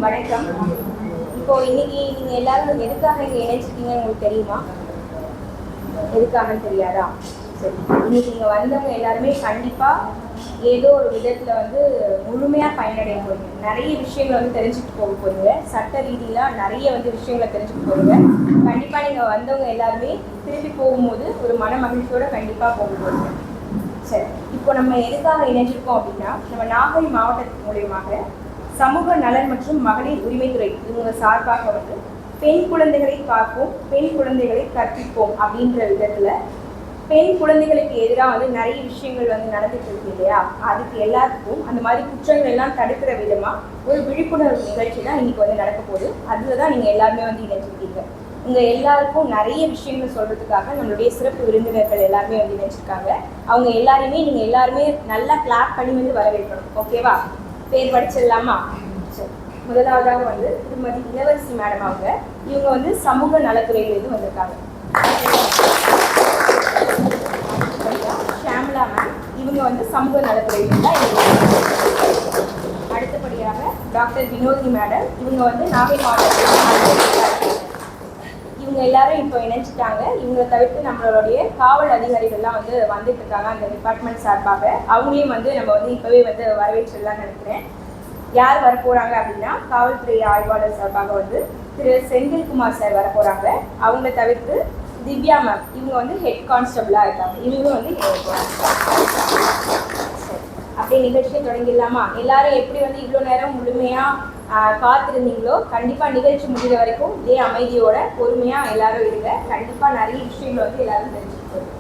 வணக்கம். இப்போ இன்னைக்கு நீங்க எல்லாரும் எதுக்காக இங்க இணைச்சிருக்கீங்கன்னு உங்களுக்கு தெரியுமா? எதுக்காகன்னு தெரியாதா? சரி, இன்னைக்கு இங்க வந்தவங்க எல்லாருமே கண்டிப்பா ஏதோ ஒரு விதத்துல முழுமையா பயனடைய போறீங்க. நிறைய விஷயங்களை தெரிஞ்சுட்டு போக போறீங்க. சட்ட ரீதியில நிறைய விஷயங்களை தெரிஞ்சுட்டு போறீங்க. கண்டிப்பா நீங்க வந்தவங்க எல்லாருமே திருப்பி போகும்போது ஒரு மன மகிழ்ச்சியோட கண்டிப்பா போக போறீங்க. சரி, இப்போ நம்ம எதுக்காக இணைஞ்சிருக்கோம் அப்படின்னா, நம்ம நாகை மாவட்டத்தின் மூலியமாக சமூக நலன் மற்றும் மகளிர் உரிமைத்துறை இவங்க சார்பாக பெண் குழந்தைகளை காப்போம், பெண் குழந்தைகளை கற்பிப்போம் அப்படின்ற விதத்துல பெண் குழந்தைகளுக்கு எதிராக நிறைய விஷயங்கள் நடந்துட்டு இருக்கு இல்லையா? அதுக்கு எல்லாத்துக்கும் அந்த மாதிரி குற்றங்கள் எல்லாம் தடுக்கிற விதமா ஒரு விழிப்புணர்வு நிகழ்ச்சி தான் இன்னைக்கு நடக்க போகுது. அதுலதான் நீங்க எல்லாருமே இணைஞ்சிருக்கீங்க. உங்க எல்லாருக்கும் நிறைய விஷயங்கள் சொல்றதுக்காக நம்மளுடைய சிறப்பு விருந்தினர்கள் எல்லாருமே இணைச்சிருக்காங்க. அவங்க எல்லாருமே நீங்க எல்லாருமே நல்லா கிளாப் பண்ணி வரவேற்கணும். ஓகேவா? பேர் படிச்சிடலாமா? சரி, முதலாவதாக திருமதி இளவரசி மேடம் அவங்க. இவங்க சமூக நலத்துறையிலிருந்து வந்திருக்காங்க. ஷாம்லா மேம், இவங்க சமூக நலத்துறையிலிருந்து தான். அடுத்தபடியாக டாக்டர் வினோதினி மேடம், இவங்க நாகை மாவட்டத்தில். இவங்க எல்லாரும் இப்போ இணைச்சிட்டாங்க. இவங்களை தவிர்த்து நம்மளுடைய காவல் அதிகாரிகள்லாம் வந்துட்டு இருக்காங்க அந்த டிபார்ட்மெண்ட் சார்பாக. அவங்களையும் நம்ம இப்போவே வரவேற்றலாம் நினைக்கிறேன். யார் வரப்போறாங்க அப்படின்னா, காவல்துறை ஆய்வாளர் சார்பாக திரு செந்தில்குமார் சார் வரப்போறாங்க. அவங்கள தவிர்த்து திவ்யா மேம், இவங்க ஹெட் கான்ஸ்டபிளா இருக்காங்க. இவங்களும் அப்படியே நிகழ்ச்சியை தொடங்கிடலாமா? எல்லாரும் எப்படி இவ்வளோ நேரம் முழுமையா காத்திருந்தீங்களோ, கண்டிப்பா நிகழ்ச்சி முடிகிற வரைக்கும் இதே அமைதியோட பொறுமையா எல்லாரும் இருங்க. கண்டிப்பா நிறைய விஷயங்கள் எல்லாரும் தெரிஞ்சுக்கணும்.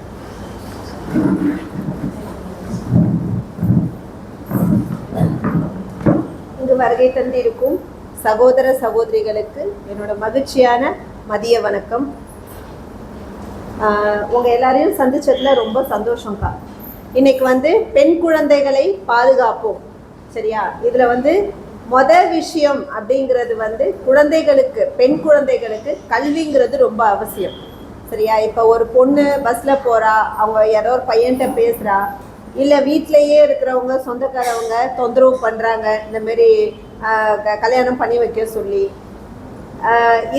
இங்கு வருகை தந்திருக்கும் சகோதர சகோதரிகளுக்கு என்னோட மகிழ்ச்சியான மதிய வணக்கம். உங்க எல்லாரையும் சந்திச்சதுல ரொம்ப சந்தோஷம்க்கா. இன்னைக்கு பெண் குழந்தைகளை பாதுகாப்போம், சரியா? இதுல மொதல் விஷயம் அப்படிங்கிறது குழந்தைகளுக்கு, பெண் குழந்தைகளுக்கு கல்விங்கிறது ரொம்ப அவசியம், சரியா? இப்போ ஒரு பொண்ணு பஸ்ஸில் போகிறா, அவங்க யாரோ ஒரு பையன்கிட்ட பேசுகிறா, இல்லை வீட்டிலையே இருக்கிறவங்க சொந்தக்காரவங்க தொந்தரவு பண்ணுறாங்க, இந்தமாரி கல்யாணம் பண்ணி வைக்க சொல்லி,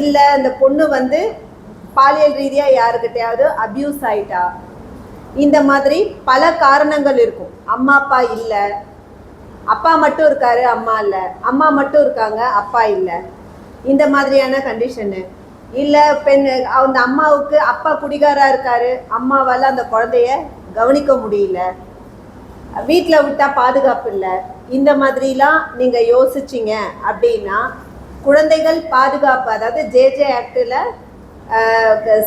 இல்லை இந்த பொண்ணு பாலியல் ரீதியாக யாருக்கிட்டையாவது அப்யூஸ் ஆயிட்டா, இந்த மாதிரி பல காரணங்கள் இருக்கும். அம்மா அப்பா இல்லை, அப்பா மட்டும் இருக்காரு அம்மா இல்லை, அம்மா மட்டும் இருக்காங்க அப்பா இல்லை, இந்த மாதிரியான கண்டிஷனு. இல்லை அந்த அம்மாவுக்கு அப்பா குடிகாரா இருக்காரு, அம்மாவால் அந்த குழந்தைய கவனிக்க முடியல, வீட்டில் விட்டால் பாதுகாப்பு இல்லை, இந்த மாதிரிலாம் நீங்கள் யோசிச்சிங்க அப்படின்னா குழந்தைகள் பாதுகாப்பு, அதாவது ஜேஜே ஆக்டில்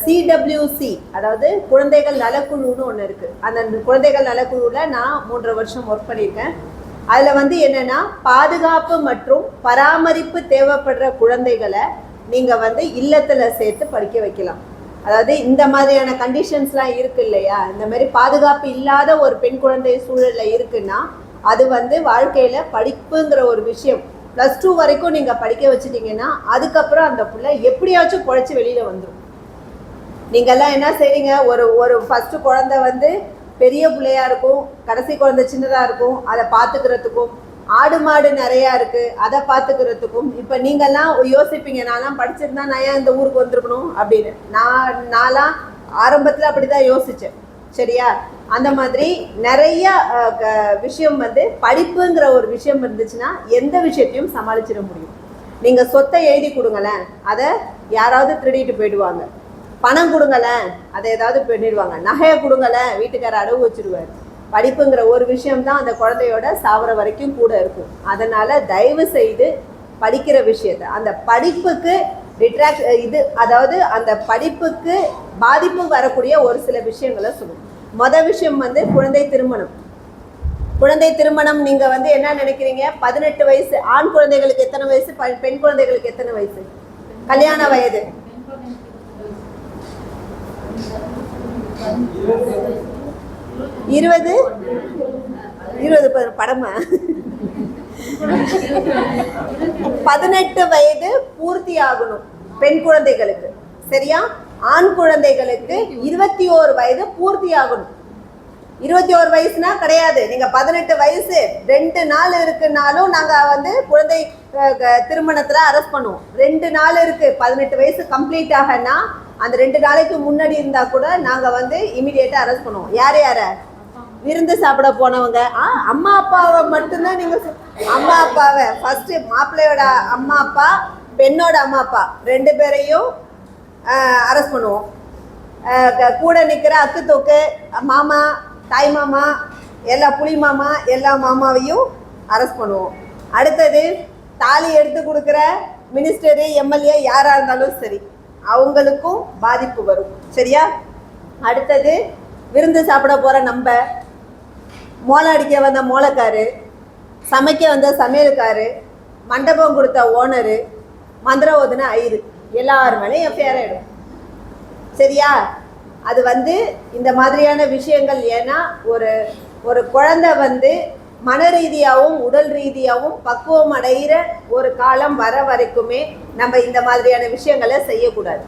சிடபிள்யூசி, அதாவது குழந்தைகள் நலக்குழுன்னு ஒன்று இருக்குது. அந்த குழந்தைகள் நலக்குழுவில் நான் 3 வருஷம் ஒர்க் பண்ணியிருக்கேன். அதில் என்னென்னா, பாதுகாப்பு மற்றும் பராமரிப்பு தேவைப்படுற குழந்தைகளை நீங்கள் இல்லத்தில் சேர்த்து படிக்க வைக்கலாம். அதாவது இந்த மாதிரியான கண்டிஷன்ஸ்லாம் இருக்குது இல்லையா? இந்த மாதிரி பாதுகாப்பு இல்லாத ஒரு பெண் குழந்தை சூழலில் இருக்குன்னா அது வாழ்க்கையில் படிப்புங்கிற ஒரு விஷயம் +2 வரைக்கும் நீங்கள் படிக்க வச்சுட்டிங்கன்னா அதுக்கப்புறம் அந்த பிள்ளை எப்படியாச்சும் பொழைச்சி வெளியில் வந்துடும். நீங்கள்லாம் என்ன செய்றீங்க, ஒரு ஃபஸ்ட்டு குழந்தை பெரிய பிள்ளையா இருக்கும், கடைசி குழந்தை சின்னதாக இருக்கும், அதை பார்த்துக்கிறதுக்கும், ஆடு மாடு நிறையா இருக்குது அதை பார்த்துக்கிறதுக்கும், இப்போ நீங்கள்லாம் யோசிப்பீங்க, நான்லாம் படிச்சிருந்தா நான் ஏன் இந்த ஊருக்கு வந்திருக்கணும் அப்படின்னு. நான்லாம் ஆரம்பத்தில் அப்படி தான் யோசித்தேன், சரியா? அந்த மாதிரி நிறைய விஷயம் படிப்புங்கிற ஒரு விஷயம் இருந்துச்சுன்னா எந்த விஷயத்தையும் சமாளிச்சிட முடியும். நீங்கள் சொத்தை எழுதி கொடுங்களேன், அதை யாராவது திருடிட்டு போயிடுவாங்க. பணம் கொடுங்களேன், அதை ஏதாவது பண்ணிடுவாங்க. நகையை கொடுங்களேன், வீட்டுக்கார அடவு வச்சுருவார். படிப்புங்கிற ஒரு விஷயம்தான் அந்த குழந்தையோட சாவர வரைக்கும் கூட இருக்கும். அதனால் தயவு செய்து படிக்கிற விஷயத்தை, அந்த படிப்புக்கு அதாவது அந்த படிப்புக்கு பாதிப்பு வரக்கூடிய ஒரு சில விஷயங்களை சொல்லணும். மொதல் விஷயம் குழந்தை திருமணம். குழந்தை திருமணம் நீங்கள் என்ன நினைக்கிறீங்க? 18 வயசு ஆண் குழந்தைகளுக்கு எத்தனை வயசு, பெண் குழந்தைகளுக்கு எத்தனை வயசு கல்யாண வயது? 20 படமா? 18 வயது பூர்த்தி ஆகணும் பெண் குழந்தைகளுக்கு, சரியா? ஆண் குழந்தைகளுக்கு 21 வயது பூர்த்தி ஆகணும். 21 வயசுனா கிடையாது. நீங்க 18 வயசு 2 நாள் இருக்குனாலும் நாங்க வந்து குழந்தை திருமணத்துல அரெஸ்ட் பண்ணுவோம். 2 நாள் இருக்கு, 18 வயசு கம்ப்ளீட் ஆகனா அந்த 2 நாளைக்கு முன்னாடி இருந்தா கூட நாங்க வந்து இமிடியேட்டா அரெஸ்ட் பண்ணுவோம். யார் யார? விருந்து சாப்பிட போனவங்க. அம்மா அப்பாவை மட்டும்தான் நீங்க அம்மா அப்பாவை ஃபர்ஸ்ட் மாப்பிள்ளையோட அம்மா அப்பா, பெண்ணோட அம்மா அப்பா 2 பேரையும் அரெஸ்ட் பண்ணுவோம். கூட நிற்கிற அக்கு தொக்கு மாமா, தாய் மாமா, எல்லா புலி மாமா, எல்லா மாமாவையும் அரெஸ்ட் பண்ணுவோம். அடுத்தது தாலி எடுத்து கொடுக்குற மினிஸ்டரு, எம்எல்ஏ யாராக இருந்தாலும் சரி, அவங்களுக்கும் பாதிப்பு வரும். சரியா? அடுத்தது விருந்து சாப்பிட போகிற நம்ம, மோளம் அடிக்க வந்த மோளக்காரு, சமைக்க வந்த சமையல்காரு, மண்டபம் கொடுத்த ஓனரு, மந்திரம் ஓதுன ஐயரு, எல்லார் மேலேயும் எஃப்ஐஆர் ஆகிடும். சரியா? அது வந்து இந்த மாதிரியான விஷயங்கள். ஏன்னா ஒரு ஒரு குழந்தை வந்து மன ரீதியாகவும் உடல் ரீதியாகவும் பக்குவம் அடைகிற ஒரு காலம் வர வரைக்குமே நம்ம இந்த மாதிரியான விஷயங்களை செய்யக்கூடாது.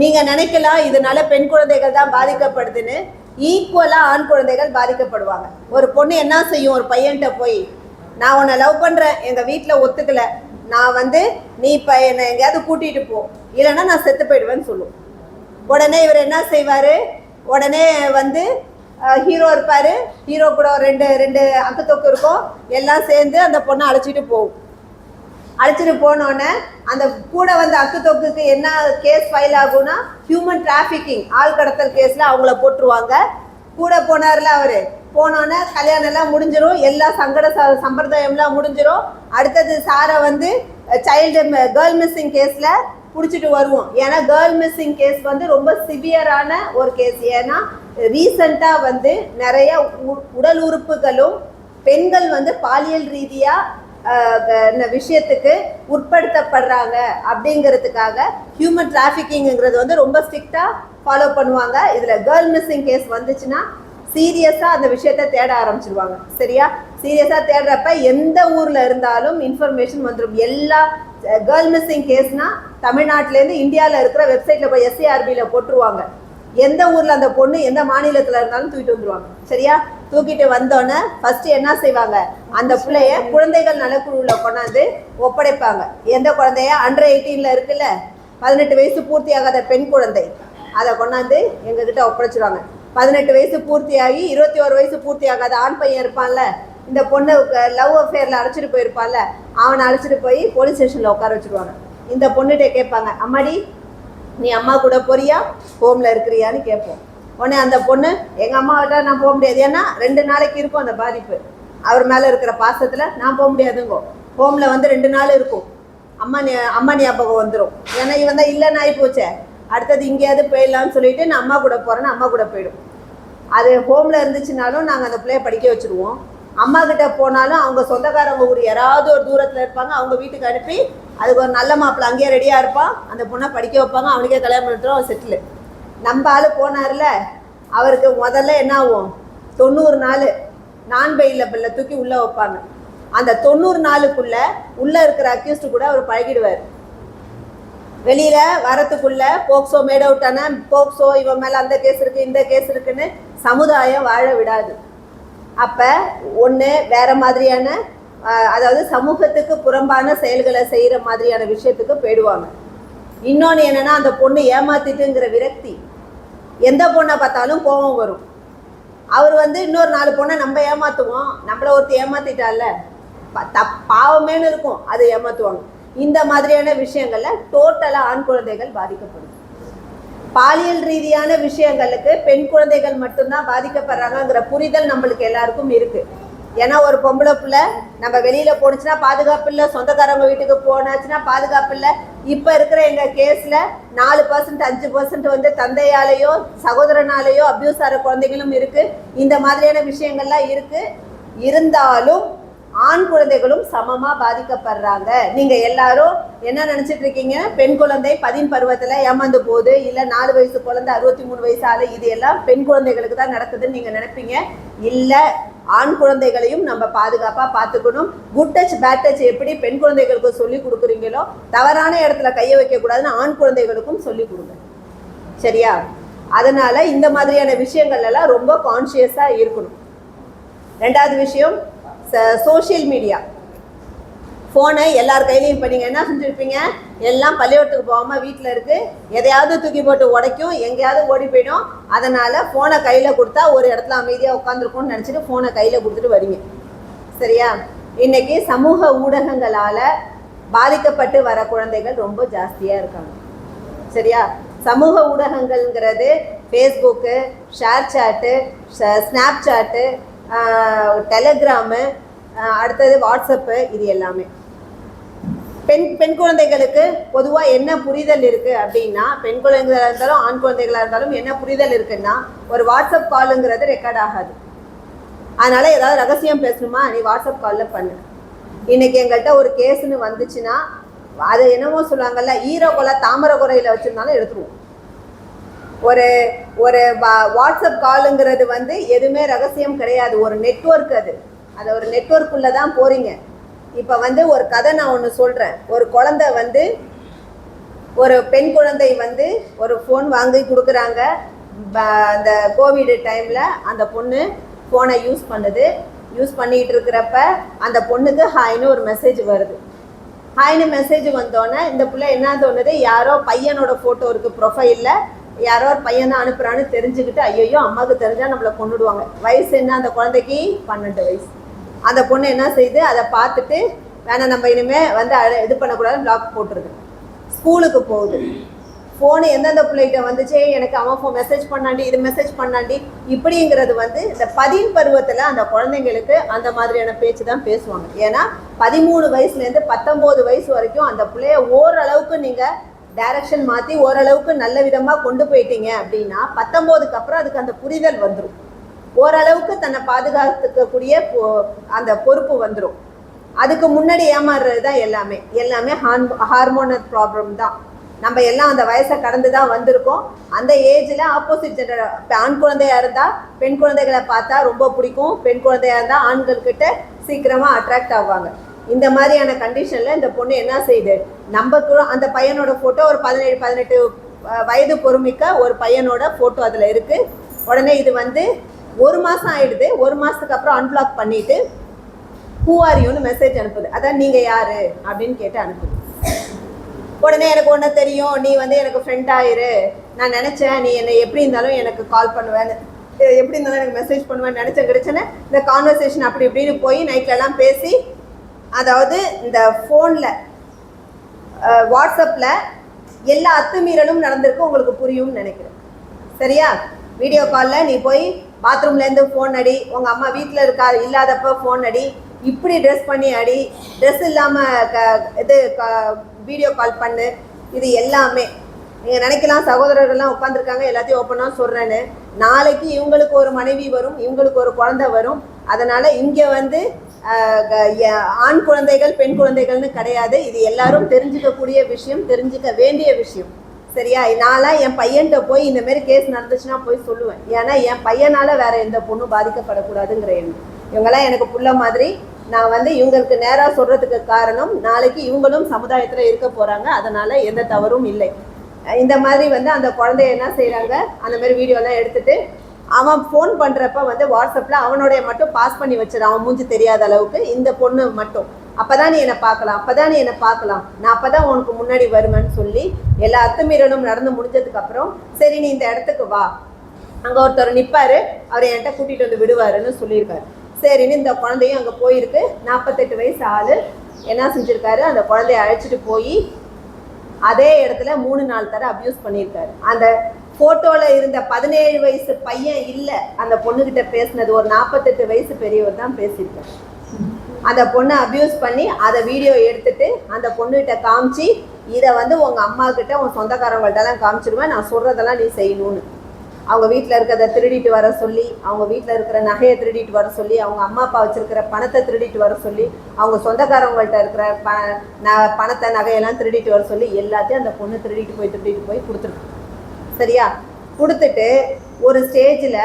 நீங்கள் நினைக்கலாம் இதனால பெண் குழந்தைகள் தான் பாதிக்கப்படுதுன்னு. ஈக்குவலாக ஆண் குழந்தைகள் பாதிக்கப்படுவாங்க. ஒரு பொண்ணு என்ன செய்யும்? ஒரு பையன்கிட்ட போய், நான் உன்னை லவ் பண்ணுறேன், எங்கள் வீட்டில் ஒத்துக்கலை, நான் வந்து நீ இப்போ என்னை எங்கேயாவது கூட்டிகிட்டு போ, இல்லைன்னா நான் செத்து போயிடுவேன்னு சொல்லுவோம். உடனே இவர் என்ன செய்வார்? உடனே வந்து ஹீரோ இருப்பார், ஹீரோ கூட ரெண்டு அக்கு தொக்கு இருக்கும், எல்லாம் சேர்ந்து அந்த பொண்ணை அழைச்சிட்டு போகும். அழைச்சிட்டு போனோடனே அந்த கூட வந்த அக்கு தொக்குக்கு என்ன கேஸ் ஃபைல் ஆகும்னா ஹியூமன் டிராஃபிக்கிங், ஆள் கடத்தல் கேஸில் அவங்கள போட்டுருவாங்க. கூட போனார்ல அவர், போனோன்னே கல்யாணம் எல்லாம் முடிஞ்சிடும், எல்லா சம்பிரதாயம்லாம் முடிஞ்சிடும். அடுத்தது சாரை வந்து கேர்ள் மிஸ்ஸிங் கேஸில் பிடிச்சிட்டு வருவோம். ஏன்னா கேர்ள் மிஸ்ஸிங் கேஸ் வந்து ரொம்ப சிவியரான ஒரு கேஸ். ஏன்னா ரீசண்டாக வந்து நிறைய உடல் உறுப்புகளும் பெண்கள் வந்து பாலியல் ரீதியாக விஷயத்துக்கு உட்படுத்தப்படுறாங்க. அப்படிங்கிறதுக்காக ஹியூமன் டிராஃபிக்கிங்கிறது வந்து ரொம்ப ஸ்ட்ரிக்டாக ஃபாலோ பண்ணுவாங்க. இதில் கேர்ள் மிஸ்ஸிங் கேஸ் வந்துச்சுன்னா சீரியஸாக அந்த விஷயத்தை தேட ஆரம்பிச்சிருவாங்க. சரியா? சீரியஸாக தேடுறப்ப எந்த ஊரில் இருந்தாலும் இன்ஃபர்மேஷன் வந்துடும். எல்லா கேர்ள் மிஸ்ஸிங் கேஸ்னால் தமிழ்நாட்டிலேருந்து இந்தியாவில் இருக்கிற வெப்சைட்டில் போய் எஸ்ஏஆர்பியில் போட்டுருவாங்க. எந்த ஊரில் அந்த பொண்ணு எந்த மாநிலத்தில் இருந்தாலும் தூக்கிட்டு வந்துடுவாங்க. சரியா? தூக்கிட்டு வந்தோன்னே ஃபஸ்ட்டு என்ன செய்வாங்க? அந்த பிள்ளைய குழந்தைகள் நலக்குழுவில் கொண்டாந்து ஒப்படைப்பாங்க. எந்த குழந்தைய அண்டர் 18 இருக்குல்ல, 18 வயசு பூர்த்தி ஆகாத பெண் குழந்தை, அதை கொண்டாந்து எங்ககிட்ட ஒப்படைச்சிடுவாங்க. 18 வயசு பூர்த்தியாகி 21 வயசு பூர்த்தி ஆகாத ஆண் பையன் இருப்பான்ல, இந்த பொண்ணு லவ் அஃபேரில் அழைச்சிட்டு போயிருப்பான்ல, அவனை அழைச்சிட்டு போய் போலீஸ் ஸ்டேஷனில் உட்கார வச்சுருவாங்க. இந்த பொண்ணுகிட்ட கேட்பாங்க, அம்மாடி நீ அம்மா கூட போறியா, ஹோமில் இருக்கிறியான்னு கேட்போம். உடனே அந்த பொண்ணு எங்கள் அம்மாவிட்ட நான் போக முடியாது, ஏன்னா 2 நாளைக்கு இருக்கும் அந்த பாதிப்பு, அவர் மேலே இருக்கிற பாசத்தில் நான் போக முடியாதுங்கோ. ஹோமில் வந்து 2 நாள் இருக்கும், அம்மா ஞாபகம் வந்துடும். ஏன்னா இவன் தான் இல்லைன்னு ஆகி போச்சே, அடுத்தது இங்கேயாவது போயிடலான்னு சொல்லிட்டு நான் அம்மா கூட போகிறேன்னு அம்மா கூட போயிடும். அது ஹோமில் இருந்துச்சுனாலும் நாங்கள் அந்த பிள்ளைய படிக்க வச்சுருவோம். அம்மா கிட்ட போனாலும் அவங்க சொந்தக்காரங்க ஊர் யாராவது ஒரு தூரத்தில் இருப்பாங்க, அவங்க வீட்டுக்கு அனுப்பி அதுக்கு ஒரு நல்ல மாப்பிள்ளை அங்கேயே ரெடியாக இருப்பான், அந்த பொண்ணை படிக்க வைப்பாங்க, அவனுக்கே கல்யாணம் பண்ணிட்டு அவன் செட்டில். நம்ம ஆள் போனார்ல, அவருக்கு முதல்ல என்ன ஆகும்? 90 நாள் நான் பெயிலபிளில் தூக்கி உள்ளே வைப்பாங்க. அந்த 90 நாளுக்குள்ளே உள்ளே இருக்கிற அக்யூஸ்டு கூட அவர் பழகிடுவார். வெளியில் வரத்துக்குள்ள போக்சோ மேட் அவுட்டான போக்சோ, இவன் மேலே அந்த கேஸ் இருக்குது இந்த கேஸ் இருக்குன்னு சமுதாயம் வாழ விடாது. அப்போ ஒன்று வேறு மாதிரியான, அதாவது சமூகத்துக்கு புறம்பான செயல்களை செய்கிற மாதிரியான விஷயத்துக்கு போயிடுவாங்க. இன்னொன்று என்னென்னா, அந்த பொண்ணு ஏமாத்திட்டுங்கிற விரக்தி, எந்த பொண்ணை பார்த்தாலும் கோபம் வரும். அவர் வந்து இன்னொரு 4 பொண்ணை நம்ம ஏமாற்றுவோம், நம்மளை ஒருத்தர் ஏமாத்திட்டால பாவமேனு இருக்கும், அதை ஏமாற்றுவாங்க. இந்த மாதிரியான விஷயங்களில் டோட்டலாக ஆண் குழந்தைகள் பாதிக்கப்படும். பாலியல் ரீதியான விஷயங்களுக்கு பெண் குழந்தைகள் மட்டும்தான் பாதிக்கப்படுறாங்கங்கிற புரிதல் நம்மளுக்கு எல்லாருக்கும் இருக்குது. ஏன்னா ஒரு பொம்பளை பிள்ளை நம்ம வெளியில் போணுச்சுன்னா பாதுகாப்பு இல்லை, சொந்தக்காரங்க வீட்டுக்கு போனாச்சுன்னா பாதுகாப்பு இல்லை. இப்போ இருக்கிற எங்கள் கேஸில் 4% 5% வந்து தந்தையாலேயோ சகோதரனாலேயோ அப்யூஸ் ஆகிற குழந்தைகளும் இருக்குது. இந்த மாதிரியான விஷயங்கள்லாம் இருக்குது. இருந்தாலும் ஆண் குழந்தைகளும் சமமாக பாதிக்கப்படுறாங்க. நீங்கள் எல்லாரும் என்ன நினச்சிட்டு இருக்கீங்க? பெண் குழந்தை 10 பருவத்தில் ஏமாந்து போகுது, இல்லை 4 வயசு குழந்தை 63 வயசு ஆளு, இது எல்லாம் பெண் குழந்தைகளுக்கு தான் நடக்குதுன்னு நீங்கள் நினைப்பீங்க. இல்லை, ஆண் குழந்தைகளையும் நம்ம பாதுகாப்பாக பார்த்துக்கணும். குட் டச் பேட் டச் எப்படி பெண் குழந்தைகளுக்கு சொல்லி கொடுக்குறீங்களோ, தவறான இடத்துல கையை வைக்கக்கூடாதுன்னு ஆண் குழந்தைகளுக்கும் சொல்லி கொடுங்க. சரியா? அதனால் இந்த மாதிரியான விஷயங்கள் எல்லாம் ரொம்ப கான்ஷியஸாக இருக்கணும். ரெண்டாவது விஷயம் சோஷியல் மீடியா. ஃபோனை எல்லார் கையிலையும் இப்போ நீங்கள் என்ன செஞ்சுருப்பீங்க, எல்லாம் பள்ளிக்கூடத்துக்கு போகாமல் வீட்டில் இருக்குது, எதையாவது தூக்கி போட்டு உடைக்கும், எங்கேயாவது ஓடி போயிடும். அதனால் ஃபோனை கையில் கொடுத்தா ஒரு இடத்துல அமைதியாக உட்காந்துருக்கோன்னு நினச்சிட்டு ஃபோனை கையில் கொடுத்துட்டு வரீங்க. சரியா? இன்றைக்கி சமூக ஊடகங்களால் பாதிக்கப்பட்டு வர குழந்தைகள் ரொம்ப ஜாஸ்தியாக இருக்காங்க. சரியா? சமூக ஊடகங்கள்ங்கிறது ஃபேஸ்புக்கு, ஷேர் சாட்டு, ஸ்னாப் சாட்டு, டெலகிராமு, அடுத்தது வாட்ஸ்அப்பு, இது எல்லாமே பெண் குழந்தைகளுக்கு பொதுவாக என்ன புரிதல் இருக்குது அப்படின்னா, பெண் குழந்தைகளாக இருந்தாலும் ஆண் குழந்தைகளாக இருந்தாலும் என்ன புரிதல் இருக்குன்னா, ஒரு வாட்ஸ்அப் காலுங்கிறது ரெக்கார்ட் ஆகாது. அதனால் ஏதாவது ரகசியம் பேசணுமா, நீ வாட்ஸ்அப் காலில் பண்ணு. இன்றைக்கி எங்கள்கிட்ட ஒரு கேஸுன்னு வந்துச்சுன்னா, அது என்னமோ சொல்லுவாங்கல்ல, ஈரக்குலை தாமரை குறையில் வச்சுருந்தாலும் எடுத்துருவோம். ஒரு ஒரு வாட்ஸ்அப் காலுங்கிறது எதுவுமே ரகசியம் கிடையாது, ஒரு நெட்வொர்க். அது ஒரு நெட்வொர்க்குள்ளே தான் போகிறீங்க. இப்போ ஒரு கதை நான் ஒன்று சொல்கிறேன். ஒரு குழந்தை ஒரு பெண் குழந்தை ஒரு ஃபோன் வாங்கி கொடுக்குறாங்க. அந்த கோவிட் டைமில் அந்த பொண்ணு ஃபோனை யூஸ் பண்ணிகிட்டு இருக்கிறப்ப அந்த பொண்ணுக்கு ஹாய்னு ஒரு மெசேஜ் வருது. ஹாய்னு மெசேஜ் வந்தோடனே இந்த பிள்ளை என்ன தோணுது, யாரோ பையனோட ஃபோட்டோ இருக்குது ப்ரொஃபைலில், யாரோ ஒரு பையன் தான் அனுப்புகிறான்னு தெரிஞ்சுக்கிட்டு, ஐயோ அம்மாவுக்கு தெரிஞ்சால் நம்மளை கொண்டுடுவாங்க. வயசு என்ன அந்த குழந்தைக்கு? 12 வயசு. அந்த பொண்ணு என்ன செய்யுது, அதை பார்த்துட்டு வேணாம் நம்ம இனிமேல் இது பண்ணக்கூடாது, பிளாக் போட்டுருது. ஸ்கூலுக்கு போகுது. ஃபோனு எந்தெந்த பிள்ளைகிட்ட வந்துச்சு, எனக்கு அவன் மெசேஜ் பண்ணாண்டி, இது மெசேஜ் பண்ணாண்டி, இப்படிங்கிறது இந்த 10 பருவத்தில் அந்த குழந்தைங்களுக்கு அந்த மாதிரியான பேச்சு தான் பேசுவாங்க. ஏன்னா 13 வயசுலேருந்து 19 வயசு வரைக்கும் அந்த பிள்ளைய ஓரளவுக்கு நீங்கள் டைரக்ஷன் மாற்றி ஓரளவுக்கு நல்ல விதமாக கொண்டு போயிட்டீங்க அப்படின்னா 19க்கு அப்புறம் அதுக்கு அந்த புரிதல் வந்துடும். ஓரளவுக்கு தன்னை பாதுகாத்துக்கக்கூடிய அந்த பொறுப்பு வந்துடும். அதுக்கு முன்னாடி ஏமாறுறது தான் எல்லாமே ஹார்மோனல் ப்ராப்ளம் தான். நம்ம எல்லாம் அந்த வயசை கடந்து தான் வந்திருக்கோம். அந்த ஏஜில் ஆப்போசிட் ஜெண்டர், ஆண் குழந்தையாக இருந்தால் பெண் குழந்தைகளை பார்த்தா ரொம்ப பிடிக்கும், பெண் குழந்தையாக இருந்தால் ஆண்கள்கிட்ட சீக்கிரமாக அட்ராக்ட் ஆவாங்க. இந்த மாதிரியான கண்டிஷனில் இந்த பொண்ணு என்ன செய்யுது, நமக்கு அந்த பையனோட ஃபோட்டோ ஒரு 17-18 வயது பொறுமிக்க ஒரு பையனோட ஃபோட்டோ அதில் இருக்குது. உடனே இது 1 மாதம் ஆகிடுது. 1 மாதத்துக்கு அப்புறம் அன்பிளாக் பண்ணிவிட்டு ஹூ ஆர் யூன்னு மெசேஜ் அனுப்புது. அதான் நீங்கள் யார் அப்படின்னு கேட்டு அனுப்புது. உடனே எனக்கு ஒன்று தெரியும், நீ எனக்கு ஃப்ரெண்ட் ஆயிரு, நான் நினச்சேன் நீ என்னை எப்படி இருந்தாலும் எனக்கு கால் பண்ணுவேன்னு, எப்படி இருந்தாலும் எனக்கு மெசேஜ் பண்ணுவேன்னு நினச்சேன். கிடைச்சேன்னு இந்த கான்வர்சேஷன் அப்படி இப்படின்னு போய் நைட்லலாம் பேசி, அதாவது இந்த ஃபோனில் வாட்ஸ்அப்பில் எல்லா அத்துமீறலும் நடந்திருக்கு. உங்களுக்கு புரியும்னு நினைக்கிறேன். சரியா? வீடியோ காலில் நீ போய் பாத்ரூம்லேருந்து ஃபோன் அடி, உங்கள் அம்மா வீட்டில் இல்லாதப்போ ஃபோன் அடி, இப்படி ட்ரெஸ் பண்ணி அடி, ட்ரெஸ் இல்லாமல் வீடியோ கால் பண்ணு. இது எல்லாமே நீங்கள் நினைக்கலாம் சகோதரர்கள்லாம் உட்காந்துருக்காங்க எல்லாத்தையும் ஓப்பனாக சொல்கிறேன்னு. நாளைக்கு இவங்களுக்கு ஒரு மனைவி வரும், இவங்களுக்கு ஒரு குழந்தை வரும். அதனால் இங்கே ஆண் குழந்தைகள் பெண் குழந்தைகள்னு கிடையாது. இது எல்லாரும் தெரிஞ்சுக்கக்கூடிய விஷயம், தெரிஞ்சுக்க வேண்டிய விஷயம். சரியா? நான்லாம் என் பையன்கிட்ட போய் இந்தமாரி கேஸ் நடந்துச்சுன்னா போய் சொல்லுவேன். ஏன்னா என் பையனால் வேறு எந்த பொண்ணும் பாதிக்கப்படக்கூடாதுங்கிற எண்ணம். இவங்கெல்லாம் எனக்கு புள்ள மாதிரி. நான் இவங்களுக்கு நேராக சொல்கிறதுக்கு காரணம், நாளைக்கு இவங்களும் சமுதாயத்தில் இருக்க போகிறாங்க. அதனால் எந்த தவறும் இல்லை. இந்த மாதிரி அந்த குழந்தைய என்ன செய்கிறாங்க, அந்த மாதிரி வீடியோலாம் எடுத்துகிட்டு அவன் ஃபோன் பண்ணுறப்ப வாட்ஸ்அப்பில் அவனுடைய மட்டும் பாஸ் பண்ணி வச்சிடும், அவன் மூஞ்சி தெரியாத அளவுக்கு. இந்த பொண்ணு மட்டும் அப்போ தான் நீ என்னை பார்க்கலாம், அப்போ தான் நீ என்னை பார்க்கலாம், நான் அப்போ தான் உனக்கு முன்னாடி வருவேன்னு சொல்லி எல்லா அத்துமீறலும் நடந்து முடிஞ்சதுக்கப்புறம், சரி நீ இந்த இடத்துக்கு வா, அங்கே ஒருத்தர் நிற்பார், அவர் என்கிட்ட கூட்டிகிட்டு விடுவாருன்னு சொல்லியிருக்காரு. சரின்னு இந்த குழந்தையும் அங்கே போயிருக்கு. 48 வயசு ஆள் என்ன செஞ்சுருக்காரு, அந்த குழந்தைய அழைச்சிட்டு போய் அதே இடத்துல 3-4 தடவை அப்யூஸ் பண்ணியிருக்காரு. அந்த ஃபோட்டோவில் இருந்த 17 வயசு பையன் இல்லை அந்த பொண்ணுக்கிட்ட பேசினது, ஒரு 48 வயசு பெரியவர் தான் பேசியிருக்காரு. அந்த பொண்ணை அப்யூஸ் பண்ணி அதை வீடியோ எடுத்துட்டு அந்த பொண்ணுகிட்ட காமிச்சு, இதை உங்கள் அம்மா கிட்ட உன் சொந்தக்காரங்கள்ட்டெல்லாம் காமிச்சிடுவேன், நான் சொல்கிறதெல்லாம் நீ செய்யணும்னு. அவங்க வீட்டில் இருக்கிறத திருடிட்டு வர சொல்லி, அவங்க வீட்டில் இருக்கிற நகையை திருடிட்டு வர சொல்லி, அவங்க அம்மா அப்பா வச்சுருக்கிற பணத்தை திருடிட்டு வர சொல்லி, அவங்க சொந்தக்காரங்கள்ட்ட இருக்கிற பணத்தை நகையெல்லாம் திருடிட்டு வர சொல்லி எல்லாத்தையும் அந்த பொண்ணு திருடிட்டு போய் கொடுத்துருக்கு. சரியா? கொடுத்துட்டு ஒரு ஸ்டேஜில்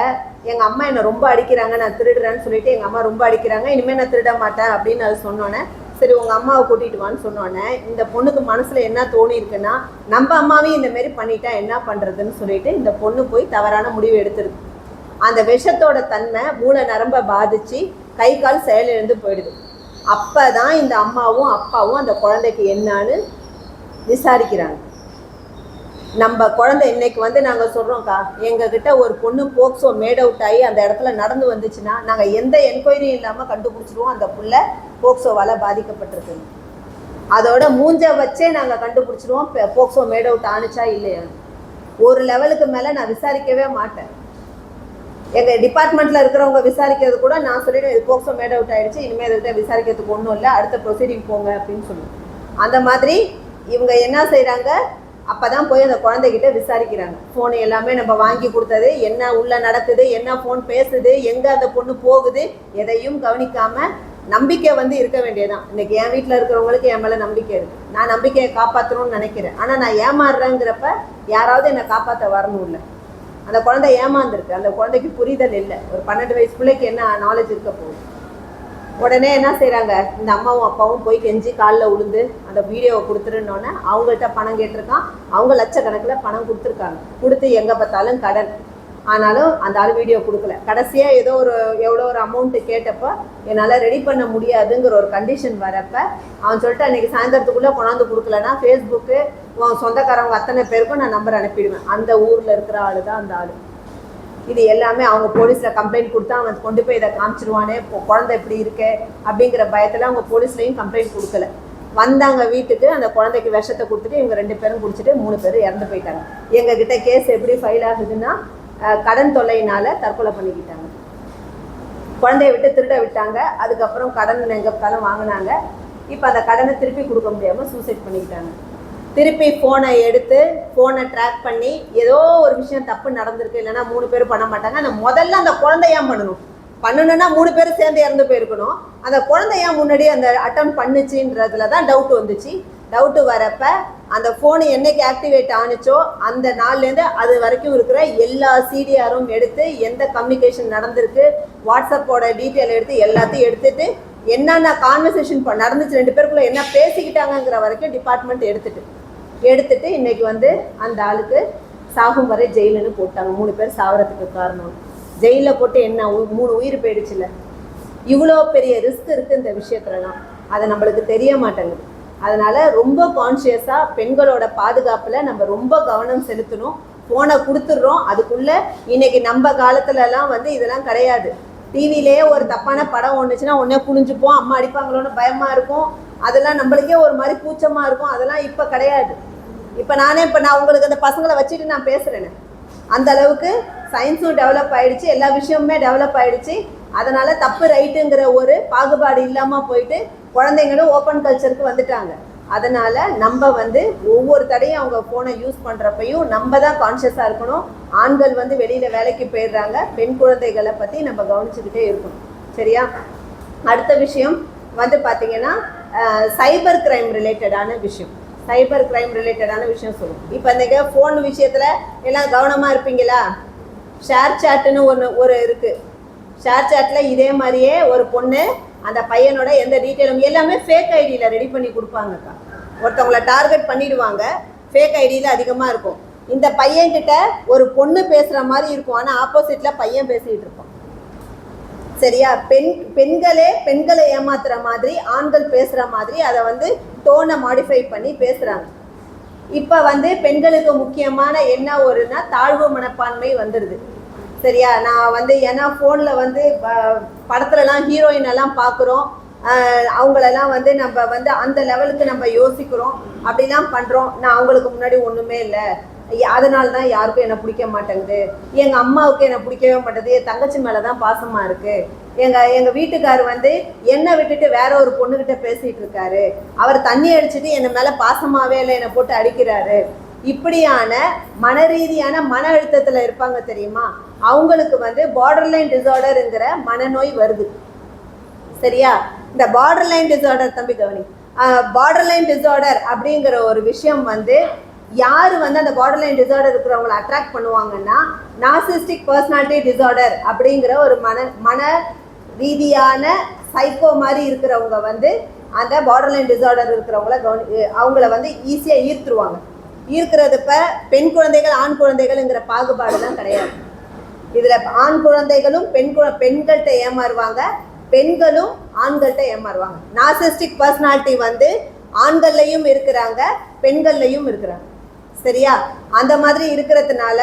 எங்கள் அம்மா என்னை ரொம்ப அடிக்கிறாங்க, நான் திருடுறேன்னு சொல்லிட்டு எங்கள் அம்மா ரொம்ப அடிக்கிறாங்க, இனிமேல் நான் திருட மாட்டேன் அப்படின்னு அது சொன்னோன்னே, சரி உங்கள் அம்மாவை கூட்டிகிட்டு வான்னு சொன்னோன்னே இந்த பொண்ணுக்கு மனசில் என்ன தோணி இருக்குன்னா, நம்ம அம்மாவையும் இந்தமாரி பண்ணிட்டா என்ன பண்ணுறதுன்னு சொல்லிட்டு இந்த பொண்ணு போய் தவறான முடிவு எடுத்துருக்கு. அந்த விஷத்தோட தன்மை மூளை நரம்பை பாதித்து கை கால் செயலிழந்து போயிடுது. அப்போ தான் இந்த அம்மாவும் அப்பாவும் அந்த குழந்தைக்கு என்னான்னு விசாரிக்கிறாங்க. நம்ம குழந்தை இன்னைக்கு வந்து நாங்கள் சொல்கிறோம்க்கா, எங்ககிட்ட ஒரு பொண்ணு போக்சோ மேட் அவுட் ஆகி அந்த இடத்துல நடந்து வந்துச்சுன்னா நாங்கள் எந்த என்கொயரியும் இல்லாமல் கண்டுபிடிச்சிருவோம் அந்த புள்ள போக்சோவால் பாதிக்கப்பட்டிருக்கு. அதோட மூஞ்ச வச்சே நாங்கள் கண்டுபிடிச்சிருவோம் போக்சோ மேட் அவுட் ஆணுச்சா இல்லையா. ஒரு லெவலுக்கு மேலே நான் விசாரிக்கவே மாட்டேன். எங்கள் டிபார்ட்மெண்ட்டில் இருக்கிறவங்க விசாரிக்கிறது கூட நான் சொல்லிவிடுவேன், இது போக்சோ மேட் அவுட் ஆகிடுச்சு, இனிமேல் இதுக்கிட்ட விசாரிக்கிறதுக்கு ஒன்றும் இல்லை, அடுத்த ப்ரொசீடிங் போங்க அப்படின்னு சொல்லுவேன். அந்த மாதிரி இவங்க என்ன செய்கிறாங்க, அப்போ தான் போய் அந்த குழந்தைகிட்ட விசாரிக்கிறாங்க. ஃபோன் எல்லாமே நம்ம வாங்கி கொடுத்தது, என்ன உள்ளே நடக்குது, என்ன ஃபோன் பேசுது, எங்கே அந்த பொண்ணு போகுது, எதையும் கவனிக்காமல் நம்பிக்கை வந்து இருக்க வேண்டியதான். இன்றைக்கி என் வீட்டில் இருக்கிறவங்களுக்கு என் மேலே நம்பிக்கை இருக்குது, நான் நம்பிக்கையை காப்பாற்றணும்னு நினைக்கிறேன். ஆனால் நான் ஏமாறுறேங்கிறப்ப யாராவது என்னை காப்பாற்ற வரணும். இல்லை, அந்த குழந்தை ஏமாந்துருக்கு, அந்த குழந்தைக்கு புரிதல் இல்லை. ஒரு 12 வயசு பிள்ளைக்கு என்ன நாலேஜ் இருக்க போகுது. உடனே என்ன செய்கிறாங்க, இந்த அம்மாவும் அப்பாவும் போய் கெஞ்சி காலில் உளுந்து அந்த வீடியோவை கொடுத்துருன்னொன்னே அவங்கள்ட்ட பணம் கேட்டிருக்கான். அவங்க லட்சக்கணக்கில் பணம் கொடுத்துருக்காங்க. கொடுத்து எங்கே பார்த்தாலும் கடன். ஆனாலும் அந்த ஆள் வீடியோ கொடுக்கல. கடைசியாக ஏதோ எவ்வளோ ஒரு அமௌண்ட்டு கேட்டப்போ என்னால் ரெடி பண்ண முடியாதுங்கிற ஒரு கண்டிஷன் வரப்போ அவன் சொல்லிட்டு அன்றைக்கி சாயந்தரத்துக்குள்ளே கொண்டாந்து கொடுக்கலன்னா ஃபேஸ்புக்கு சொந்தக்காரவங்க அத்தனை பேருக்கும் நான் நம்பர் அனுப்பிடுவேன். அந்த ஊரில் இருக்கிற ஆள் தான் அந்த ஆள். இது எல்லாமே அவங்க போலீஸில் கம்ப்ளைண்ட் கொடுத்தா அவன் கொண்டு போய் இதை காமிச்சிருவானே, குழந்தை இப்படி இருக்கே அப்படிங்கிற பயத்தில் அவங்க போலீஸ்லேயும் கம்ப்ளைண்ட் கொடுக்கல. வந்தாங்க வீட்டுக்கு, அந்த குழந்தைக்கு விஷத்தை கொடுத்துட்டு இவங்க 2 பேரும் குடிச்சிட்டு 3 பேர் இறந்து போயிட்டாங்க. எங்ககிட்ட கேஸ் எப்படி ஃபைல் ஆகுதுன்னா, கடன் தொல்லையினால தற்கொலை பண்ணிக்கிட்டாங்க. குழந்தைய விட்டு திருட விட்டாங்க. அதுக்கப்புறம் கடன் எங்கே பார்த்தாலும் வாங்கினாங்க. இப்போ அந்த கடனை திருப்பி கொடுக்க முடியாமல் சூசைட் பண்ணிக்கிட்டாங்க. திருப்பி ஃபோனை எடுத்து ஃபோனை ட்ராக் பண்ணி ஏதோ ஒரு விஷயம் தப்பு நடந்திருக்கு, இல்லைன்னா 3 பேர் பண்ண மாட்டாங்க. அந்த முதல்ல அந்த குழந்தை ஏன் பண்ணணும்னா 3 பேர் சேர்ந்து இறந்து போயிருக்கணும். அந்த குழந்தை ஏன் முன்னாடி அந்த அட்டம் பண்ணுச்சுன்றதுல தான் டவுட் வந்துச்சு. டவுட்டு வரப்ப அந்த ஃபோனு என்னைக்கு ஆக்டிவேட் ஆனிச்சோ அந்த நாள்லேருந்து அது வரைக்கும் இருக்கிற எல்லா சிடிஆரும் எடுத்து எந்த கம்யூனிகேஷன் நடந்திருக்கு, வாட்ஸ்அப்போட டீட்டெயில் எடுத்து எல்லாத்தையும் எடுத்துட்டு என்னென்ன கான்வர்சேஷன் நடந்துச்சு, 2 பேருக்குள்ள என்ன பேசிக்கிட்டாங்கிற வரைக்கும் டிபார்ட்மெண்ட் எடுத்துட்டு இன்னைக்கு வந்து அந்த ஆளுக்கு சாகும் வரை ஜெயிலுன்னு போட்டாங்க. 3 பேர் சாவறதுக்கு காரணம் ஜெயிலில் போட்டு என்ன 3 உயிர் போயிடுச்சுல. இவ்வளோ பெரிய ரிஸ்க் இருக்குது இந்த விஷயத்துலலாம். அது நம்மளுக்கு தெரிய மாட்டேங்குது. அதனால் ரொம்ப கான்ஷியஸாக பெண்களோட பாதுகாப்பில் நம்ம ரொம்ப கவனம் செலுத்தணும். ஃபோனை கொடுத்துட்றோம், அதுக்குள்ளே இன்றைக்கி நம்ம காலத்துலலாம் வந்து இதெல்லாம் கிடையாது. டிவிலேயே ஒரு தப்பான படம் ஒன்றுச்சுன்னா உடனே புரிஞ்சுப்போம், அம்மா அடிப்பாங்களோன்னு பயமாக இருக்கும். அதெல்லாம் நம்மளுக்கே ஒரு மாதிரி கூச்சமாக இருக்கும். அதெல்லாம் இப்போ கிடையாது. இப்போ நான் உங்களுக்கு அந்த பசங்களை வச்சுட்டு நான் பேசுகிறேன்னு, அந்த அளவுக்கு சயின்ஸும் டெவலப் ஆகிடுச்சு, எல்லா விஷயமுமே டெவலப் ஆகிடுச்சு. அதனால் தப்பு ரைட்டுங்கிற ஒரு பாகுபாடு இல்லாமல் போயிட்டு குழந்தைங்களும் ஓப்பன் கல்ச்சருக்கு வந்துட்டாங்க. அதனால் நம்ம வந்து ஒவ்வொரு தடையும் அவங்க ஃபோனை யூஸ் பண்ணுறப்பையும் நம்ம தான் கான்ஷியஸாக இருக்கணும். ஆண்கள் வந்து வெளியில் வேலைக்கு போயிடுறாங்க, பெண் குழந்தைகளை பற்றி நம்ம கவனிச்சுக்கிட்டே இருக்கணும். சரியா? அடுத்த விஷயம் வந்து பார்த்திங்கன்னா சைபர் கிரைம் ரிலேட்டடான விஷயம். சொல்லுவோம். இப்போ இன்றைக்கி ஃபோன் விஷயத்தில் எல்லாம் கவனமாக இருப்பீங்களா? ஷேர் சாட்டுன்னு ஒரு இருக்குது. ஷேர் சாட்டில் இதே மாதிரியே ஒரு பொண்ணு அந்த பையனோட எந்த டீட்டெயிலும் எல்லாமே ஃபேக் ஐடியில் ரெடி பண்ணி கொடுப்பாங்கக்கா. ஒருத்தவங்களை டார்கெட் பண்ணிடுவாங்க, ஃபேக் ஐடியில் அதிகமாக இருக்கும். இந்த பையன்கிட்ட ஒரு பொண்ணு பேசுகிற மாதிரி இருக்கும், ஆனால் ஆப்போசிட்டில் பையன் பேசிகிட்டு இருப்பான். சரியா? பெண்களை ஏமாத்துற மாதிரி ஆண்கள் பேசுகிற மாதிரி அதை வந்து டோனை மாடிஃபை பண்ணி பேசுகிறாங்க. இப்போ வந்து பெண்களுக்கு முக்கியமான என்ன ஒருனா தாழ்வு மனப்பான்மை வந்துடுது. சரியா? நான் வந்து ஏன்னா ஃபோனில் வந்து படத்துலலாம் ஹீரோயின் எல்லாம் பார்க்குறோம், அவங்களெல்லாம் வந்து நம்ம வந்து அந்த லெவலுக்கு நம்ம யோசிக்கிறோம், அப்படிலாம் பண்ணுறோம். நான் அவங்களுக்கு முன்னாடி ஒன்றுமே இல்லை, அதனால தான் யாருக்கும் என்னை பிடிக்க மாட்டேங்குது, எங்கள் அம்மாவுக்கு என்னை பிடிக்கவே மாட்டேங்குது, என் தங்கச்சி மேலே தான் பாசமாக இருக்குது, எங்கள் வீட்டுக்கார் வந்து என்னை விட்டுட்டு வேற ஒரு பொண்ணுக்கிட்ட பேசிகிட்டு இருக்காரு, அவர் தண்ணி அடிச்சுட்டு என்னை மேலே பாசமாகவே இல்லை, என்னை போட்டு அடிக்கிறாரு. இப்படியான மன ரீதியான மன அழுத்தத்தில் இருப்பாங்க தெரியுமா, அவங்களுக்கு வந்து பார்டர்லைன் டிசார்டருங்கிற மனநோய் வருது. சரியா? இந்த பார்டர்லைன் டிசார்டர், தம்பி கவனி, பார்டர்லைன் டிசார்டர் அப்படிங்கிற ஒரு விஷயம் வந்து யார் வந்து அந்த பார்டர்லைன் டிசார்டர் இருக்கிறவங்களை அட்ராக்ட் பண்ணுவாங்கன்னா, நார்சிஸ்டிக் பர்சனாலிட்டி டிசார்டர் அப்படிங்கிற ஒரு மன ரீதியான சைக்கோ மாதிரி இருக்கிறவங்க வந்து அந்த பார்டர்லைன் டிசார்டர் இருக்கிறவங்கள அவங்கள வந்து ஈஸியாக ஈர்த்துருவாங்க. ஈர்க்கிறது இப்போ பெண் குழந்தைகள் ஆண் குழந்தைகள்ங்கிற பாகுபாடுலாம் கிடையாது. இதில் ஆண் குழந்தைகளும் பெண்கள்கிட்ட ஏமாறுவாங்க, பெண்களும் ஆண்கள்கிட்ட ஏமாறுவாங்க. நார்சிஸ்டிக் பர்சனாலிட்டி வந்து ஆண்கள்லையும் இருக்கிறாங்க, பெண்கள்லையும் இருக்கிறாங்க. சரியா? அந்த மாதிரி இருக்கிறதுனால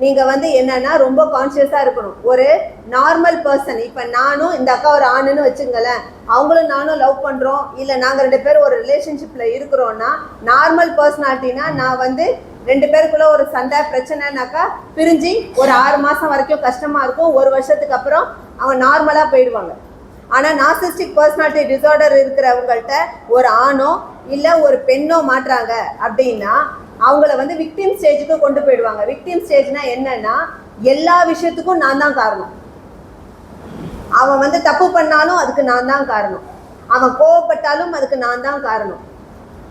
நீங்கள் வந்து என்னன்னா ரொம்ப கான்ஷியஸாக இருக்கணும். ஒரு நார்மல் பர்சன், இப்போ நானும் இந்த அக்கா ஒரு ஆணுன்னு வச்சுங்களேன், அவங்களும் நானும் லவ் பண்ணுறோம், இல்லை நாங்கள் 2 பேரும் ஒரு ரிலேஷன்ஷிப்பில் இருக்கிறோன்னா, நார்மல் பர்சனாலிட்டினா நான் வந்து 2 பேருக்குள்ள ஒரு சண்டை பிரச்சனைனாக்கா பிரிஞ்சு ஒரு 6 மாதம் வரைக்கும் கஷ்டமாக இருக்கும், 1 வருஷத்துக்கு அப்புறம் அவங்க நார்மலாக போயிடுவாங்க. ஆனால் நார்சிஸ்டிக் பர்சனாலிட்டி டிசார்டர் இருக்கிறவங்கள்ட்ட ஒரு ஆணோ இல்லை ஒரு பெண்ணோ மாட்டுறாங்க அப்படின்னா அவங்கள வந்து விக்டிம் ஸ்டேஜுக்கு கொண்டு போயிடுவாங்க. விக்டிம் ஸ்டேஜ்னா என்னன்னா, எல்லா விஷயத்துக்கும் நான் தான் காரணம். அவன் வந்து தப்பு பண்ணாலும் அதுக்கு நான் தான் காரணம், அவன் கோவப்பட்டாலும் அதுக்கு நான் தான் காரணம்.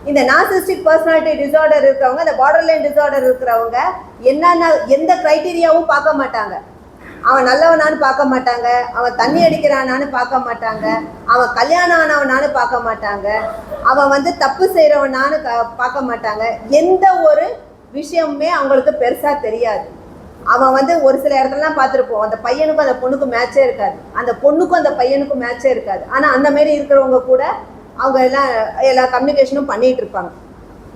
இந்த நார்சிஸ்டிக் பர்சனாலிட்டி டிசார்டர் இருக்கிறவங்க, இந்த பார்டர்லைன் டிசார்டர் இருக்கிறவங்க என்னென்ன எந்த க்ரைட்டீரியாவும் பார்க்க மாட்டாங்க. அவன் நல்லவனான்னு பார்க்க மாட்டாங்க, அவன் தண்ணி அடிக்கிறானான்னு பார்க்க மாட்டாங்க, அவன் கல்யாணம் ஆனவனான்னு பார்க்க மாட்டாங்க, அவன் வந்து தப்பு செய்கிறவனான்னு பார்க்க மாட்டாங்க. எந்த ஒரு விஷயமுமே அவங்களுக்கு பெருசாக தெரியாது. அவன் வந்து ஒரு சில இடத்துலலாம் பார்த்துருப்போம், அந்த பையனுக்கும் அந்த பொண்ணுக்கும் மேட்சே இருக்காது, அந்த பொண்ணுக்கும் அந்த பையனுக்கும் மேட்சே இருக்காது. ஆனால் அந்த மாரி இருக்கிறவங்க கூட அவங்க எல்லா கம்யூனிகேஷனும் பண்ணிகிட்டு இருப்பாங்க.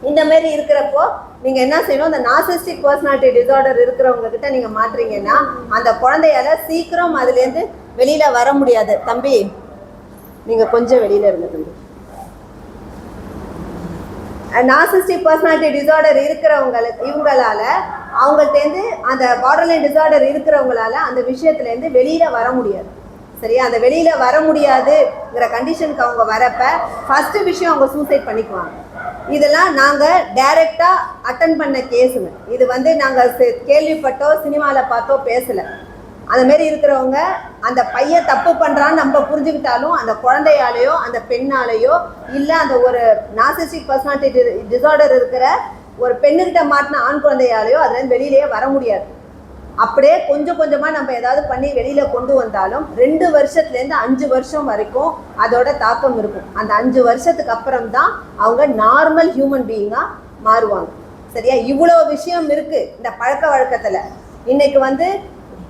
இந்த மாரி இருக்கிறப்போ நீங்கள் என்ன செய்யணும், இந்த நார்சிஸ்டிக் பர்சனாலிட்டி டிசார்டர் இருக்கிறவங்க கிட்ட நீங்கள் மாட்டுறீங்கன்னா அந்த குழந்தையால சீக்கிரம் அதுலேருந்து வெளியில் வர முடியாது. தம்பி நீங்கள் கொஞ்சம் வெளியில் இருங்க தம்பி. நார்சிஸ்டிக் பர்சனாலிட்டி டிசார்டர் இவங்களால அவங்கள்ட்டேருந்து அந்த பார்டர்லைன் டிசார்டர் இருக்கிறவங்களால அந்த விஷயத்துலேருந்து வெளியில் வர முடியாது. சரியா? அந்த வெளியில் வர முடியாதுங்கிற கண்டிஷனுக்கு அவங்க வரப்ப ஃபஸ்ட்டு விஷயம் அவங்க சூசைட் பண்ணிக்குவாங்க. இதெல்லாம் நாங்கள் டைரெக்டாக அட்டன் பண்ண கேஸுங்க. இது வந்து நாங்கள் கேள்விப்பட்டோ சினிமாவில் பார்த்தோ பேசலை. அந்தமாரி இருக்கிறவங்க அந்த பையன் தப்பு பண்ணுறான்னு நம்ம புரிஞ்சுக்கிட்டாலும் அந்த குழந்தையாலேயோ அந்த பெண்ணாலேயோ இல்லை அந்த ஒரு நார்சிஸ்டிக் பர்சனாலிட்டி டிசார்டர் இருக்கிற ஒரு பெண்ணுக்கிட்ட மாட்டின ஆண் குழந்தையாலேயோ அதுலேருந்து வெளியிலேயே வர முடியாது. அப்படியே கொஞ்சம் கொஞ்சமாக நம்ம ஏதாவது பண்ணி வெளியில் கொண்டு வந்தாலும் 2 வருஷத்துலேருந்து 5 வருஷம் வரைக்கும் அதோட தாக்கம் இருக்கும். அந்த 5 வருஷத்துக்கு அப்புறம் தான் அவங்க நார்மல் ஹியூமன் பீயிங்காக மாறுவாங்க. சரியா? இவ்வளோ விஷயம் இருக்குது இந்த பழக்க வழக்கத்தில். இன்றைக்கி வந்து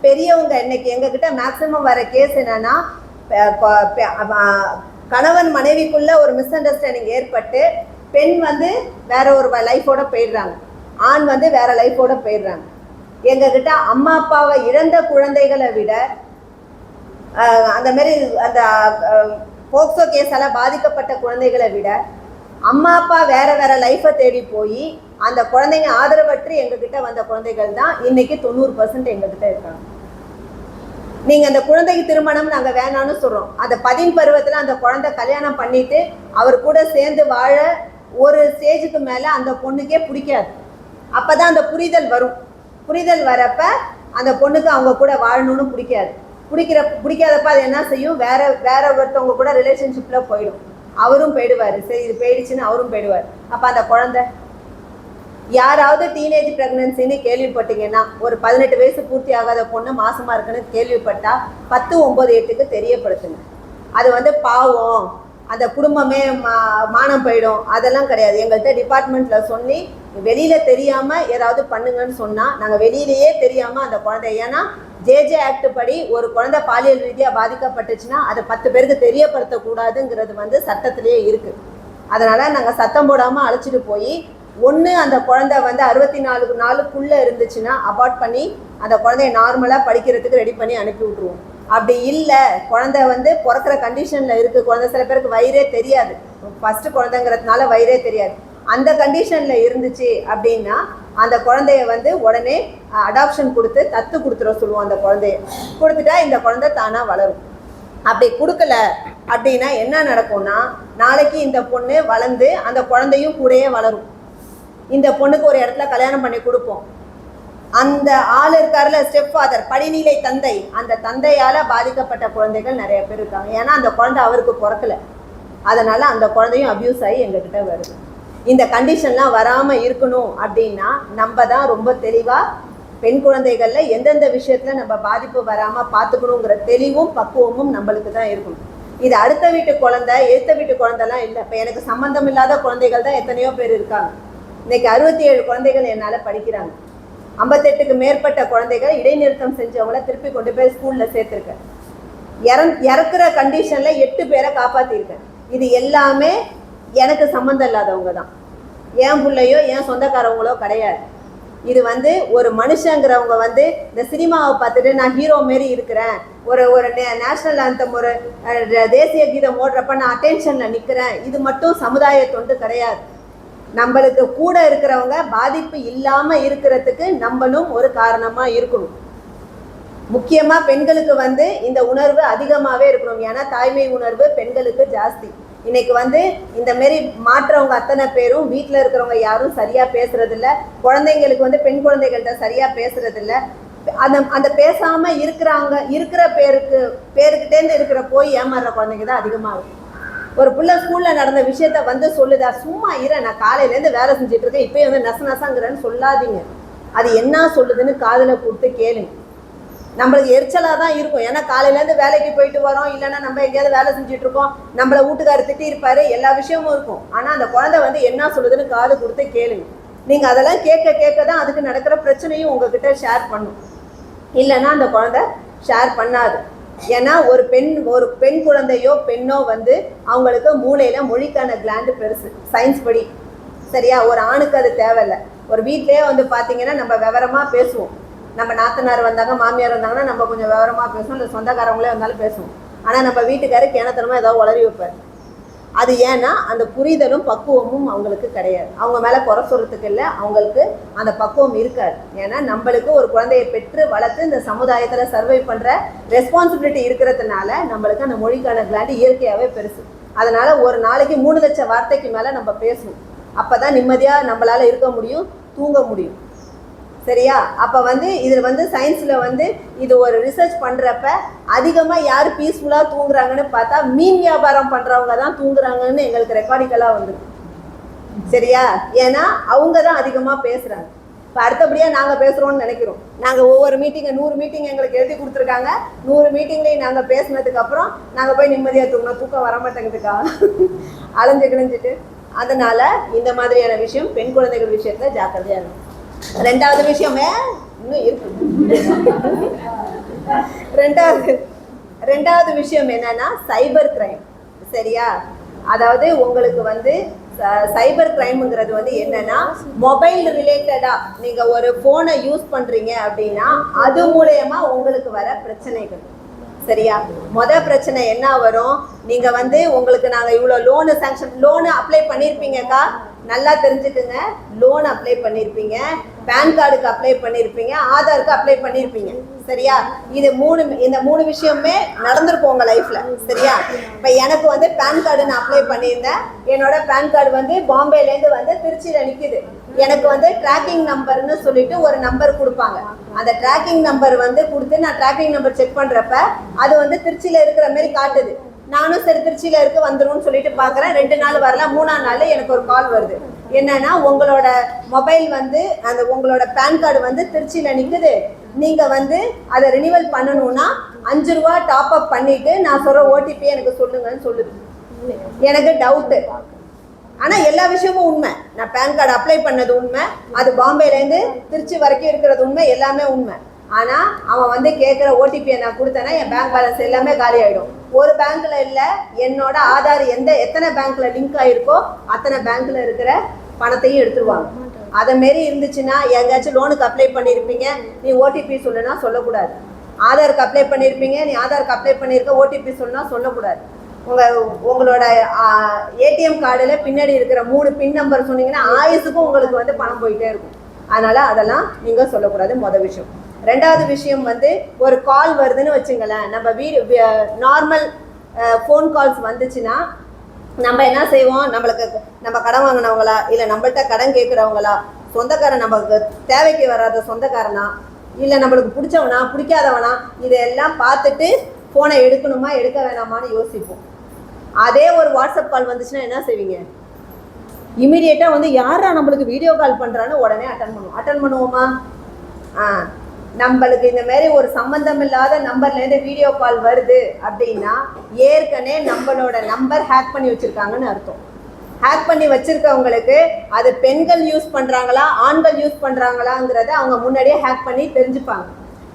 பெரியவங்க இன்னைக்கு எங்ககிட்ட மேக்ஸிமம் வர கேஸ் என்னன்னா, கணவன் மனைவிக்குள்ள ஒரு மிஸ் அண்டர்ஸ்டாண்டிங் ஏற்பட்டு பெண் வந்து வேற ஒரு லைஃபோட போயிடுறாங்க, ஆண் வந்து வேற லைஃபோட போயிடுறாங்க. எங்ககிட்ட அம்மா அப்பாவை இழந்த குழந்தைகளை விட அந்த மாதிரி அந்த போக்சோ கேஸால பாதிக்கப்பட்ட குழந்தைகளை விட அம்மா அப்பா வேற வேற லைஃப்பை தேடி போய் அந்த குழந்தைங்க ஆதரவற்று எங்ககிட்ட வந்த குழந்தைகள் தான் இன்னைக்கு 90% எங்ககிட்ட இருக்காங்க. நீங்கள் அந்த குழந்தைக்கு திருமணம் நாங்கள் வேணான்னு சொல்கிறோம். அந்த 10 பருவத்தில் அந்த குழந்தை கல்யாணம் பண்ணிட்டு அவர் கூட சேர்ந்து வாழ ஒரு ஸ்டேஜுக்கு மேலே அந்த பொண்ணுக்கே பிடிக்காது. அப்போ தான் அந்த புரிதல் வரும். புரிதல் வரப்ப அந்த பொண்ணுக்கு அவங்க கூட வாழணும்னு பிடிக்காதப்ப அது என்ன செய்யும், வேற ஒருத்தவங்க கூட ரிலேஷன்ஷிப்பில் போயிடும். அவரும் போயிடுவார். சரி இது போயிடுச்சுன்னு அவரும் போயிடுவார். அப்போ அந்த குழந்தை யாராவது டீனேஜ் ப்ரெக்னன்சின்னு கேள்விப்பட்டீங்கன்னா, ஒரு 18 வயசு பூர்த்தி ஆகாத பொண்ணு மாசமாக இருக்குன்னு கேள்விப்பட்டால் 10, 9, 8க்கு தெரியப்படுத்துங்க. அது வந்து பாவம், அந்த குடும்பமே மானம் போயிடும், அதெல்லாம் கிடையாது. எங்கள்கிட்ட டிபார்ட்மெண்ட்டில் சொல்லி வெளியில் தெரியாமல் ஏதாவது பண்ணுங்கன்னு சொன்னால் நாங்கள் வெளியிலேயே தெரியாமல் அந்த குழந்தை, ஏன்னா ஜேஜே ஆக்ட் படி ஒரு குழந்தை பாலியல் ரீதியாக பாதிக்கப்பட்டுச்சுன்னா அதை 10 பேருக்கு தெரியப்படுத்தக்கூடாதுங்கிறது வந்து சட்டத்திலேயே இருக்குது. அதனால் நாங்கள் சத்தம் போடாமல் அழைச்சிட்டு போய் ஒன்று அந்த குழந்தை வந்து 64 நாளுக்குள்ளே இருந்துச்சுன்னா அபார்ட் பண்ணி அந்த குழந்தைய நார்மலாக படிக்கிறதுக்கு ரெடி பண்ணி அனுப்பி விட்ருவோம். அப்படி இல்லை, குழந்தை வந்து பிறக்கிற கண்டிஷனில் இருக்குது, குழந்தை சில பேருக்கு வயிறே தெரியாது, ஃபஸ்ட்டு குழந்தைங்கிறதுனால வயிறே தெரியாது, அந்த கண்டிஷனில் இருந்துச்சு அப்படின்னா அந்த குழந்தைய வந்து உடனே அடாப்ஷன் கொடுத்து தத்து கொடுத்துட சொல்லுவோம். அந்த குழந்தைய கொடுத்துட்டா இந்த குழந்தை தானாக வளரும். அப்படி கொடுக்கல அப்படின்னா என்ன நடக்கும்னா, நாளைக்கு இந்த பொண்ணு வளர்ந்து அந்த குழந்தையும் கூடயே வளரும். இந்த பொண்ணுக்கு ஒரு இடத்துல கல்யாணம் பண்ணி கொடுப்போம். அந்த ஆள் இருக்காருல ஸ்டெப் ஃபாதர், படிநிலை தந்தை, அந்த தந்தையால் பாதிக்கப்பட்ட குழந்தைகள் நிறைய பேர் இருக்காங்க. ஏன்னா அந்த குழந்தை அவருக்கு பிறக்கல, அதனால அந்த குழந்தையும் அப்யூஸ் ஆகி எங்ககிட்ட வருது. இந்த கண்டிஷன்லாம் வராமல் இருக்கணும் அப்படின்னா நம்ம தான் ரொம்ப தெளிவாக பெண் குழந்தைகளில் எந்தெந்த விஷயத்தில் நம்ம பாதிப்பு வராமல் பார்த்துக்கணுங்கிற தெளிவும் பக்குவமும் நம்மளுக்கு தான் இருக்கணும். இது அடுத்த வீட்டு குழந்தை எதிர்த்த வீட்டு குழந்தைலாம் இல்லை. இப்போ எனக்கு சம்மந்தம் இல்லாத குழந்தைகள் தான் எத்தனையோ பேர் இருக்காங்க. இன்னைக்கு 67 குழந்தைகள் என்னால் படிக்கிறாங்க. 58க்கு மேற்பட்ட குழந்தைகள் இடைநிறுத்தம் செஞ்சவங்கள திருப்பி கொண்டு போய் ஸ்கூலில் சேர்த்துருக்கேன். இறக்குற கண்டிஷன்ல 8 பேரை காப்பாத்திருக்கேன். இது எல்லாமே எனக்கு சம்மந்தம் இல்லாதவங்க தான், என் பிள்ளையோ என் சொந்தக்காரவங்களோ கிடையாது. இது வந்து ஒரு மனுஷங்கிறவங்க வந்து இந்த சினிமாவை பார்த்துட்டு நான் ஹீரோ மாரி இருக்கிறேன், ஒரு நேஷனல் ஆந்தம் ஒரு தேசிய கீதம் ஓடுறப்ப நான் அட்டென்ஷனில் நிற்கிறேன், இது மட்டும் சமுதாய தொண்டு கிடையாது. நம்மளுக்கு கூட இருக்கிறவங்க பாதிப்பு இல்லாமல் இருக்கிறதுக்கு நம்மளும் ஒரு காரணமாக இருக்கணும். முக்கியமாக பெண்களுக்கு வந்து இந்த உணர்வு அதிகமாகவே இருக்கணும். ஏன்னா தாய்மை உணர்வு பெண்களுக்கு ஜாஸ்தி. இன்னைக்கு வந்து இந்த மாரி மாற்றவங்க அத்தனை பேரும் வீட்டில் இருக்கிறவங்க யாரும் சரியாக பேசுறதில்ல, குழந்தைங்களுக்கு வந்து பெண் குழந்தைகள்கிட்ட சரியாக பேசுறதில்ல. அந்த பேசாமல் இருக்கிற பேருக்கிட்டேருந்து இருக்கிற போய் ஏமாறுற குழந்தைங்க தான் அதிகமாக இருக்கும். ஒரு பிள்ளை ஸ்கூலில் நடந்த விஷயத்த வந்து சொல்லுதா, சும்மா நான் காலையிலேருந்து வேலை செஞ்சுட்டு இருக்கேன், இப்போயே வந்து நசங்கிறேன்னு சொல்லாதீங்க. அது என்ன சொல்லுதுன்னு காதில் கொடுத்து கேளுங்க. நம்மளுக்கு எரிச்சலாக தான் இருக்கும், ஏன்னா காலையிலேருந்து வேலைக்கு போயிட்டு வரோம், இல்லைன்னா நம்ம எங்கேயாவது வேலை செஞ்சுட்டு இருக்கோம், நம்மளை வீட்டுக்காரர் திட்டி இருப்பாரு, எல்லா விஷயமும் இருக்கும். ஆனால் அந்த குழந்தை வந்து என்ன சொல்லுதுன்னு காது கொடுத்து கேளுங்க. நீங்கள் அதெல்லாம் கேட்க தான் அதுக்கு நடக்கிற பிரச்சனையும் உங்ககிட்ட ஷேர் பண்ணும். இல்லைன்னா அந்த குழந்தை ஷேர் பண்ணாது. ஏன்னா ஒரு பெண் குழந்தையோ பெண்ணோ வந்து அவங்களுக்கு மூளையில் மொழிக்கான கிளாண்டு பெருசு, சயின்ஸ் படி. சரியா? ஒரு ஆணுக்கு அது தேவையில்லை. ஒரு வீட்லேயே வந்து பார்த்தீங்கன்னா நம்ம விவரமாக பேசுவோம். நம்ம நாத்தனார் வந்தாங்க, மாமியார் வந்தாங்கன்னா நம்ம கொஞ்சம் விவரமாக பேசுவோம், இல்லை சொந்தக்காரங்களே வந்தாலும் பேசுவோம். ஆனால் நம்ம வீட்டுக்காரர் கேனத்தனமாக ஏதாவது உளறி வைப்பார். அது ஏன்னா அந்த புரிதலும் பக்குவமும் அவங்களுக்கு கிடையாது. அவங்க மேலே குறை சொல்கிறதுக்கு இல்லை, அவங்களுக்கு அந்த பக்குவம் இருக்காது. ஏன்னா நம்மளுக்கு ஒரு குழந்தையை பெற்று வளர்த்து இந்த சமுதாயத்தில் சர்வை பண்ணுற ரெஸ்பான்சிபிலிட்டி இருக்கிறதுனால நம்மளுக்கு அந்த மொழிக்கான கிளாண்டு இயற்கையாகவே பெருசு. அதனால் ஒரு நாளைக்கு 3 லட்சம் வார்த்தைக்கு மேலே நம்ம பேசணும். அப்போ தான் நிம்மதியாக நம்மளால் இருக்க முடியும், தூங்க முடியும். சரியா? அப்போ வந்து இதில் வந்து சயின்ஸில் வந்து இது ஒரு ரிசர்ச் பண்ணுறப்ப அதிகமாக யார் பீஸ்ஃபுல்லாக தூங்குறாங்கன்னு பார்த்தா மீன் வியாபாரம் பண்ணுறவங்க தான் தூங்குறாங்கன்னு எங்களுக்கு ரெக்கார்டிக்கலாக வந்துருக்கு. சரியா? ஏன்னா அவங்க தான் அதிகமாக பேசுகிறாங்க. இப்போ அடுத்தபடியாக நாங்கள் பேசுகிறோன்னு நினைக்கிறோம். நாங்கள் ஒவ்வொரு 100 மீட்டிங் எங்களுக்கு எழுதி கொடுத்துருக்காங்க. 100 மீட்டிங்லேயும் நாங்கள் பேசினதுக்கப்புறம் நாங்கள் போய் நிம்மதியாக தூங்கணும், தூக்கம் வரமாட்டேங்குதுக்கா அலைஞ்சிட்டு. அதனால் இந்த மாதிரியான விஷயம் பெண் குழந்தைகள் விஷயத்தில் ஜாக்கிரதையாக இருக்கும். 2வது விஷயமே இன்னும் இருக்கு. 2வது விஷயம் என்னன்னா சைபர் கிரைம். சரியா? அதாவது உங்களுக்கு வந்து சைபர் கிரைம்ங்கிறது வந்து என்னன்னா மொபைல் ரிலேட்டடா நீங்க ஒரு போனை யூஸ் பண்றீங்க அப்படின்னா அது மூலமா உங்களுக்கு வர பிரச்சனைகள். சரியா? பிரச்சனை என்ன வரும், நீங்க வந்து உங்களுக்கு நாங்க இவ்வளவு லோனு அப்ளை பண்ணிருப்பீங்கக்கா, நல்லா தெரிஞ்சுக்குங்க. லோன் அப்ளை பண்ணியிருப்பீங்க, பேன் கார்டுக்கு அப்ளை பண்ணியிருப்பீங்க, ஆதாருக்கு அப்ளை பண்ணியிருப்பீங்க. சரியா? இந்த 3 விஷயமே நடந்திருக்கும் உங்கள் லைஃப்பில். சரியா? இப்போ எனக்கு வந்து பேன் கார்டு நான் அப்ளை பண்ணியிருந்தேன். என்னோட பேன் கார்டு வந்து பாம்பேலேருந்து வந்து திருச்சியில் நிற்கிது. எனக்கு வந்து ட்ராக்கிங் நம்பர்னு சொல்லிட்டு ஒரு நம்பர் கொடுப்பாங்க. அந்த ட்ராக்கிங் நம்பர் வந்து கொடுத்து நான் ட்ராக்கிங் நம்பர் செக் பண்ணுறப்ப அது வந்து திருச்சியில் இருக்கிற மாதிரி காட்டுது. நானும் சரி திருச்சியில் இருக்க வந்துரும்னு சொல்லிட்டு பார்க்குறேன். 2 நாள் வரல, 3ஆம் நாள் எனக்கு ஒரு கால் வருது. என்னன்னா உங்களோட மொபைல் வந்து உங்களோட பேன் கார்டு வந்து திருச்சியில் நிற்குது, நீங்கள் வந்து அதை ரினிவல் பண்ணணும்னா 5 ரூபா டாப் அப் பண்ணிவிட்டு நான் சொல்கிற ஓடிபி எனக்கு சொல்லுங்கன்னு சொல்லுது. எனக்கு டவுட்டு. ஆனால் எல்லா விஷயமும் உண்மை. நான் பேன் கார்டு அப்ளை பண்ணது உண்மை, அது பாம்பேலேருந்து திருச்சி வரைக்கும் இருக்கிறது உண்மை, எல்லாமே உண்மை. ஆனால் அவன் வந்து கேட்குற ஓடிபியை நான் கொடுத்தேன்னா என் பேங்க் பேலன்ஸ் எல்லாமே காலி ஆகிடும். ஒரு பேங்க்கில் இல்லை, என்னோட ஆதார் எத்தனை பேங்க்கில் லிங்க் ஆகிருக்கோ அத்தனை பேங்க்கில் இருக்கிற பணத்தையும் எடுத்துருவாங்க. அதை மாரி இருந்துச்சுன்னா எங்கேயாச்சும் லோனுக்கு அப்ளை பண்ணியிருப்பீங்க, நீ ஓடிபி சொல்லுனா சொல்லக்கூடாது. ஆதாருக்கு அப்ளை பண்ணியிருப்பீங்க, நீ ஆதாருக்கு அப்ளை பண்ணியிருக்க, ஓடிபி சொல்லுனா சொல்லக்கூடாது. உங்களோட ஏடிஎம் கார்டில் பின்னாடி இருக்கிற 3 பின் நம்பர் சொன்னீங்கன்னா ஆயுசுக்கும் உங்களுக்கு வந்து பணம் போயிட்டே இருக்கும். அதனால் அதெல்லாம் நீங்கள் சொல்லக்கூடாது. மொதல் விஷயம். 2வது விஷயம் வந்து ஒரு கால் வருதுன்னு வச்சுங்களேன், நம்ம நார்மல் ஃபோன் கால்ஸ் வந்துச்சுன்னா நம்ம என்ன செய்வோம், நம்ம கடன் வாங்கினவங்களா, இல்லை நம்மள்கிட்ட கடன் கேட்குறவங்களா, சொந்தக்காரன் நமக்கு தேவைக்கு வராத சொந்தக்காரனா, இல்லை நம்மளுக்கு பிடிச்சவனா பிடிக்காதவனா, இதெல்லாம் பார்த்துட்டு ஃபோனை எடுக்கணுமா எடுக்க வேணாமான்னு யோசிப்போம். அதே ஒரு வாட்ஸ்அப் கால் வந்துச்சுன்னா என்ன செய்வீங்க? இமீடியட்டாக வந்து யாரா நம்மளுக்கு வீடியோ கால் பண்ணுறான்னு உடனே அட்டன் பண்ணுவோமா? நம்மளுக்கு இந்த மாதிரி ஒரு சம்பந்தம் இல்லாத நம்பர்லேருந்து வீடியோ கால் வருது அப்படின்னா ஏற்கனவே நம்மளோட நம்பர் ஹேக் பண்ணி வச்சுருக்காங்கன்னு அர்த்தம். ஹேக் பண்ணி வச்சுருக்கவங்களுக்கு அது பெண்கள் யூஸ் பண்ணுறாங்களா ஆண்கள் யூஸ் பண்ணுறாங்களாங்கிறத அவங்க முன்னாடியே ஹேக் பண்ணி தெரிஞ்சுப்பாங்க.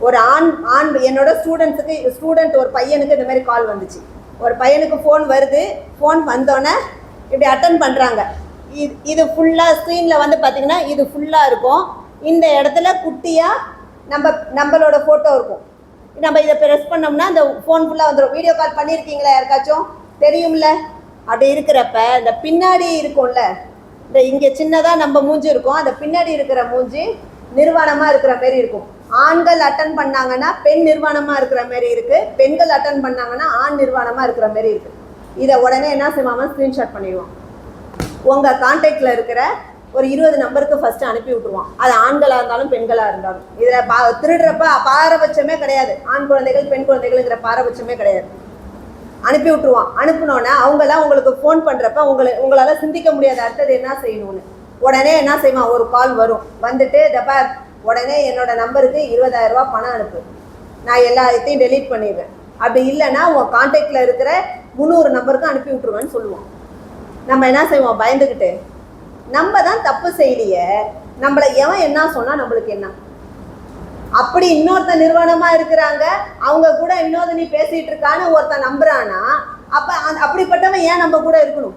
ஒரு ஆண் என்னோட ஸ்டூடெண்ட் ஒரு பையனுக்கு இந்த மாதிரி கால் வந்துச்சு. ஒரு பையனுக்கு ஃபோன் வருது. ஃபோன் வந்தோடனே இப்படி அட்டன் பண்ணுறாங்க. இது ஃபுல்லாக ஸ்க்ரீனில் வந்து பார்த்திங்கன்னா இது ஃபுல்லாக இருக்கும். இந்த இடத்துல குட்டியாக நம்மளோட ஃபோட்டோ இருக்கும். நம்ம இதை ப்ரெஸ் பண்ணோம்னா இந்த ஃபோன் ஃபுல்லாக வந்துடும். வீடியோ கால் பண்ணியிருக்கீங்களா யாருக்காச்சும் தெரியும்ல? அப்படி இருக்கிறப்ப இந்த பின்னாடி இருக்கும்ல, இந்த இங்கே சின்னதாக நம்ம மூஞ்சி இருக்கும், அந்த பின்னாடி இருக்கிற மூஞ்சி நிர்வாணமாக இருக்கிற மாரி இருக்கும். ஆண்கள் அட்டன் பண்ணாங்கன்னா பெண் நிர்வாணமாக இருக்கிற மாரி இருக்குது, பெண்கள் அட்டன் பண்ணாங்கன்னா ஆண் நிர்வாணமாக இருக்கிற மாரி இருக்குது. இதை உடனே என்ன செய்வாங்க, ஸ்க்ரீன்ஷாட் பண்ணிடுவோம். உங்கள் கான்டாக்டில் இருக்கிற ஒரு 20 நம்பருக்கு ஃபஸ்ட்டு அனுப்பி விட்ருவான். அது ஆண்களாக இருந்தாலும் பெண்களாக இருந்தாலும். இதில் திருடுறப்ப பாரபட்சமே கிடையாது. ஆண் குழந்தைகள் பெண் குழந்தைகள்ங்கிற பாரபட்சமே கிடையாது. அனுப்பி விட்ருவான். அனுப்புனோன்னே அவங்களாம் உங்களுக்கு ஃபோன் பண்ணுறப்ப உங்களால் சிந்திக்க முடியாத அடுத்தது என்ன செய்யணும்னு உடனே என்ன செய்வான், ஒரு கால் வரும். வந்துட்டு தப்பா உடனே என்னோட நம்பருக்கு 20,000 ரூபா பணம் அனுப்பு, நான் எல்லாத்தையும் டெலீட் பண்ணிடுறேன். அப்படி இல்லைன்னா உன் கான்டாக்டில் இருக்கிற 300 நம்பருக்கு அனுப்பி விட்ருவேன்னு சொல்லுவோம். நம்ம என்ன செய்வோம், பயந்துக்கிட்டு நம்ம தான் தப்பு செய்யலையே, நம்மளை எவன் என்ன சொன்னால் நம்மளுக்கு என்ன. அப்படி இன்னொருத்தன் நிர்வாணமாக இருக்கிறாங்க, அவங்க கூட இன்னொரு நீ பேசிகிட்டு இருக்கான்னு ஒருத்தன் நம்புறானா, அப்போ அப்படிப்பட்டவன் ஏன் நம்ம கூட இருக்கணும்?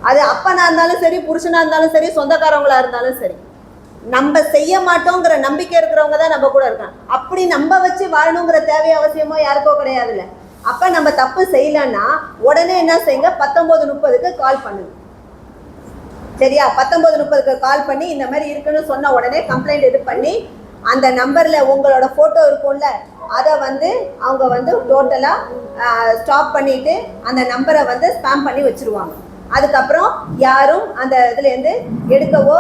அது அப்பனா இருந்தாலும் சரி, புருஷனாக இருந்தாலும் சரி, சொந்தக்காரவங்களாக இருந்தாலும் சரி, நம்ம செய்ய மாட்டோங்கிற நம்பிக்கை இருக்கிறவங்க தான் நம்ம கூட இருக்காங்க. அப்படி நம்ம வச்சு வாழணுங்கிற தேவை அவசியமோ யாருக்கோ கிடையாதுல்ல. அப்போ நம்ம தப்பு செய்யலைன்னா உடனே என்ன செய்யுங்க, 19:30க்கு கால் பண்ணுங்க. சரியா? 19:30க்கு கால் பண்ணி இந்த மாதிரி இருக்குன்னு சொன்ன உடனே கம்ப்ளைண்ட் இது பண்ணி அந்த நம்பரில் உங்களோட ஃபோட்டோ இருக்கும்ல, அதை வந்து அவங்க வந்து டோட்டலாக ஸ்டாப் பண்ணிவிட்டு அந்த நம்பரை வந்து ஸ்பேம் பண்ணி வச்சுருவாங்க. அதுக்கப்புறம் யாரும் அந்த இதுலேருந்து எடுக்கவோ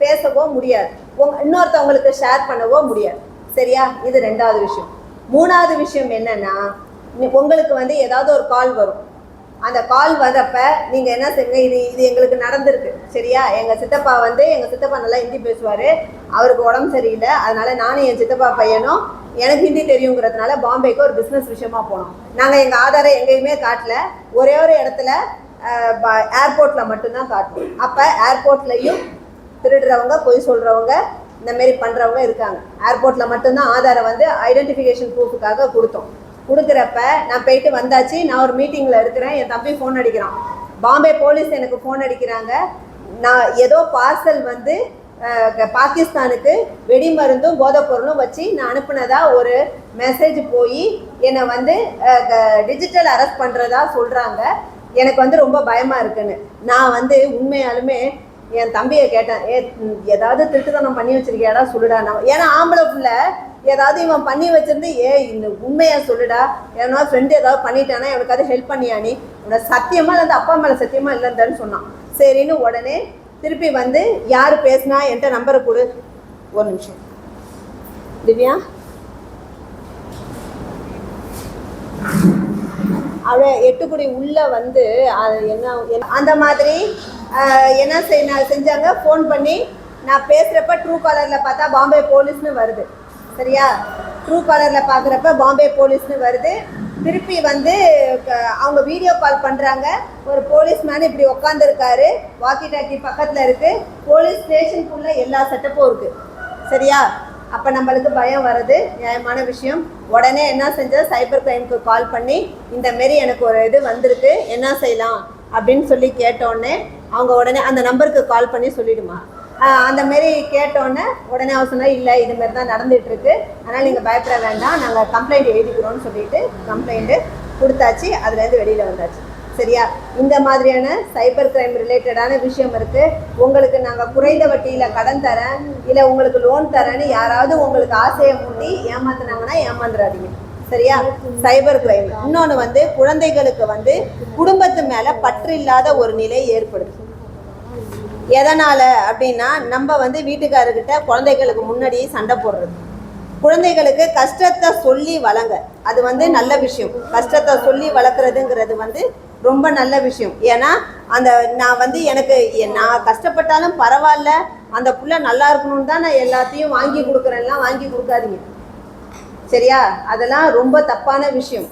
பேசவோ முடியாது, இன்னொருத்தவங்களுக்கு ஷேர் பண்ணவோ முடியாது. சரியா? இது 2வது விஷயம். 3வது விஷயம் என்னென்னா, உங்களுக்கு வந்து ஏதாவது ஒரு கால் வரும். அந்த கால் வர்றப்ப நீங்கள் என்ன செய்யுங்க, இது எங்களுக்கு நடந்திருக்கு. சரியா? எங்கள் சித்தப்பா நல்லா ஹிந்தி பேசுவார், அவருக்கு உடம்பு சரியில்லை, அதனால் நானும் என் சித்தப்பா பையனும் எனக்கு ஹிந்தி தெரியுங்கிறதுனால பாம்பேக்கு ஒரு பிஸ்னஸ் விஷயமா போனோம். நாங்கள் எங்கள் ஆதாரை எங்கேயுமே காட்டல, ஒரே ஒரு இடத்துல ஏர்போர்ட்டில் மட்டும்தான் காட்டணும். அப்போ ஏர்போர்ட்லேயும் திருடுறவங்க, பொய் சொல்கிறவங்க, இந்தமாரி பண்ணுறவங்க இருக்காங்க. ஏர்போர்ட்டில் மட்டும்தான் ஆதாரை வந்து ஐடென்டிஃபிகேஷன் ப்ரூஃபுக்காக கொடுக்குறப்ப நான் போயிட்டு வந்தாச்சு, நான் ஒரு மீட்டிங்கில் இருக்கிறேன், என் தம்பி ஃபோன் அடிக்கிறான், பாம்பே போலீஸ் எனக்கு ஃபோன் அடிக்கிறாங்க, நான் ஏதோ பார்சல் வந்து பாகிஸ்தானுக்கு வெடிமருந்தும் போதைப்பொருளும் வச்சு நான் அனுப்புனதா ஒரு மெசேஜ் போய் என்னை வந்து டிஜிட்டல் அரெஸ்ட் பண்ணுறதா சொல்கிறாங்க. எனக்கு வந்து ரொம்ப பயமாக இருக்குன்னு நான் வந்து உண்மையாலுமே என் தம்பியை கேட்டேன், ஏதாவது திருட்டுத்தனம் பண்ணி வச்சிருக்கியாடா சொல்லுடா. நான் ஏன்னா ஆம்பளை பிள்ளை ஏதாவது இவன் பண்ணி வச்சிருந்து, இந்த உண்மையாக சொல்லுடா, ஏன்னா ஃப்ரெண்டு ஏதாவது பண்ணிட்டானா எனக்கு அது ஹெல்ப் பண்ணியா, நீ உன்னோட சத்தியமாக இல்லை அப்பா மேலே சத்தியமாக இல்லைன்னு சொன்னான். சரின்னு உடனே திருப்பி வந்து யார் பேசுனா என்கிட்ட நம்பரை கொடு, ஒரு நிமிஷம் திவ்யா, அவ எட்டுக்குடி உள்ள வந்து என்ன அந்த மாதிரி என்ன செஞ்சாங்க, ஃபோன் பண்ணி நான் பேசுகிறப்ப ட்ரூ காலரில் பார்த்தா பாம்பே போலீஸ்னு வருது. சரியா? ட்ரூ காலரில் பார்க்குறப்ப பாம்பே போலீஸ்னு வருது. திருப்பி வந்து அவங்க வீடியோ கால் பண்ணுறாங்க, ஒரு போலீஸ் மேன் இப்படி உட்காந்துருக்காரு, வாக்கி டாக்கி பக்கத்தில் இருக்குது, போலீஸ் ஸ்டேஷனுக்குள்ளே எல்லா செட்டப்பும் இருக்குது. சரியா? அப்போ நம்மளுக்கு பயம் வருது, நியாயமான விஷயம். உடனே என்ன செஞ்சால் சைபர் கிரைமுக்கு கால் பண்ணி இந்தமாரி எனக்கு ஒரு இது வந்திருக்கு, என்ன செய்யலாம் அப்படின்னு சொல்லி கேட்டோடனே அவங்க உடனே அந்த நம்பருக்கு கால் பண்ணி சொல்லிவிடுமா. அந்தமாரி கேட்டோன்னே உடனே அவர் சொன்னால், இல்லை இதுமாரி தான் நடந்துகிட்ருக்கு, அதனால் நீங்கள் பயப்பட வேண்டாம், நாங்கள் கம்ப்ளைண்ட் எழுதிக்கிறோன்னு சொல்லிட்டு கம்ப்ளைண்ட்டு கொடுத்தாச்சு, அதுலேருந்து வெளியில் வந்தாச்சு. சரியா? இந்த மாதிரியான சைபர் கிரைம் ரிலேட்டடான விஷயம் இருக்குது. உங்களுக்கு நாங்கள் குறைந்த வட்டியில் கடன் தரேன், இல்லை உங்களுக்கு லோன் தரேன்னு யாராவது உங்களுக்கு ஆசையை மூட்டி ஏமாத்துனாங்கன்னா ஏமாந்துடாதீங்க. சரியா? Cyber crime. இன்னொன்று வந்து குழந்தைகளுக்கு வந்து குடும்பத்து மேலே பற்று இல்லாத ஒரு நிலை ஏற்படுது. எதனால் அப்படின்னா, நம்ம வந்து வீட்டுக்காரர்கிட்ட குழந்தைகளுக்கு முன்னாடியே சண்டை போடுறது. குழந்தைகளுக்கு கஷ்டத்தை சொல்லி வளங்க, அது வந்து நல்ல விஷயம். கஷ்டத்தை சொல்லி வளர்க்குறதுங்கிறது வந்து ரொம்ப நல்ல விஷயம். ஏன்னா நான் வந்து நான் கஷ்டப்பட்டாலும் பரவாயில்ல, அந்த புள்ள நல்லா இருக்கணும்னு தான் நான் எல்லாத்தையும் வாங்கி கொடுக்குறேன்லாம் வாங்கி கொடுக்காதீங்க. சரியா? அதெல்லாம் ரொம்ப தப்பான விஷயம்.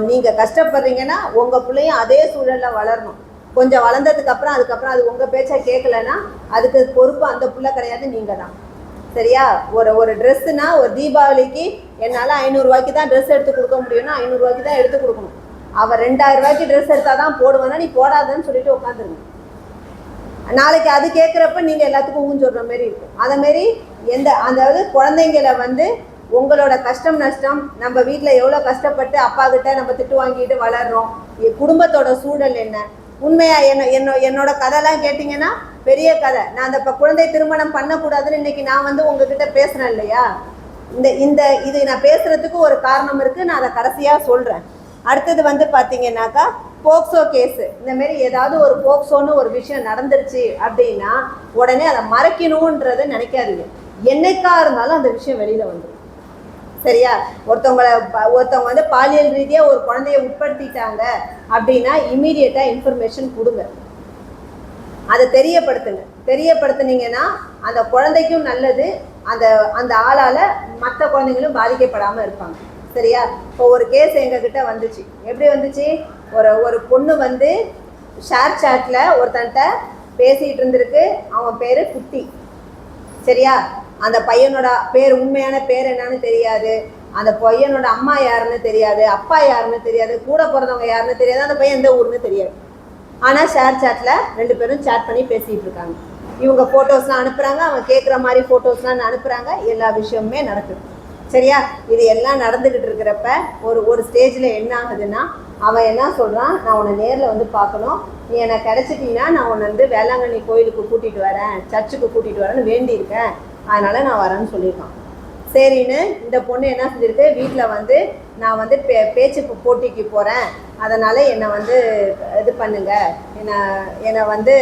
நீங்கள் கஷ்டப்படுறீங்கன்னா உங்கள் பிள்ளையும் அதே சூழலில் வளரணும். கொஞ்சம் வளர்ந்ததுக்கப்புறம் அதுக்கப்புறம் அது உங்கள் பேச்சை கேட்கலன்னா அதுக்கு பொறுப்பு அந்த புள்ள கிடையாது, நீங்கள் தான். சரியா? ஒரு ட்ரெஸ்ஸுனா ஒரு தீபாவளிக்கு என்னால் 500 தான் ட்ரெஸ் எடுத்து கொடுக்க முடியும்னா 500 தான் எடுத்து கொடுக்கணும். அவள் 2000 ட்ரெஸ் எடுத்தால் தான் போடுவேன்னா நீ போடாதன்னு சொல்லிட்டு உட்காந்துருங்க. நாளைக்கு அது கேட்குறப்ப நீங்கள் எல்லாத்துக்கும் ஊஞ்சொடுற மாரி இருக்கும். அதேமாரி அதாவது குழந்தைங்களை வந்து உங்களோட கஷ்டம் நஷ்டம், நம்ம வீட்டில் எவ்வளோ கஷ்டப்பட்டு அப்பா கிட்ட நம்ம திட்டு வாங்கிட்டு வளர்றோம், குடும்பத்தோட சூழல் என்ன, உண்மையாக என்னோட கதைலாம் கேட்டிங்கன்னா பெரிய கதை. நான் அந்த குழந்தை திருமணம் பண்ணக்கூடாதுன்னு இன்னைக்கு நான் வந்து உங்ககிட்ட பேசுகிறேன் இல்லையா? இது நான் பேசுகிறதுக்கு ஒரு காரணம் இருக்குது. நான் அதை கடைசியாக சொல்கிறேன். அடுத்தது வந்து பார்த்தீங்கன்னாக்கா போக்சோ கேஸு. இந்தமாரி ஏதாவது ஒரு போக்சோன்னு ஒரு விஷயம் நடந்துருச்சு அப்படின்னா உடனே அதை மறைக்கணுன்றதை நினைக்காதீங்க. என்னைக்கா இருந்தாலும் அந்த விஷயம் வெளியில் வந்துடும். சரியா? ஒருத்தவங்க வந்து பாலியல் ரீதியாக ஒரு குழந்தைய உட்படுத்திட்டாங்க அப்படின்னா இமீடியட்டாக இன்ஃபர்மேஷன் கொடுங்க. அதை தெரியப்படுத்துனீங்கன்னா அந்த குழந்தைக்கும் நல்லது, அந்த ஆளால் மற்ற குழந்தைங்களும் பாதிக்கப்படாமல் இருப்பாங்க. சரியா? இப்போ ஒரு கேஸ் எங்ககிட்ட வந்துச்சு. எப்படி வந்துச்சு? ஒரு பொண்ணு வந்து ஷேர் சாட்டில் ஒருத்தன்ட்ட பேசிகிட்டு இருந்திருக்கு. அவன் பேர் குட்டி. சரியா? அந்த பையனோட பேர் உண்மையான பேர் என்னன்னு தெரியாது, அந்த பையனோட அம்மா யாருன்னு தெரியாது, அப்பா யாருன்னு தெரியாது, கூட பிறந்தவங்க யாருன்னு தெரியாது, அந்த பையன் எந்த ஊருன்னு தெரியாது. ஆனால் ஷேர் சாட்டில் 2 பேரும் சேட் பண்ணி பேசிகிட்டு இருக்காங்க. இவங்க ஃபோட்டோஸ்லாம் அனுப்புகிறாங்க, அவன் கேட்குற மாதிரி ஃபோட்டோஸ்லாம் அனுப்புகிறாங்க. எல்லா விஷயமுமே நடக்குது. சரியா? இது எல்லாம் நடந்துக்கிட்டு இருக்கிறப்ப ஒரு ஸ்டேஜில் என்ன ஆகுதுன்னா அவன் என்ன சொல்கிறான், நான் உன்னை நேரில் வந்து பார்க்கணும், நீ என்னை கிடச்சிட்டிங்கன்னா நான் உன்னை வந்து வேளாங்கண்ணி கோயிலுக்கு கூட்டிகிட்டு வரேன், சர்ச்சுக்கு கூட்டிகிட்டு வரேன்னு வேண்டியிருக்கேன், அதனால் நான் வரேன்னு சொல்லியிருக்கான். சரின்னு இந்த பொண்ணு என்ன செஞ்சுருக்கு, வீட்டில் வந்து நான் வந்து பேச்சு போட்டிக்கு போகிறேன், அதனால் என்னை வந்து இது பண்ணுங்க, என்னை வந்து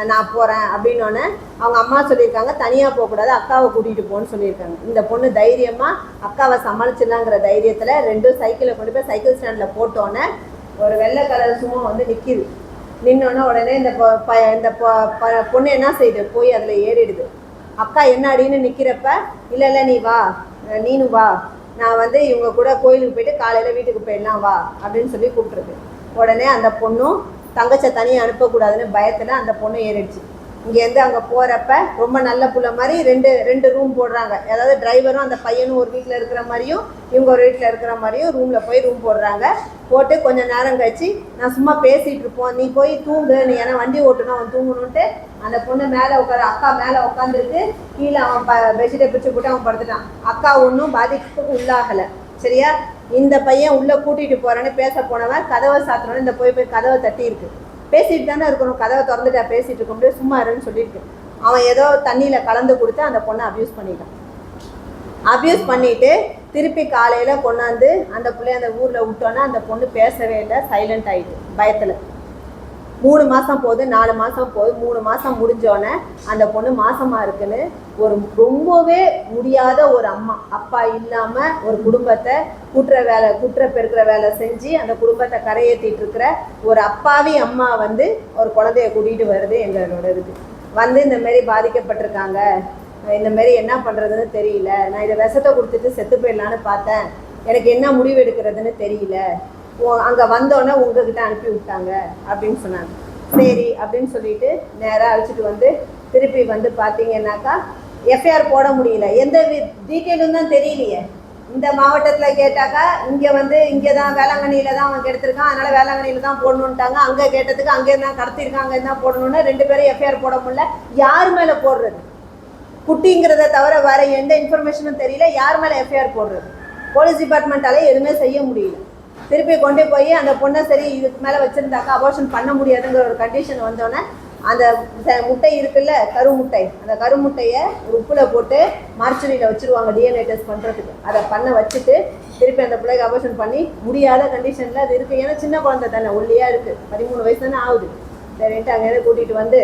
நான் போகிறேன் அப்படின்னோடனே அவங்க அம்மா சொல்லியிருக்காங்க தனியாக போகக்கூடாது, அக்காவை கூட்டிகிட்டு போன்னு சொல்லியிருக்காங்க. இந்த பொண்ணு தைரியமாக அக்காவை சமாளிச்சிடலாங்கிற தைரியத்தில் 2 சைக்கிளை கொண்டு போய் சைக்கிள் ஸ்டாண்டில் போட்டோன்னே ஒரு வெள்ளை கலர் சும்மா வந்து நிற்கிது. நின்னோன்னே உடனே இந்த பொண்ணு என்ன செய்யுது, போய் அதில் ஏறிடுது. அக்கா என்ன அடின்னு நிற்கிறப்ப இல்லை நீ வா, நீனும் வா, நான் வந்து இவங்க கூட கோயிலுக்கு போயிட்டு காலையில் வீட்டுக்கு போயிடலாம் வா அப்படின்னு சொல்லி கூப்பிட்ருக்கு. உடனே அந்த பொண்ணும் தங்கச்சை தனியாக அனுப்பக்கூடாதுன்னு பயத்தில் அந்த பொண்ணு ஏறிடுச்சு. இங்கேருந்து அங்கே போகிறப்ப ரொம்ப நல்ல புள்ள மாதிரி ரெண்டு ரூம் போடுறாங்க. அதாவது டிரைவரும் அந்த பையனும் ஒரு வீட்டில் இருக்கிற மாதிரியும் இவங்க ஒரு வீட்டில் இருக்கிற மாதிரியும் ரூமில் போய் ரூம் போடுறாங்க. போட்டு கொஞ்சம் நேரம் கழிச்சு நான் சும்மா பேசிகிட்டு இருப்போம், நீ போய் தூங்கு, நீ ஏன்னா வண்டி ஓட்டணும் அவன் தூங்கணுன்ட்டு அந்த பொண்ணு மேலே அக்கா மேலே உட்காந்துருக்கு. கீழே அவன் பெட்ஷீட்டை பிடிச்சி போட்டு அவன் படுத்துட்டான். அக்கா ஒன்றும் பாதிப்புக்கு உள்ளாகலை. சரியா? இந்த பையன் உள்ளே கூட்டிகிட்டு போகிறேன்னு பேச போனவன் கதவை சாத்தினோன்னு இந்த போய் கதவை தட்டி இருக்கு. பேசிட்டு தானே இருக்கணும், கதவை திறந்துட்டா பேசிகிட்டு இருக்க முடியாது, சும்மா இருன்னு சொல்லியிருக்கு. அவன் ஏதோ தண்ணியில் கலந்து கொடுத்து அந்த பொண்ணை அப்யூஸ் பண்ணிட்டான். அப்யூஸ் பண்ணிவிட்டு திருப்பி காலையில் கொண்டாந்து அந்த பிள்ளைய அந்த ஊரில் விட்டோன்னா அந்த பொண்ணு பேசவே இல்லை, சைலண்ட் ஆகிட்டு பயத்தில். 3 மாதம் போகுது, 4 மாதம் போகுது, 3 மாதம் முடிஞ்சோடனே அந்த பொண்ணு மாசமாக இருக்குன்னு ரொம்பவே முடியாத ஒரு அம்மா, அப்பா இல்லாமல் ஒரு குடும்பத்தை குற்ற பெருக்கிற வேலை செஞ்சு அந்த குடும்பத்தை கரையேற்றிட்டு இருக்கிற ஒரு அப்பாவி அம்மா வந்து ஒரு குழந்தைய கூட்டிகிட்டு வருது எங்களோட இதுக்கு. வந்து இந்தமாரி பாதிக்கப்பட்டிருக்காங்க, இந்தமாரி என்ன பண்ணுறதுன்னு தெரியல, நான் இதை விஷத்தை கொடுத்துட்டு செத்து போயிடலான்னு பார்த்தேன், எனக்கு என்ன முடிவு எடுக்கிறதுன்னு தெரியல, அங்கே வந்தோடனே உங்ககிட்ட அனுப்பி விட்டாங்க அப்படின்னு சொன்னாங்க. சரி அப்படின்னு சொல்லிட்டு நேராக அழைச்சிட்டு வந்து திருப்பி வந்து பார்த்தீங்கன்னாக்கா எஃப்ஐஆர் போட முடியல, எந்த டீட்டெயிலும் தான் தெரியலையே. இந்த மாவட்டத்தில் கேட்டாக்கா இங்கே தான் வேளாங்கண்ணியில் தான் அவன் கெடுத்திருக்கான், அதனால் வேளாங்கண்ணியில் தான் போடணுன்ட்டாங்க. அங்கே கேட்டதுக்கு அங்கே தான் கடத்திருக்காங்க, அங்கே தான் போடணுன்னு 2 பேரும் எஃப்ஐஆர் போட முடியல. யார் மேலே போடுறது? குட்டிங்கிறத தவிர வேறு எந்த இன்ஃபர்மேஷனும் தெரியல, யார் மேலே எஃப்ஐஆர் போடுறது? போலீஸ் டிபார்ட்மெண்ட்டாலே எதுவுமே செய்ய முடியல. திருப்பி கொண்டு போய் அந்த பொண்ணை சரி இதுக்கு மேலே வச்சுருந்தாக்கா அபார்ஷன் பண்ண முடியாதுங்கிற ஒரு கண்டிஷன் வந்தோடனே அந்த முட்டை இருக்குல்ல, கருமுட்டை, அந்த கருமுட்டையை உப்பில் போட்டு மார்ச்சரியில் வச்சுருவாங்க டிஎன்ஏ டெஸ்ட் பண்ணுறதுக்கு. அதை பண்ண வச்சுட்டு திருப்பி அந்த பிள்ளைக்கு அபார்ஷன் பண்ணி முடியாத கண்டிஷனில் அது இருக்குது. ஏன்னா சின்ன குழந்தை தானே, ஒல்லியாக இருக்குது, 13 வயசு தானே ஆகுது. சரின்ட்டு அங்கேருந்து கூட்டிகிட்டு வந்து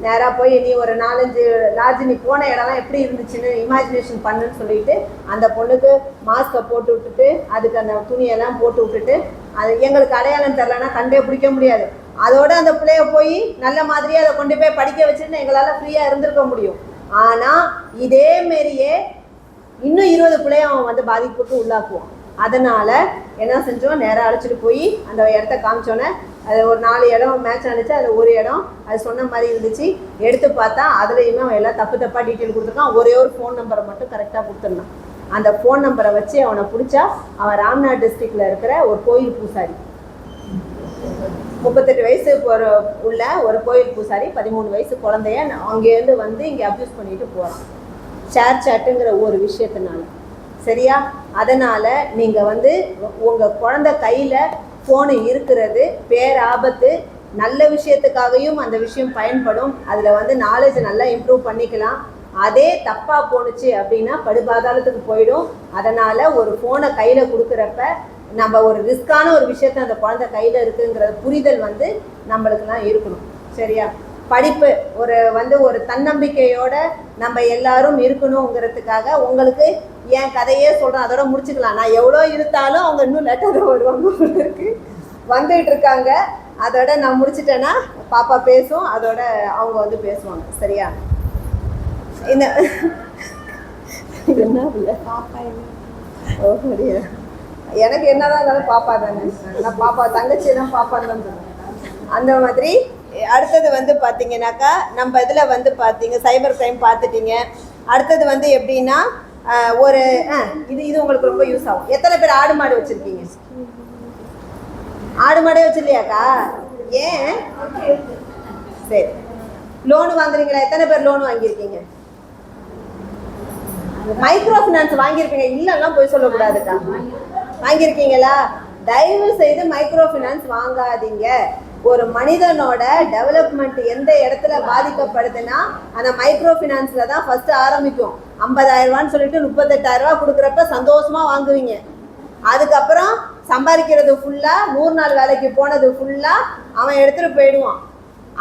நேராக போய் நீ ஒரு 4-5 லாட்ஜ் நீ போன இடம்லாம் எப்படி இருந்துச்சுன்னு இமேஜினேஷன் பண்ணுன்னு சொல்லிட்டு அந்த பொண்ணுக்கு மாஸ்கை போட்டு விட்டுட்டு அதுக்கு அந்த துணியெல்லாம் போட்டு விட்டுட்டு, அது எங்களுக்கு அடையாளம் தரலன்னா கண்டே பிடிக்க முடியாது. அதோட அந்த பிள்ளைய போய் நல்ல மாதிரியே அதை கொண்டு போய் படிக்க வச்சுட்டு எங்களால் ஃப்ரீயாக இருந்திருக்க முடியும். ஆனால் இதே மாரியே இன்னும் 20 பிள்ளைய அவன் வந்து பாதிப்புக்கு உள்ளாக்குவான். அதனால் என்ன செஞ்சோம், நேராக அழைச்சிட்டு போய் அந்த இடத்த காமிச்சோன்னே அது ஒரு 4 இடம் மேட்ச் ஆனிச்சு. அதில் ஒரு இடம் அது சொன்ன மாதிரி இருந்துச்சு. எடுத்து பார்த்தா அதுலேயுமே அவன் எல்லாம் தப்பாக டீட்டெயில் கொடுத்துருக்கான். ஒரே ஒரு ஃபோன் நம்பரை மட்டும் கரெக்டாக கொடுத்துருந்தான். அந்த ஃபோன் நம்பரை வச்சு அவனை பிடிச்சா அவன் ராம்நாத் டிஸ்ட்ரிக்டில் இருக்கிற ஒரு கோயில் பூசாரி, 38 வயசு உள்ள ஒரு கோயில் பூசாரி 13 வயசு குழந்தைய அங்கேருந்து வந்து இங்கே அப்யூஸ் பண்ணிட்டு போகிறான், ஷேர் சாட்டுங்கிற ஒரு விஷயத்தினால. சரியா? அதனால் நீங்கள் வந்து உங்கள் குழந்தை கையில் ஃபோனு இருக்கிறது பேராபத்து. நல்ல விஷயத்துக்காகவும் அந்த விஷயம் பயன்படும். அதில் வந்து நாலேஜ் நல்லா இம்ப்ரூவ் பண்ணிக்கலாம். அதே தப்பாக போணுச்சு அப்படின்னா படுபாதாளத்துக்கு போயிடும். அதனால் ஒரு ஃபோனை கையில் கொடுக்குறப்ப நம்ம ஒரு ரிஸ்கான ஒரு விஷயத்த அந்த குழந்தை கையில் இருக்குங்கிற புரிதல் வந்து நம்மளுக்குலாம் இருக்கணும். சரியா? படிப்பு ஒரு தன்னம்பிக்கையோட நம்ம எல்லாரும் இருக்கணுங்கிறதுக்காக உங்களுக்கு என் கதையே சொல்கிறேன். அதோட முடிச்சுக்கலாம். நான் எவ்வளோ இருந்தாலும் அவங்க இன்னும் லேட்டாக வருவாங்க இருக்கு வந்துட்டு இருக்காங்க. அதோட நான் முடிச்சிட்டேன்னா பாப்பா பேசும், அதோட அவங்க வந்து பேசுவாங்க. சரியா? இந்த என்ன இல்லை பாப்பா ஓ சரியா, எனக்கு என்னதான் இருந்தாலும் பாப்பா தானே. நான் பாப்பா தங்கச்சி தான் பாப்பான்னு தான் சொல்லுவேன். அந்த மாதிரி அடுத்தது வந்து பார்த்தீங்கன்னாக்கா நம்ம இதில் வந்து பார்த்தீங்க சைபர் கிரைம் பார்த்துட்டீங்க. அடுத்தது வந்து எப்படின்னா ஒரு இது உங்களுக்கு ரொம்ப யூஸ் ஆகும். எத்தனை பேர் ஆடு மாடு வச்சுருக்கீங்க? ஆடு மாடே வச்சுருலையாக்கா? ஏன்? சரி, லோனு வாங்குறீங்களா? எத்தனை பேர் லோன் வாங்கியிருக்கீங்க? மைக்ரோ ஃபினான்ஸ் வாங்கியிருப்பீங்க. இல்லைன்னா போய் சொல்லக்கூடாதுக்கா. வாங்கியிருக்கீங்களா? தயவு செய்து மைக்ரோ ஃபினான்ஸ் வாங்காதீங்க. ஒரு மனிதனோட டெவலப்மெண்ட் எந்த இடத்துல பாதிக்கப்படுதுன்னா அந்த மைக்ரோ ஃபினான்ஸில் தான் ஃபஸ்ட்டு ஆரம்பிக்கும். 50,000 ரூபான்னு சொல்லிட்டு 38,000 ரூபா கொடுக்குறப்ப சந்தோஷமாக வாங்குவீங்க. அதுக்கப்புறம் சம்பாதிக்கிறது ஃபுல்லாக 100 நாள் வேலைக்கு போனது ஃபுல்லாக அவன் எடுத்துகிட்டு போயிடுவான்.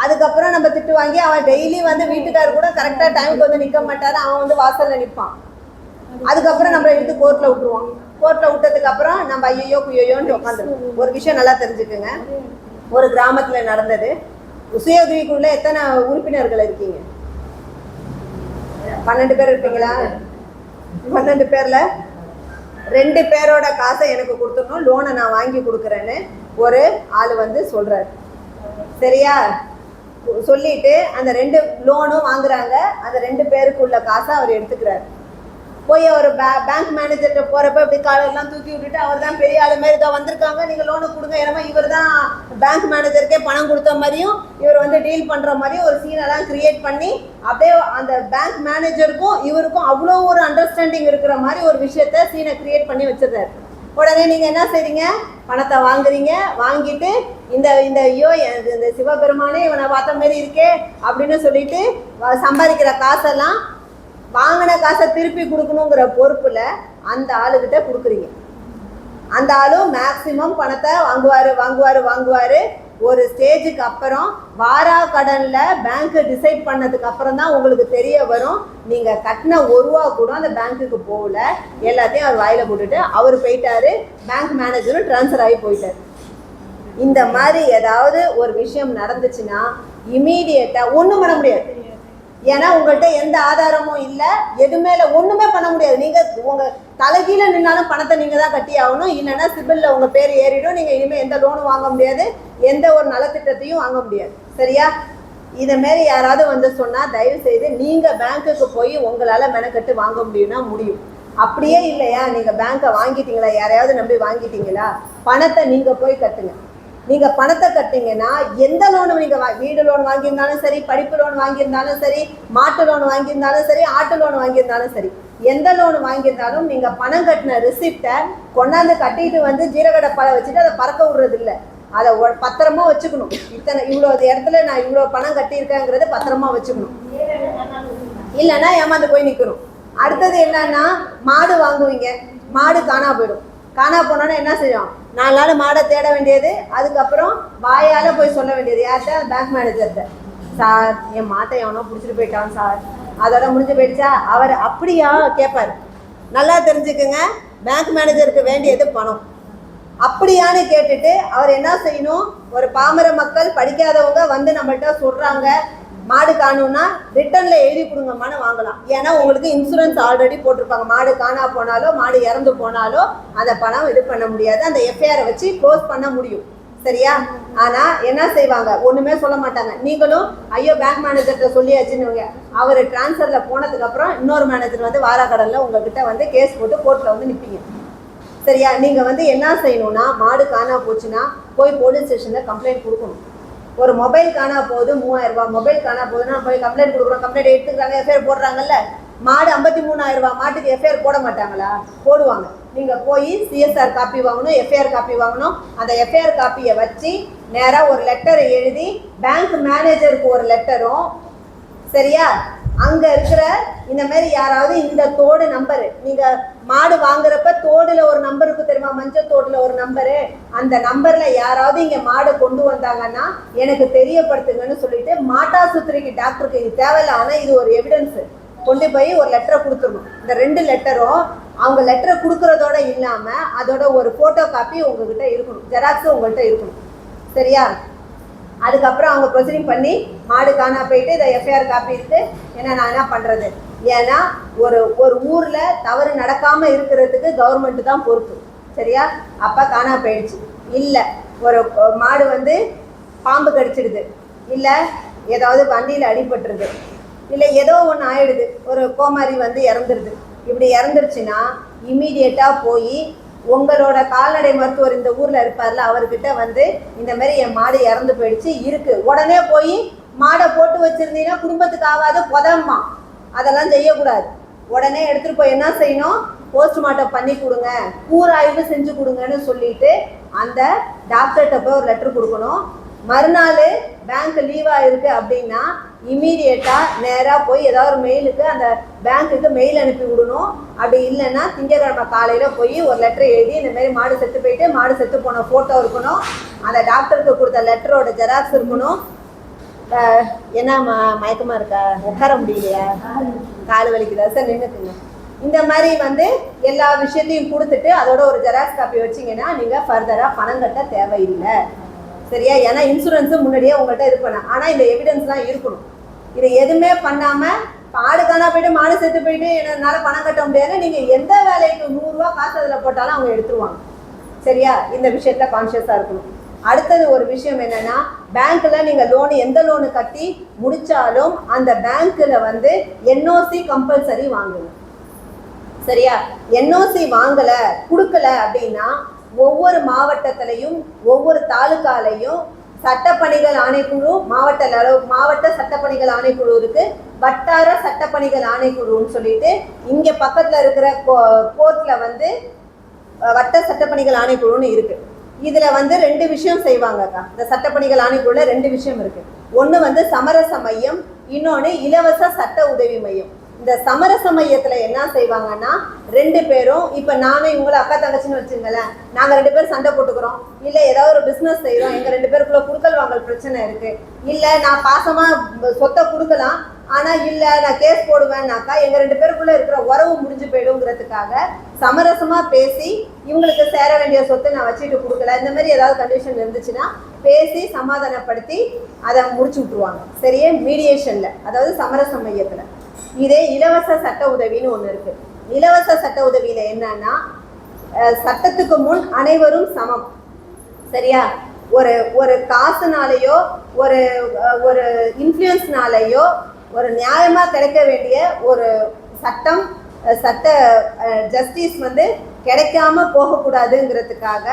அதுக்கப்புறம் நம்ம திட்டு வாங்கி அவன் டெய்லி வந்து வீட்டுக்காரர் கூட கரெக்டாக டைமுக்கு வந்து நிற்க மாட்டார். அவன் வந்து வாசலில் நிற்பான். அதுக்கப்புறம் நம்மளை எடுத்து கோர்ட்டில் விட்டுருவான். கோர்ட்டில் விட்டதுக்கப்புறம் நம்ம ஐயோ குயோயோன்னு உட்காந்துருவோம். ஒரு விஷயம் நல்லா தெரிஞ்சுக்குங்க. ஒரு கிராமத்தில் நடந்தது. சுய உதவிக்குள்ள எத்தனை உறுப்பினர்கள் இருக்கீங்க? 12 பேர் இருப்பீங்களா? 12 பேரில் 2 பேரோட காசை எனக்கு கொடுத்துடணும், லோனை நான் வாங்கி கொடுக்குறேன்னு ஒரு ஆள் வந்து சொல்கிறார். சரியா? சொல்லிட்டு அந்த 2 லோனும் வாங்குறாங்க. அந்த 2 பேருக்குள்ள காசை அவர் எடுத்துக்கிறார். போய் அவர் பேங்க் மேனேஜர்கிட்ட போகிறப்ப இப்படி காலெல்லாம் தூக்கி விட்டுட்டு அவர் தான் பெரிய ஆள் மாதிரி இதை வந்திருக்காங்க, நீங்கள் லோனு கொடுங்க. ஏன்னா இவர் தான் பேங்க் மேனேஜருக்கே பணம் கொடுத்த மாதிரியும் இவர் வந்து டீல் பண்ணுற மாதிரியும் ஒரு சீனெல்லாம் கிரியேட் பண்ணி அப்படியே அந்த பேங்க் மேனேஜருக்கும் இவருக்கும் அவ்வளோ ஒரு அண்டர்ஸ்டாண்டிங் இருக்கிற மாதிரி ஒரு விஷயத்த சீனை கிரியேட் பண்ணி வச்சிருந்தார். உடனே நீங்கள் என்ன செய்றீங்க? பணத்தை வாங்குறீங்க. வாங்கிட்டு இந்த ஐயோ இந்த சிவபெருமானே இவனை பார்த்த மாதிரி இருக்கே அப்படின்னு சொல்லிட்டு சம்பாதிக்கிற காசெல்லாம் வாங்கின காசை திருப்பி கொடுக்கணுங்கிற பொறுப்பில் அந்த ஆளுகிட்ட கொடுக்குறீங்க. அந்த ஆளும் மேக்சிமம் பணத்தை வாங்குவார். ஒரு ஸ்டேஜுக்கு அப்புறம் வாரா கடனில் பேங்க்கு டிசைட் பண்ணதுக்கு அப்புறம் தான் உங்களுக்கு தெரிய வரும் நீங்கள் கட்டின 1 ரூபா கூட அந்த பேங்க்குக்கு போகல. எல்லாத்தையும் அவர் வாயில் போட்டுட்டு அவர் போயிட்டாரு. பேங்க் மேனேஜரும் ட்ரான்ஸ்ஃபர் ஆகி போயிட்டார். இந்த மாதிரி ஏதாவது ஒரு விஷயம் நடந்துச்சுன்னா இமீடியட்டாக ஒன்றும் பண்ண முடியாது. ஏன்னா உங்கள்கிட்ட எந்த ஆதாரமும் இல்லை, எதுவுமே இல்லை, ஒன்றுமே பண்ண முடியாது. நீங்கள் உங்கள் தலைகீழ நின்னாலும் பணத்தை நீங்கள் தான் கட்டி ஆகணும். இல்லைன்னா சிபிலில் உங்கள் பேர் ஏறிடும். நீங்கள் இனிமேல் எந்த லோனும் வாங்க முடியாது, எந்த ஒரு நலத்திட்டத்தையும் வாங்க முடியாது. சரியா? இதமாரி யாராவது வந்து சொன்னால் தயவு செய்து நீங்கள் பேங்க்குக்கு போய் உங்களால் மெனக்கட்டு வாங்க முடியும்னா முடியும். அப்படியே இல்லையா, நீங்கள் பேங்க்கை வாங்கிட்டீங்களா, யாரையாவது நம்பி வாங்கிட்டீங்களா, பணத்தை நீங்கள் போய் கட்டுங்க. நீங்கள் பணத்தை கட்டிங்கன்னா எந்த லோனும் நீங்கள் வீடு லோன் வாங்கியிருந்தாலும் சரி, படிப்பு லோன் வாங்கியிருந்தாலும் சரி, மாட்டு லோன் வாங்கியிருந்தாலும் சரி, ஆட்டு லோன் வாங்கியிருந்தாலும் சரி, எந்த லோன் வாங்கியிருந்தாலும் நீங்கள் பணம் கட்டின ரிசிப்டை கொண்டாந்து கட்டிட்டு வந்து ஜீரகடை பழ வச்சுட்டு அதை பறக்க விடுறது இல்லை. அதை பத்திரமா வச்சுக்கணும். இவ்வளோ இடத்துல நான் இவ்வளோ பணம் கட்டியிருக்கேங்கிறது பத்திரமா வச்சுக்கணும். இல்லைன்னா ஏமாந்து போய் நிற்கணும். அடுத்தது என்னன்னா மாடு வாங்குவீங்க. மாடு காணா போயிடும். காணா போனோன்னா என்ன செய்யும்? 4 நாள் மாடை தேட வேண்டியது. அதுக்கப்புறம் வாயால் போய் சொல்ல வேண்டியது யார்கிட்ட? பேங்க் மேனேஜர்கிட்ட. சார் என் மாட்டை எவனோ பிடிச்சிட்டு போயிட்டான் சார், அதோட முடிஞ்சு போயிடுச்சா? அவர் அப்படியா கேட்பார். நல்லா தெரிஞ்சுக்குங்க, பேங்க் மேனேஜருக்கு வேண்டியது பணம். அப்படியான்னு கேட்டுட்டு அவர் என்ன செய்யணும்? ஒரு பாமர மக்கள் படிக்காதவங்க வந்து நம்மள்கிட்ட சொல்கிறாங்க மாடு காணும்னா ரிட்டர்னில் எழுதி கொடுங்கம்மான்னு வாங்கலாம். ஏன்னா உங்களுக்கு இன்சூரன்ஸ் ஆல்ரெடி போட்டிருப்பாங்க. மாடு காணா போனாலோ மாடு இறந்து போனாலோ அந்த பணம் இது பண்ண முடியாது. அந்த எஃப்ஐஆரை வச்சு க்ளோஸ் பண்ண முடியும். சரியா? ஆனா என்ன செய்வாங்க, ஒண்ணுமே சொல்ல மாட்டாங்க. நீங்களும் ஐயோ பேங்க் மேனேஜர்கிட்ட சொல்லியாச்சுன்னு அவர் டிரான்ஸ்ஃபர்ல போனதுக்கு அப்புறம் இன்னொரு மேனேஜர் வந்து வாராக்கடன்ல உங்ககிட்ட வந்து கேஸ் போட்டு கோர்ட்ல வந்து நிப்பீங்க. சரியா? நீங்க வந்து என்ன செய்யணும்னா, மாடு காணா போச்சுன்னா போய் போலீஸ் ஸ்டேஷன்ல கம்ப்ளைண்ட் கொடுக்கணும். ஒரு மொபைல் காணா போகுது 3000 ரூபாய், மொபைல் காணா போகுதுன்னா போய் கம்ப்ளைண்ட் கொடுக்குறோம், கம்ப்ளைண்ட் எடுத்துக்கிறாங்க, எஃப்ஐஆர் போடுறாங்கல்ல. மாடு 53,000 ரூபாய் மாட்டுக்கு எஃப்ஐஆர் போட மாட்டாங்களா? போடுவாங்க. நீங்க போய் சிஎஸ்ஆர் காப்பி வாங்கணும், எஃப்ஐஆர் காப்பி வாங்கணும். அந்த எஃப்ஐஆர் காப்பியை வச்சு நேரா ஒரு லெட்டரை எழுதி பேங்க் மேனேஜருக்கு ஒரு லெட்டரும், சரியா, அங்க இருக்கிற இந்த மாதிரி யாராவது இந்த தோடு நம்பரு, நீங்க மாடு வாங்குறப்ப தோடுல ஒரு நம்பருக்கு தெரியுமா, மஞ்சள் தோடுல ஒரு நம்பரு, அந்த நம்பர்ல யாராவது இங்க மாடு கொண்டு வந்தாங்கன்னா எனக்கு தெரியப்படுத்துங்கன்னு சொல்லிட்டு மாட்டாசுத்திரிக்கு டாக்டருக்கு இது தேவையில்லை, ஆனா இது ஒரு எவிடன்ஸ், கொண்டு போய் ஒரு லெட்டரை கொடுத்துடணும். இந்த 2 லெட்டரும் அவங்க லெட்டரை கொடுக்கறதோட இல்லாம அதோட ஒரு போட்டோ காப்பி உங்ககிட்ட இருக்கணும், ஜெராக்ஸும் உங்கள்கிட்ட இருக்கணும். சரியா? அதுக்கப்புறம் அவங்க ப்ரொசீடிங் பண்ணி மாடு காணா போயிட்டு இதை எஃப்ஐஆர் காப்பி இருக்கு, ஏன்னா நான் என்ன பண்றது, ஏன்னா ஒரு ஊர்ல தவறு நடக்காம இருக்கிறதுக்கு கவர்மெண்ட் தான் பொறுப்பு. சரியா? அப்ப காணா போயிடுச்சு, இல்ல ஒரு மாடு வந்து பாம்பு கடிச்சிடுது, இல்ல ஏதாவது வண்டியில அடிபட்டுருது, இல்ல ஏதோ ஒன்று ஆயிடுது, ஒரு கோமாரி வந்து இறந்துருது. இப்படி இறந்துருச்சுன்னா இம்மீடியட்டா போய் உங்களோட கால்நடை மருத்துவர் இந்த ஊர்ல இருப்பார்ல, அவர்கிட்ட வந்து இந்த மாதிரி என் மாடு இறந்து போயிடுச்சு இருக்கு, உடனே போய் மாடை போட்டு வச்சிருந்தீங்கன்னா குடும்பத்துக்கு ஆகாது புதம்மா, அதெல்லாம் செய்யக்கூடாது. உடனே எடுத்துட்டு போய் என்ன செய்யணும், போஸ்ட்மார்ட்டம் பண்ணி கொடுங்க, கூராய்வு செஞ்சு கொடுங்கன்னு சொல்லிட்டு அந்த டாக்டர்கிட்ட போய் ஒரு லெட்டர் கொடுக்கணும். மறுநாள் பேங்க் லீவா இருக்கு அப்படின்னா இமீடியட்டா நேரா போய் ஏதாவது ஒரு மெயிலுக்கு அந்த பேங்க்குக்கு மெயில் அனுப்பி விடணும். அப்படி இல்லைன்னா திங்கட்கிழமை காலையில போய் ஒரு லெட்டர் எழுதி இந்த மாதிரி மாடு செத்து போயிட்டு மாடு செத்து போன போட்டோ இருக்கணும், அந்த டாக்டருக்கு கொடுத்த லெட்டரோட ஜெராக்ஸ் இருக்கணும். என்ன மயக்கமா இருக்கா, உட்கார முடியலையா, கால் வலிக்குதா, சார் நின்றுக்குங்க. இந்த மாதிரி வந்து எல்லா விஷயத்தையும் கொடுத்துட்டு அதோட ஒரு ஜெராக்ஸ் காப்பி வச்சிங்கன்னா நீங்க ஃபர்தரா பணம் கட்ட தேவையில்லை. சரியா? ஏன்னா இன்சூரன்ஸு முன்னாடியே உங்கள்கிட்ட இருப்பேன், ஆனால் இந்த எவிடன்ஸ்லாம் இருக்கணும். இதை எதுவுமே பண்ணாமல் மாடு காணா போயிட்டு மாடு செத்து போயிட்டு என்னால் பணம் கட்ட முடியாது, நீங்கள் எந்த வேலைக்கு 100 ரூபா காசு அதில் போட்டாலும் அவங்க எடுத்துருவாங்க. சரியா? இந்த விஷயத்தில் கான்ஷியஸாக இருக்கணும். அடுத்தது ஒரு விஷயம் என்னன்னா, பேங்க்ல நீங்க லோனு எந்த லோனு கட்டி முடிச்சாலும் அந்த பேங்க்ல வந்து என்ஓசி கம்பல்சரி வாங்கணும். சரியா? என்ஓசி வாங்கல கொடுக்கல அப்படின்னா ஒவ்வொரு மாவட்டத்திலையும் ஒவ்வொரு தாலுக்காலையும் சட்டப்பணிகள் ஆணைக்குழு, மாவட்ட சட்டப்பணிகள் ஆணைக்குழு இருக்கு, வட்டார சட்டப்பணிகள் ஆணைக்குழுன்னு சொல்லிட்டு இங்க பக்கத்துல இருக்கிற கோர்ட்ல வந்து வட்ட சட்டப்பணிகள் ஆணைக்குழுன்னு இருக்கு. இதுல வந்து 2 விஷயம் செய்வாங்கக்கா. இந்த சட்டப்பணிகள் ஆணைக்குழுல 2 விஷயம் இருக்கு. ஒண்ணு வந்து சமரச மையம், இன்னொன்னு இலவச சட்ட உதவி மையம். இந்த சமரச மையத்துல என்ன செய்வாங்கன்னா 2 பேரும், இப்ப நானும் இவங்கள அக்கா தங்கச்சின்னு வச்சுங்களேன், நாங்க 2 பேரும் சண்டை போட்டுக்கிறோம், இல்ல ஏதாவது ஒரு பிசினஸ் செய்யறோம், எங்க 2 பேருக்குள்ள குடுக்கல் வாங்கல் பிரச்சனை இருக்கு, இல்ல நான் பாசமா சொத்தை கொடுக்கலாம் ஆனா இல்ல நான் கேஸ் போடுவேன்னாக்கா எங்க 2 பேருக்குள்ள இருக்கிற உறவு முடிஞ்சு போயிடுங்கிறதுக்காக சமரசமா பேசி இவங்களுக்கு சேர வேண்டிய சொத்தை நான் வச்சுட்டு கொடுக்கல, இந்த மாதிரி ஏதாவது கண்டிஷன் இருந்துச்சுன்னா பேசி சமாதானப்படுத்தி அதை முடிச்சு விட்டுருவாங்க. சரியே? மீடியேஷன்ல, அதாவது சமரச மையத்துல. இதே இலவச சட்ட உதவின்னு ஒண்ணு இருக்கு. இலவச சட்ட உதவியில என்னன்னா, சட்டத்துக்கு முன் அனைவரும் சமம். சரியா? ஒரு காசுனாலேயோ ஒரு ஒரு இன்ஃப்ளூயன்ஸ்னாலேயோ ஒரு நியாயமா கிடைக்க வேண்டிய ஒரு சட்ட ஜஸ்டிஸ் வந்து கிடைக்காம போகக்கூடாதுங்கிறதுக்காக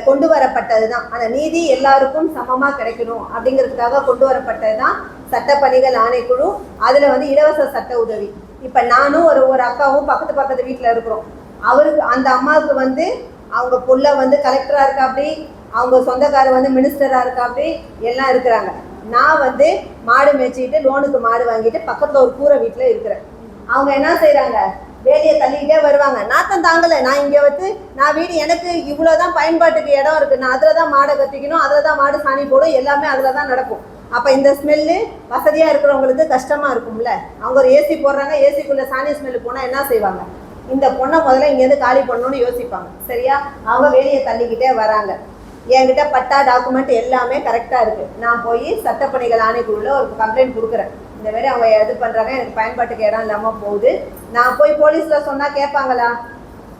கொண்டு வரப்பட்டது தான். அந்த நீதி எல்லாருக்கும் சமமா கிடைக்கணும் அப்படிங்கிறதுக்காக கொண்டு வரப்பட்டது தான் சட்டப்பணிகள் ஆணைக்குழு. அதுல வந்து இலவச சட்ட உதவி. இப்ப நானும் ஒரு அக்காவும் பக்கத்து வீட்டுல இருக்கிறோம். அவருக்கு அந்த அம்மாவுக்கு வந்து அவங்க புள்ள வந்து கலெக்டரா இருக்கா, அப்படி அவங்க சொந்தக்காரர் வந்து மினிஸ்டரா இருக்கா, அப்படி எல்லாம் இருக்கிறாங்க. நான் வந்து மாடு மேய்ச்சிட்டு லோனுக்கு மாடு வாங்கிட்டு பக்கத்துல ஒரு கூரை வீட்டுல இருக்கிறேன். அவங்க என்ன செய்யறாங்க, வேலையை தள்ளிக்கிட்டே வருவாங்க. நாத்தம் தாங்கலை, நான் இங்கே வந்து நான் வீடு எனக்கு இவ்வளோதான் பயன்பாட்டுக்கு இடம் இருக்குது, நான் அதில் தான் மாடை கத்திக்கணும், அதில் தான் மாடு சாணி போடும், எல்லாமே அதில் தான் நடக்கும். அப்போ இந்த ஸ்மெல்லு வசதியாக இருக்கிறவங்களுக்கு கஷ்டமாக இருக்கும்ல. அவங்க ஒரு ஏசி போடுறாங்க, ஏசிக்குள்ளே சாணி ஸ்மெல்லு போனால் என்ன செய்வாங்க, இந்த பொண்ணை முதல்ல இங்கேருந்து காலி பண்ணணும்னு யோசிப்பாங்க. சரியா? அவங்க வேலையை தள்ளிக்கிட்டே வராங்க. என்கிட்ட பட்டா டாக்குமெண்ட் எல்லாமே கரெக்டாக இருக்குது. நான் போய் சட்டப்பணிகள் ஆணைக்குழுவில் ஒரு கம்ப்ளைண்ட் கொடுக்குறேன். இந்த மாதிரி அவங்க இது பண்ணுறாங்க, எனக்கு பயன்பாட்டுக்கு இடம் இல்லாமல் போகுது. நான் போய் போலீஸில் சொன்னால் கேட்பாங்களா?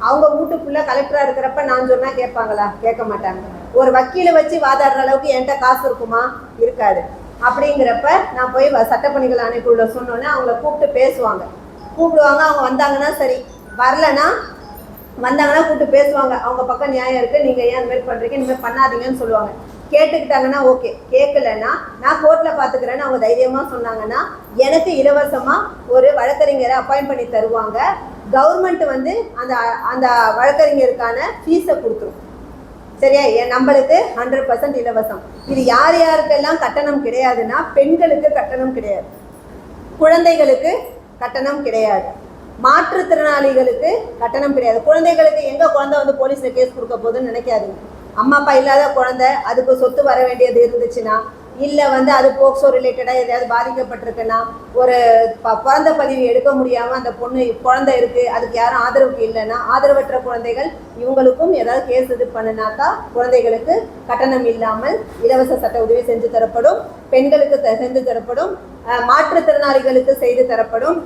அவங்க வீட்டுக்குள்ளே கலெக்டராக இருக்கிறப்ப நான் சொன்னால் கேட்பாங்களா? கேட்க மாட்டாங்க. ஒரு வக்கீலை வச்சு வாதாடுற அளவுக்கு என்கிட்ட காசு இருக்குமா? இருக்காது. அப்படிங்கிறப்ப நான் போய் சட்டப்பணிகள் ஆணைக்குள்ள சொன்னோன்னே அவங்கள கூப்பிட்டு பேசுவாங்க, கூப்பிடுவாங்க. அவங்க வந்தாங்கன்னா சரி, வரலன்னா வந்தாங்கன்னா கூப்பிட்டு பேசுவாங்க. அவங்க பக்கம் நியாயம் இருக்குது, நீங்கள் ஏன் இந்த மாதிரி பண்ணுறீங்க, இனிமேல் பண்ணாதீங்கன்னு சொல்லுவாங்க. கேட்டுக்கிட்டாங்கன்னா ஓகே, கேட்கலன்னா நான் கோர்ட்டில் பார்த்துக்கிறேன்னு அவங்க தைரியமாக சொன்னாங்கன்னா எனக்கு இலவசமாக ஒரு வழக்கறிஞரை அப்பாயிண்ட் பண்ணி தருவாங்க. கவர்மெண்ட் வந்து அந்த அந்த வழக்கறிஞருக்கான ஃபீஸை கொடுத்துரும். சரியா? நம்மளுக்கு 100% இலவசம். இது யார் யாருக்கெல்லாம் கட்டணம் கிடையாதுன்னா, பெண்களுக்கு கட்டணம் கிடையாது, குழந்தைகளுக்கு கட்டணம் கிடையாது, மாற்றுத்திறனாளிகளுக்கு கட்டணம் கிடையாது. குழந்தைகளுக்கு எங்க குழந்தை வந்து போலீஸ்ல கேஸ் கொடுக்க போகுதுன்னு நினைக்காதீங்க. அம்மா அப்பா இல்லாத குழந்தை, அதுக்கு சொத்து வர வேண்டியது இருந்துச்சுன்னா, இல்லை வந்து அது போக்சோ ரிலேட்டடாக எதையாவது பாதிக்கப்பட்டிருக்குன்னா, ஒரு பிறந்த பதிவு எடுக்க முடியாமல் அந்த குழந்தை இருக்குது, அதுக்கு யாரும் ஆதரவுக்கு இல்லைன்னா, ஆதரவற்ற குழந்தைகள் இவங்களுக்கும் ஏதாவது கேஸ் இது பண்ணினாக்கா குழந்தைகளுக்கு கட்டணம் இல்லாமல் இலவச சட்ட உதவி செஞ்சு தரப்படும். பெண்களுக்கு செஞ்சு தரப்படும், மாற்றுத்திறனாளிகளுக்கு செய்து தரப்படும்,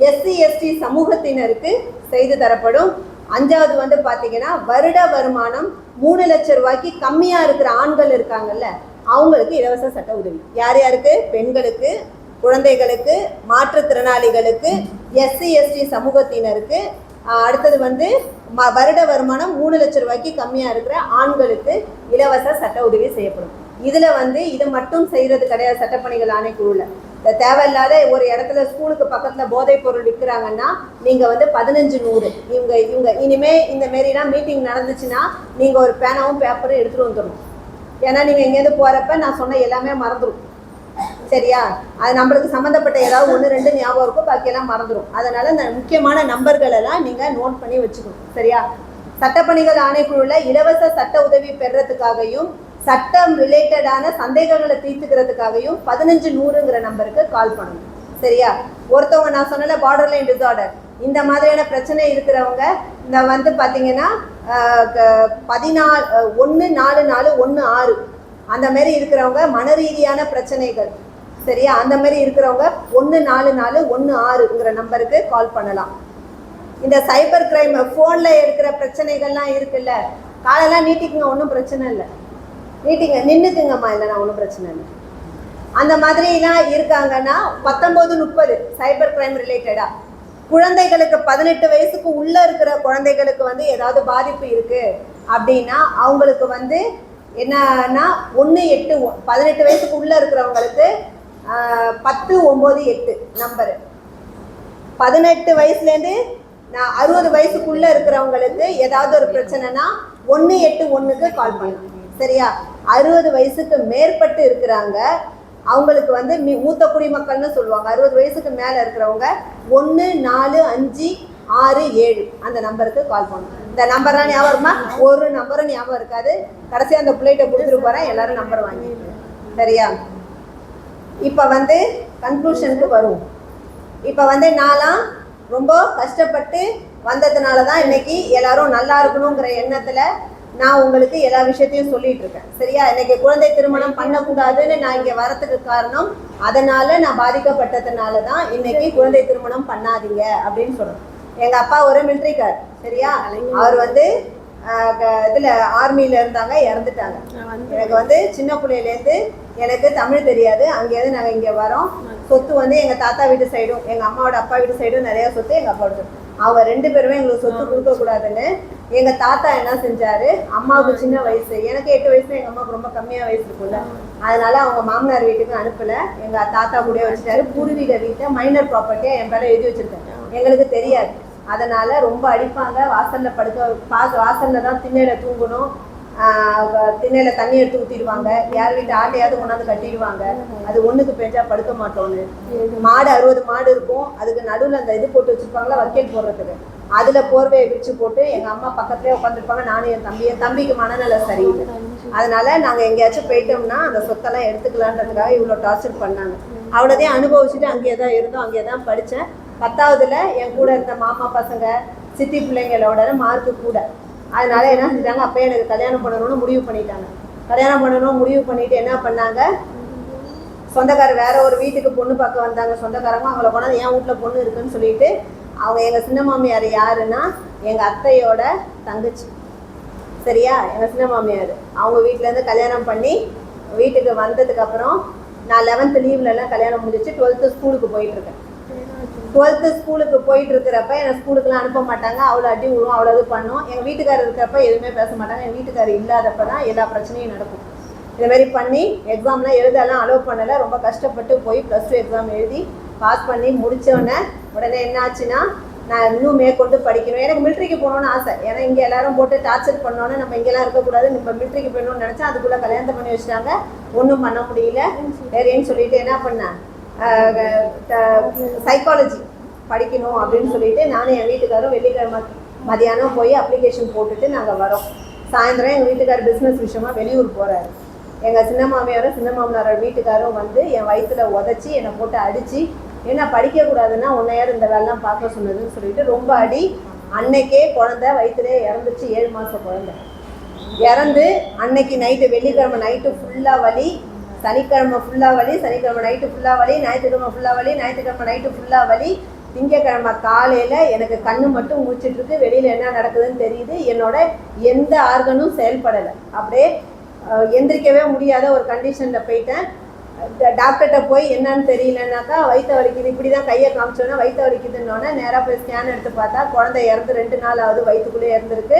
எஸ்சி எஸ்டி சமூகத்தினருக்கு செய்து தரப்படும். 5வது வந்து பார்த்தீங்கன்னா, வருட வருமானம் 3 லட்சம் ரூபாய்க்கு கம்மியாக இருக்கிற ஆண்கள் இருக்காங்கல்ல, அவங்களுக்கு இலவச சட்ட உதவி. யார் யாருக்கு? பெண்களுக்கு, குழந்தைகளுக்கு, மாற்றுத்திறனாளிகளுக்கு, எஸ்சி எஸ்டி சமூகத்தினருக்கு. அடுத்தது வந்து வருட வருமானம் 3 லட்சம் ரூபாய்க்கு கம்மியாக இருக்கிற ஆண்களுக்கு இலவச சட்ட உதவி செய்யப்படும். இதில் வந்து இது மட்டும் செய்கிறது கிடையாது. சட்டப்பணிகள் ஆணைக்குழுவில் தேவையில்லாத ஒரு இடத்துல ஸ்கூலுக்கு பக்கத்தில் போதைப் பொருள் விற்கிறாங்கன்னா நீங்கள் வந்து 1500 இவங்க இனிமேல் இந்த மாரிலாம் மீட்டிங் நடந்துச்சுன்னா நீங்கள் ஒரு பேனாவும் பேப்பரும் எடுத்துகிட்டு வந்துடணும். ஏன்னா நீங்கள் எங்கேருந்து போகிறப்ப நான் சொன்ன எல்லாமே மறந்துடும். சரியா? அது நம்மளுக்கு சம்மந்தப்பட்ட ஏதாவது 1 2 ஞாபகம் இருக்கும், பாக்கியெல்லாம் மறந்துடும். அதனால் இந்த முக்கியமான நம்பர்களெல்லாம் நீங்கள் நோட் பண்ணி வச்சுக்கணும். சரியா? சட்டப்பணிகள் ஆணைக்குழுவில் இலவச சட்ட உதவி பெறுறதுக்காகவும் சட்டம் ரிலேட்டடான சந்தேகங்களை தீர்த்துக்கிறதுக்காகவும் 1500ங்கிற நம்பருக்கு கால் பண்ணணும். சரியா? ஒருத்தவங்க நான் சொன்னல பார்டர் லைன் டிசார்டர், இந்த மாதிரியான பிரச்சனை இருக்கிறவங்க இந்த வந்து பார்த்தீங்கன்னா 14416 அந்த மாதிரி இருக்கிறவங்க, மன ரீதியான பிரச்சனைகள், சரியா, அந்த மாதிரி இருக்கிறவங்க 14416ங்கிற நம்பருக்கு கால் பண்ணலாம். இந்த சைபர் கிரைம் ஃபோனில் இருக்கிற பிரச்சனைகள்லாம் இருக்குல்ல, காலெல்லாம் நீட்டிக்குங்க, ஒன்றும் பிரச்சனை இல்லை, நீட்டிங்க, நின்றுக்குங்கம்மா, இல்லைனா ஒன்றும் பிரச்சனை இல்லை. அந்த மாதிரிலாம் இருக்காங்கன்னா 1930 சைபர் கிரைம் ரிலேட்டடாக. குழந்தைகளுக்கு 18 வயசுக்கு உள்ளே இருக்கிற குழந்தைகளுக்கு வந்து ஏதாவது பாதிப்பு இருக்குது அப்படின்னா அவங்களுக்கு வந்து என்னன்னா 18 18 வயசுக்கு உள்ளே இருக்கிறவங்களுக்கு 1098 நம்பரு. 18 வயசுலேருந்து 60 வயசுக்குள்ளே இருக்கிறவங்களுக்கு ஏதாவது ஒரு பிரச்சனைனா 181க்கு கால் பண்ணலாம். சரியா? 60 வயசுக்கு மேற்பட்டு இருக்கிறாங்க அவங்களுக்கு வந்து மூத்த குடிமக்கள்னு சொல்லுவாங்க. 60 வயசுக்கு மேலே இருக்கிறவங்க 145667 அந்த நம்பருக்கு கால் பண்ணணும். இந்த நம்பர்லாம் ஞாபகம் இருக்குமா? ஒரு நம்பரும் ஞாபகம் இருக்காது. கடைசியாக அந்த பிள்ளைகிட்ட கொடுத்துட்டு போகிறேன், எல்லாரும் நம்பர் வாங்கிட்டு. சரியா? இப்போ வந்து கன்க்ளூஷனுக்கு வரும். இப்போ வந்து நான்லாம் ரொம்ப கஷ்டப்பட்டு வந்ததுனால தான் இன்னைக்கு எல்லாரும் நல்லா இருக்கணுங்கிற எண்ணத்தில் நான் உங்களுக்கு எல்லா விஷயத்தையும் சொல்லிட்டு இருக்கேன். சரியா? இன்னைக்கு குழந்தை திருமணம் பண்ணக்கூடாதுன்னு நான் இங்கே வரத்துக்கு காரணம், அதனால நான் பாதிக்கப்பட்டதுனால தான் இன்னைக்கு குழந்தை திருமணம் பண்ணாதீங்க அப்படின்னு சொல்றேன். எங்கள் அப்பா ஒரு மிலிட்ரிக்கார். சரியா? அவர் வந்து இதில் ஆர்மியில் இருந்தாங்க, இறந்துட்டாங்க. எனக்கு வந்து சின்ன பிள்ளையிலேருந்து எனக்கு தமிழ் தெரியாது. அங்கேருந்து நாங்கள் இங்கே வரோம். சொத்து வந்து எங்கள் தாத்தா வீட்டு சைடும் எங்கள் அம்மாவோட அப்பா வீட்டு சைடும் நிறையா சொத்து, எங்கள் அப்பாவோட சொத்து. அவங்க 2 பேருமே எங்களுக்கு சொத்து கொடுக்கக்கூடாதுன்னு எங்கள் தாத்தா என்ன செஞ்சார், அம்மாவுக்கு சின்ன வயசு, எனக்கு 8 வயசு, எங்கள் அம்மாவுக்கு ரொம்ப கம்மியாக வயசு இருக்குல்ல, அதனால அவங்க மாமனார் வீட்டுக்கு அனுப்பலை, எங்கள் தாத்தா கூட வச்சுட்டாரு. பூர்வீக வீட்டை மைனர் ப்ராப்பர்ட்டியை என் பேரை எழுதி வச்சுருக்கேன். எங்களுக்கு தெரியாது. அதனால் ரொம்ப அடிப்பாங்க. வாசலில் வாசலில் தான் திண்ணையில் தூங்கணும், திண்ணையில் தண்ணி எடுத்து ஊற்றிடுவாங்க. யார் வீட்டு ஆட்டையாவது கொண்டாந்து கட்டிடுவாங்க. அது ஒன்றுக்கு பெஞ்சா படுக்க மாட்டோன்னு. மாடு 60 மாடு இருக்கும். அதுக்கு நடுவில் அந்த இது போட்டு வச்சுருப்பாங்களா, வக்கேல் போடுறதுக்கு, அதில் போர்வையை விரிச்சு போட்டு எங்கள் அம்மா பக்கத்துலேயே உட்காந்துருப்பாங்க. நானும் என் தம்பிக்கு மனநல சரியில்லை. அதனால் நாங்கள் எங்கேயாச்சும் போயிட்டோம்னா அந்த சொத்தெல்லாம் எடுத்துக்கலான்றதுக்காக இவ்வளோ டார்ச்சர் பண்ணாங்க. அவ்வளோதையும் அனுபவிச்சுட்டு அங்கேயே தான் இருந்தோம், அங்கேயே தான் படித்தேன். 10ஆவதுல என் கூட இருந்த மாமா பசங்க சித்தி பிள்ளைங்களோட மார்க்கு கூட. அதனால என்ன செஞ்சாங்க, அப்போ எனக்கு கல்யாணம் பண்ணணும்னு முடிவு பண்ணிட்டாங்க. கல்யாணம் பண்ணணும் முடிவு பண்ணிட்டு என்ன பண்ணாங்க, சொந்தக்காரர் வேற ஒரு வீட்டுக்கு பொண்ணு பார்க்க வந்தாங்க சொந்தக்காரங்க. அவங்கள கொண்டாந்து என் வீட்டில் பொண்ணு இருக்குன்னு சொல்லிட்டு, அவங்க எங்கள் சின்ன மாமியார் யாருன்னா எங்கள் அத்தையோட தங்கச்சி. சரியா? எங்கள் சின்ன மாமியார் அவங்க வீட்டிலேருந்து கல்யாணம் பண்ணி வீட்டுக்கு வந்ததுக்கப்புறம் நான் 11th லீவ்லலாம் கல்யாணம் முடிஞ்சிச்சு. 12th ஸ்கூலுக்கு போயிட்டுருக்கேன். 12th ஸ்கூலுக்கு போயிட்டு இருக்கிறப்ப என்னை ஸ்கூலுக்குலாம் அனுப்ப மாட்டாங்க. அவ்வளோ அடி விழுவும், அவ்வளோ இது பண்ணும். எங்கள் வீட்டுக்காரர் இருக்கிறப்ப எதுவுமே பேச மாட்டாங்க. எங்கள் வீட்டுக்காரர் இல்லாதப்ப தான் எல்லா பிரச்சனையும் நடக்கும். இதுமாரி பண்ணி எக்ஸாம்லாம் எழுதலாம் அலோவ் பண்ணலை. ரொம்ப கஷ்டப்பட்டு போய் +2 எக்ஸாம் எழுதி பாஸ் பண்ணி முடித்தோடனே உடனே என்ன ஆச்சுன்னா, நான் இன்னும் மேற்கொண்டு படிக்கணும். எனக்கு மிலிட்ரிக்கு போகணுன்னு ஆசை. ஏன்னா இங்கே எல்லாரும் போட்டு டார்ச்சர் பண்ணோன்னே நம்ம இங்கெல்லாம் இருக்கக்கூடாது, நம்ம மிலிட்ரிக்கு போயணும்னு நினச்சேன். அதுக்குள்ளே கல்யாணத்தை பண்ணி வச்சுட்டாங்க. ஒன்றும் பண்ண முடியல. வேறேன்னு சொல்லிட்டு என்ன பண்ணேன், சைக்காலஜி படிக்கணும் அப்படின்னு சொல்லிட்டு நானும் என் வீட்டுக்காரும் வெள்ளிக்கிழமை மதியானம் போய் அப்ளிகேஷன் போட்டுட்டு நாங்கள் வரோம். சாயந்தரம் எங்கள் வீட்டுக்காரர் பிஸ்னஸ் விஷயமா வெளியூர் போகிறாரு. எங்கள் சின்ன மாமியாரும் சின்ன மாமனாரோட வீட்டுக்காரும் வந்து என் வயிற்றுல உதச்சி என்னை போட்டு அடித்து, ஏன்னா படிக்கக்கூடாதுன்னா உன்னை யார் இந்த வேலைலாம் பார்க்க சொன்னதுன்னு சொல்லிட்டு ரொம்ப அடி. அன்னைக்கே குழந்தை வயிற்றுலே இறந்துச்சு. 7 மாதம் குழந்தை இறந்து அன்னைக்கு நைட்டு, வெள்ளிக்கிழமை நைட்டு ஃபுல்லாக வலி, சனிக்கிழமை ஃபுல்லாக வலி, சனிக்கிழமை நைட்டு ஃபுல்லாக வலி, ஞாயிற்றுக்கிழமை ஃபுல்லாக வலி, ஞாயிற்றுக்கிழமை நைட்டு ஃபுல்லாக வலி. திங்கக்கிழமை காலையில் எனக்கு கண்ணு மட்டும் முடிச்சிட்ருக்கு. வெளியில் என்ன நடக்குதுன்னு தெரியுது. என்னோட எந்த ஆர்கனும் செயல்படலை. அப்படியே எந்திரிக்கவே முடியாத ஒரு கண்டிஷனில் போயிட்டேன். டாக்டர்கிட்ட போய் என்னன்னு தெரியலன்னாக்கா வயிற்று வலிக்குது, இப்படி தான் கையை காமிச்சோன்னா வயிற்று வலிக்குதுன்னொன்னே நேராக போய் ஸ்கேன் எடுத்து பார்த்தா குழந்தை இறந்து 2 நாள் ஆகுது. வயிற்றுக்குள்ளே இறந்துருக்கு.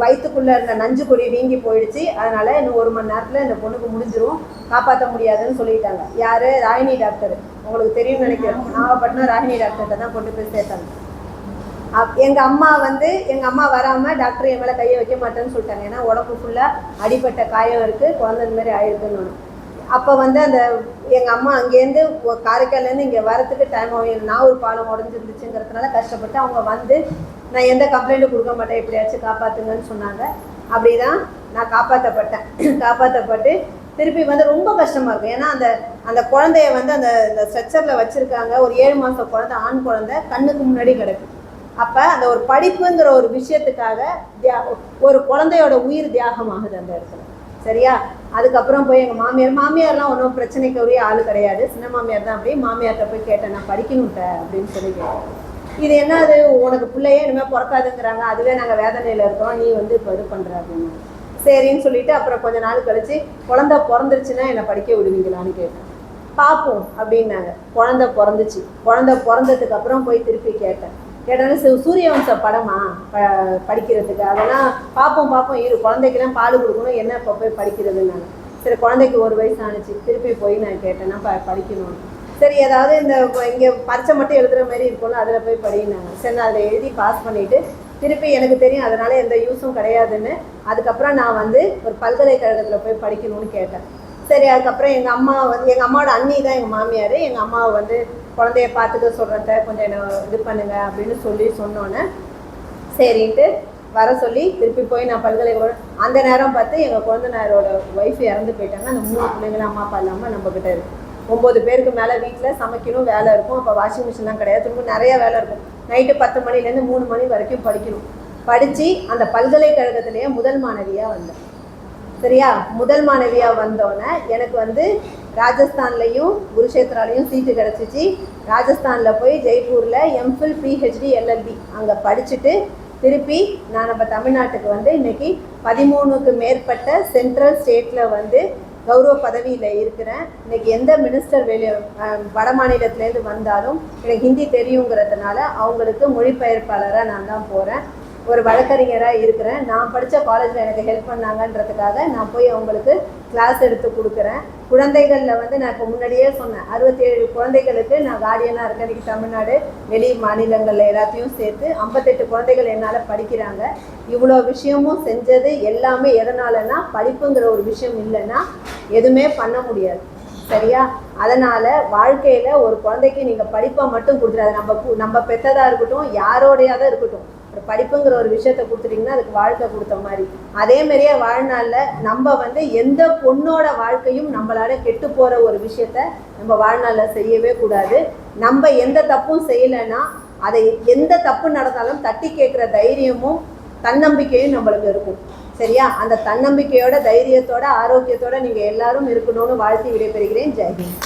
வயிற்றுக்குள்ளே இருந்த நஞ்சு கொடி வீங்கி போயிடுச்சு. அதனால் இன்னும் 1 மணி நேரத்தில் இந்த பொண்ணுக்கு முடிஞ்சிடும், காப்பாற்ற முடியாதுன்னு சொல்லிட்டாங்க. யார்? ராகினி டாக்டர். உங்களுக்கு தெரியும்னு நினைக்கிறேன். நாகப்பட்டினம் ராகினி டாக்டர்கிட்ட தான் கொண்டு போய் சேர்த்தாங்க. எங்கள் அம்மா வராமல் டாக்டர் என் மேலே கையை வைக்க மாட்டேன்னு சொல்லிட்டாங்க. ஏன்னா உடம்பு ஃபுல்லாக அடிப்பட்ட காயம் இருக்குது, குழந்தை இந்த மாதிரி ஆயிருக்குன்னு. அப்போ அந்த எங்கள் அம்மா அங்கேருந்து காரைக்கால்லேருந்து இங்கே வரத்துக்கு டைம் ஆகும். நான் ஒரு பாலம் உடஞ்சிருந்துச்சுங்கிறதுனால கஷ்டப்பட்டு அவங்க வந்து நான் எந்த கம்ப்ளைண்ட்டும் கொடுக்க மாட்டேன், எப்படியாச்சும் காப்பாற்றுங்கன்னு சொன்னாங்க. அப்படி தான் நான் காப்பாற்றப்பட்டு திருப்பி ரொம்ப கஷ்டமாக இருக்கும். ஏன்னா அந்த குழந்தைய அந்த ஸ்ட்ரெச்சரில் வச்சுருக்காங்க. ஒரு 7 மாதம் குழந்தை, ஆண் குழந்தை மாட்டுக்கு முன்னாடி கிடக்கு. அப்போ அந்த ஒரு படிப்புங்கிற ஒரு விஷயத்துக்காக ஒரு குழந்தையோட உயிர் தியாகம் ஆகுது அந்த இடத்துல. சரியா? அதுக்கப்புறம் போய் எங்கள் மாமியார்லாம் ஒன்றும் பிரச்சனைக்கு உரிய ஆள் கிடையாது. சின்ன மாமியார் தான். அப்படியே மாமியார்கிட்ட போய் கேட்டேன், நான் படிக்கணும்ட்ட அப்படின்னு சொல்லி கேட்டேன். இது என்னது, உனக்கு பிள்ளையே இனிமேல் பிறக்காதுங்கிறாங்க, அதுவே நாங்கள் வேதனையில் இருக்கோம், நீ இப்போ இது பண்ணுற அப்படின்னு. சரின்னு சொல்லிட்டு அப்புறம் கொஞ்ச நாள் கழிச்சு குழந்தை பிறந்துருச்சுன்னா என்னை படிக்க விடுவீங்களான்னு கேட்டேன். பார்ப்போம் அப்படின்னாங்க. குழந்தை பிறந்துச்சு. குழந்தை பிறந்ததுக்கு அப்புறம் போய் திருப்பி கேட்டேன். சூரியவம்ச படமா படிக்கிறதுக்கு, அதெல்லாம் பார்ப்போம் இரு, குழந்தைக்கெல்லாம் பால் கொடுக்கணும், என்ன இப்போ போய் படிக்கிறதுன்னாங்க. சரி, குழந்தைக்கு 1 வயசு ஆணுச்சு. திருப்பி போய் நான் கேட்டேன்னா படிக்கணும். சரி, ஏதாவது இந்த இங்கே பரீட்சை மட்டும் எழுதுகிற மாதிரி இருக்கும்ல, அதில் போய் படினாங்க. சரி, நான் அதில் எழுதி பாஸ் பண்ணிவிட்டு திருப்பி எனக்கு தெரியும் அதனால் எந்த யூஸும் கிடையாதுன்னு அதுக்கப்புறம் நான் ஒரு பல்கலைக்கழகத்தில் போய் படிக்கணும்னு கேட்டேன். சரி, அதுக்கப்புறம் எங்கள் அம்மாவோட அண்ணி தான் எங்கள் மாமியார். எங்கள் அம்மாவை குழந்தைய பார்த்துக்க சொல்கிறத கொஞ்சம் என்ன இது பண்ணுங்க அப்படின்னு சொன்னோன்னே சரின்ட்டு வர சொல்லி திருப்பி போய் நான் பல்கலைக்கழகம். அந்த நேரம் பார்த்து எங்கள் குழந்தைனாரோட ஒய்ஃப் இறந்து போயிட்டாங்க. அந்த 3 பிள்ளைங்களும் அம்மா அப்பா இல்லாமல் நம்மக்கிட்ட இருக்குது. 9 பேருக்கு மேலே வீட்டில் சமைக்கணும், வேலை இருக்கும். அப்போ வாஷிங் மிஷின்லாம் கிடையாது. திரும்ப நிறைய வேலை இருக்கும். நைட்டு 10 மணிலேருந்து 3 மணி வரைக்கும் படிக்கணும். படித்து அந்த பல்கலைக்கழகத்திலேயே முதல் மாணவியாக வந்தேன். சரியா? முதல் மாணவியாக வந்தோடனே எனக்கு ராஜஸ்தான்லேயும் குருஷேத்ராலையும் சீட்டு கிடச்சிச்சு. ராஜஸ்தானில் போய் ஜெய்ப்பூரில் எம்ஃபில் PhD LLB அங்கே படிச்சுட்டு திருப்பி நான் நம்ம தமிழ்நாட்டுக்கு இன்றைக்கி 13க்கு மேற்பட்ட சென்ட்ரல் ஸ்டேட்டில் கௌரவ பதவியில் இருக்கிறேன். இன்றைக்கி எந்த மினிஸ்டர் வட மாநிலத்திலேருந்து வந்தாலும் எனக்கு ஹிந்தி தெரியுங்கிறதுனால அவங்களுக்கு மொழிபெயர்ப்பாளராக நான் தான் போகிறேன். ஒரு வழக்கறிஞராக இருக்கிறேன். நான் படித்த காலேஜில் எனக்கு ஹெல்ப் பண்ணாங்கன்றதுக்காக நான் போய் அவங்களுக்கு கிளாஸ் எடுத்து கொடுக்குறேன். குழந்தைகளில் நான் இப்போ முன்னாடியே சொன்னேன், 67 குழந்தைகளுக்கு நான் கார்டியனாக இருக்கேன். இன்றைக்கி தமிழ்நாடு வெளி மாநிலங்களில் எல்லாத்தையும் சேர்த்து 58 குழந்தைகள் என்னால் படிக்கிறாங்க. இவ்வளோ விஷயமும் செஞ்சது எல்லாமே எதனாலன்னா, படிப்புங்கிற ஒரு விஷயம் இல்லைன்னா எதுவுமே பண்ண முடியாது. சரியா? அதனால் வாழ்க்கையில் ஒரு குழந்தைக்கு நீங்கள் படிப்பை மட்டும் கொடுத்துடாது. நம்ம பெற்றதாக இருக்கட்டும், யாரோடையாதான் இருக்கட்டும், ஒரு படிப்புங்கிற ஒரு விஷயத்தை கொடுத்துட்டிங்கன்னா அதுக்கு வாழ்க்கை கொடுத்த மாதிரி. அதேமாரியே வாழ்நாளில் நம்ம எந்த பொண்ணோட வாழ்க்கையும் நம்மளால கெட்டு போகிற ஒரு விஷயத்த நம்ம வாழ்நாளில் செய்யவே கூடாது. நம்ம எந்த தப்பும் செய்யலைன்னா அதை எந்த தப்பு நடந்தாலும் தட்டி கேட்குற தைரியமும் தன்னம்பிக்கையும் நம்மளுக்கு இருக்கும். சரியா? அந்த தன்னம்பிக்கையோட, தைரியத்தோட, ஆரோக்கியத்தோட நீங்கள் எல்லாரும் இருக்கணும்னு வாழ்த்தி விடைபெறுகிறேன். ஜெய்ஹிந்த்.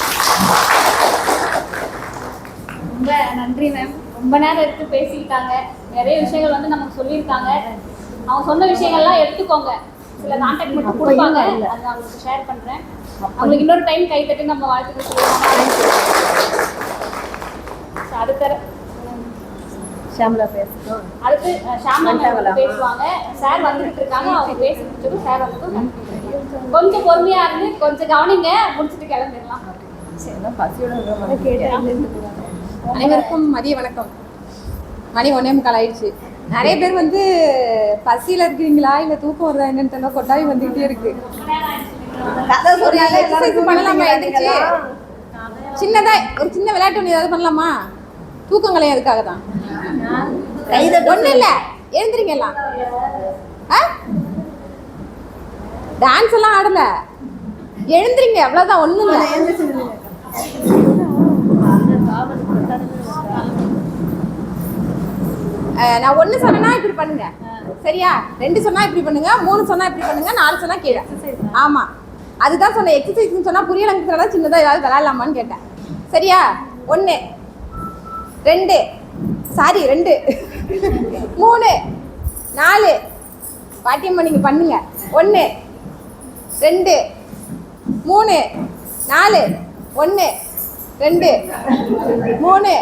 ரொம்ப நன்றி மேம். ரொம்ப நேரம் எடுத்து பேசியிருக்காங்க. நிறைய விஷயங்கள் நமக்கு சொல்லியிருக்காங்க. அவங்க சொன்ன விஷயங்கள்லாம் எடுத்துக்கோங்க. சில கான்டாக்ட் மட்டும் கொடுப்பாங்க, அதை அவங்களுக்கு ஷேர் பண்ணுறேன். அவங்களுக்கு இன்னொரு டைம் கை தட்டி நம்ம வாழ்த்துக்கள் சொல்லுவோம். அடுத்த ஷாம்லா பேசணும். அடுத்து ஷாம்லா பேசுவாங்க. சார் வந்துகிட்டு இருக்காங்க, அவங்க பேசி முடிச்சதும் சார் வந்து கொஞ்சம் பொறுமையா இருந்து கொஞ்சம் கவனிங்க, முடிச்சுட்டு கிளம்பிடலாம். அனைவருக்கும் மதிய வணக்கம். மணி 1:45 ஆயிடுச்சு. நிறைய பேர் வந்து பசியில் இருக்கிறீங்களா இல்லை தூக்கம் வருதா என்னன்னு தெரியல, கொட்டாவி வந்துகிட்டே இருக்கு. ஒரு எக்ஸசைஸ் பண்ணலாமா? எந்திரிச்சு சின்னதா ஒரு சின்ன விளையாட்டு ஒன்று ஏதாவது பண்ணலாமா? தூக்கங்களே அதுக்காக தான். ஒன்றும் இல்லை, எழுந்திரிங்க எல்லாம். டான்ஸ் எல்லாம் ஆடல, எழுந்திரிங்க, அவ்வளோதான். ஒன்றும் இல்லை. நான் 1 சொன்னா இப்படி பண்ணுங்க, சரியா? 2 சொன்னா இப்படி பண்ணுங்க, 3 சொன்னா இப்படி பண்ணுங்க, 4 சொன்னா கீழே. ஆமா, அதுதான் சொன்னேன். எக்ஸசைஸ்ன்னு சொன்னா புரியலங்கிறதா சின்னதா ஏதாவது விளையாடலாமான்னு கேட்டேன், சரியா? 1 2 சாரி 2 3 4 பாட்டியம்மா நீங்க பண்ணுங்க. 1 2 3 4 1 2 3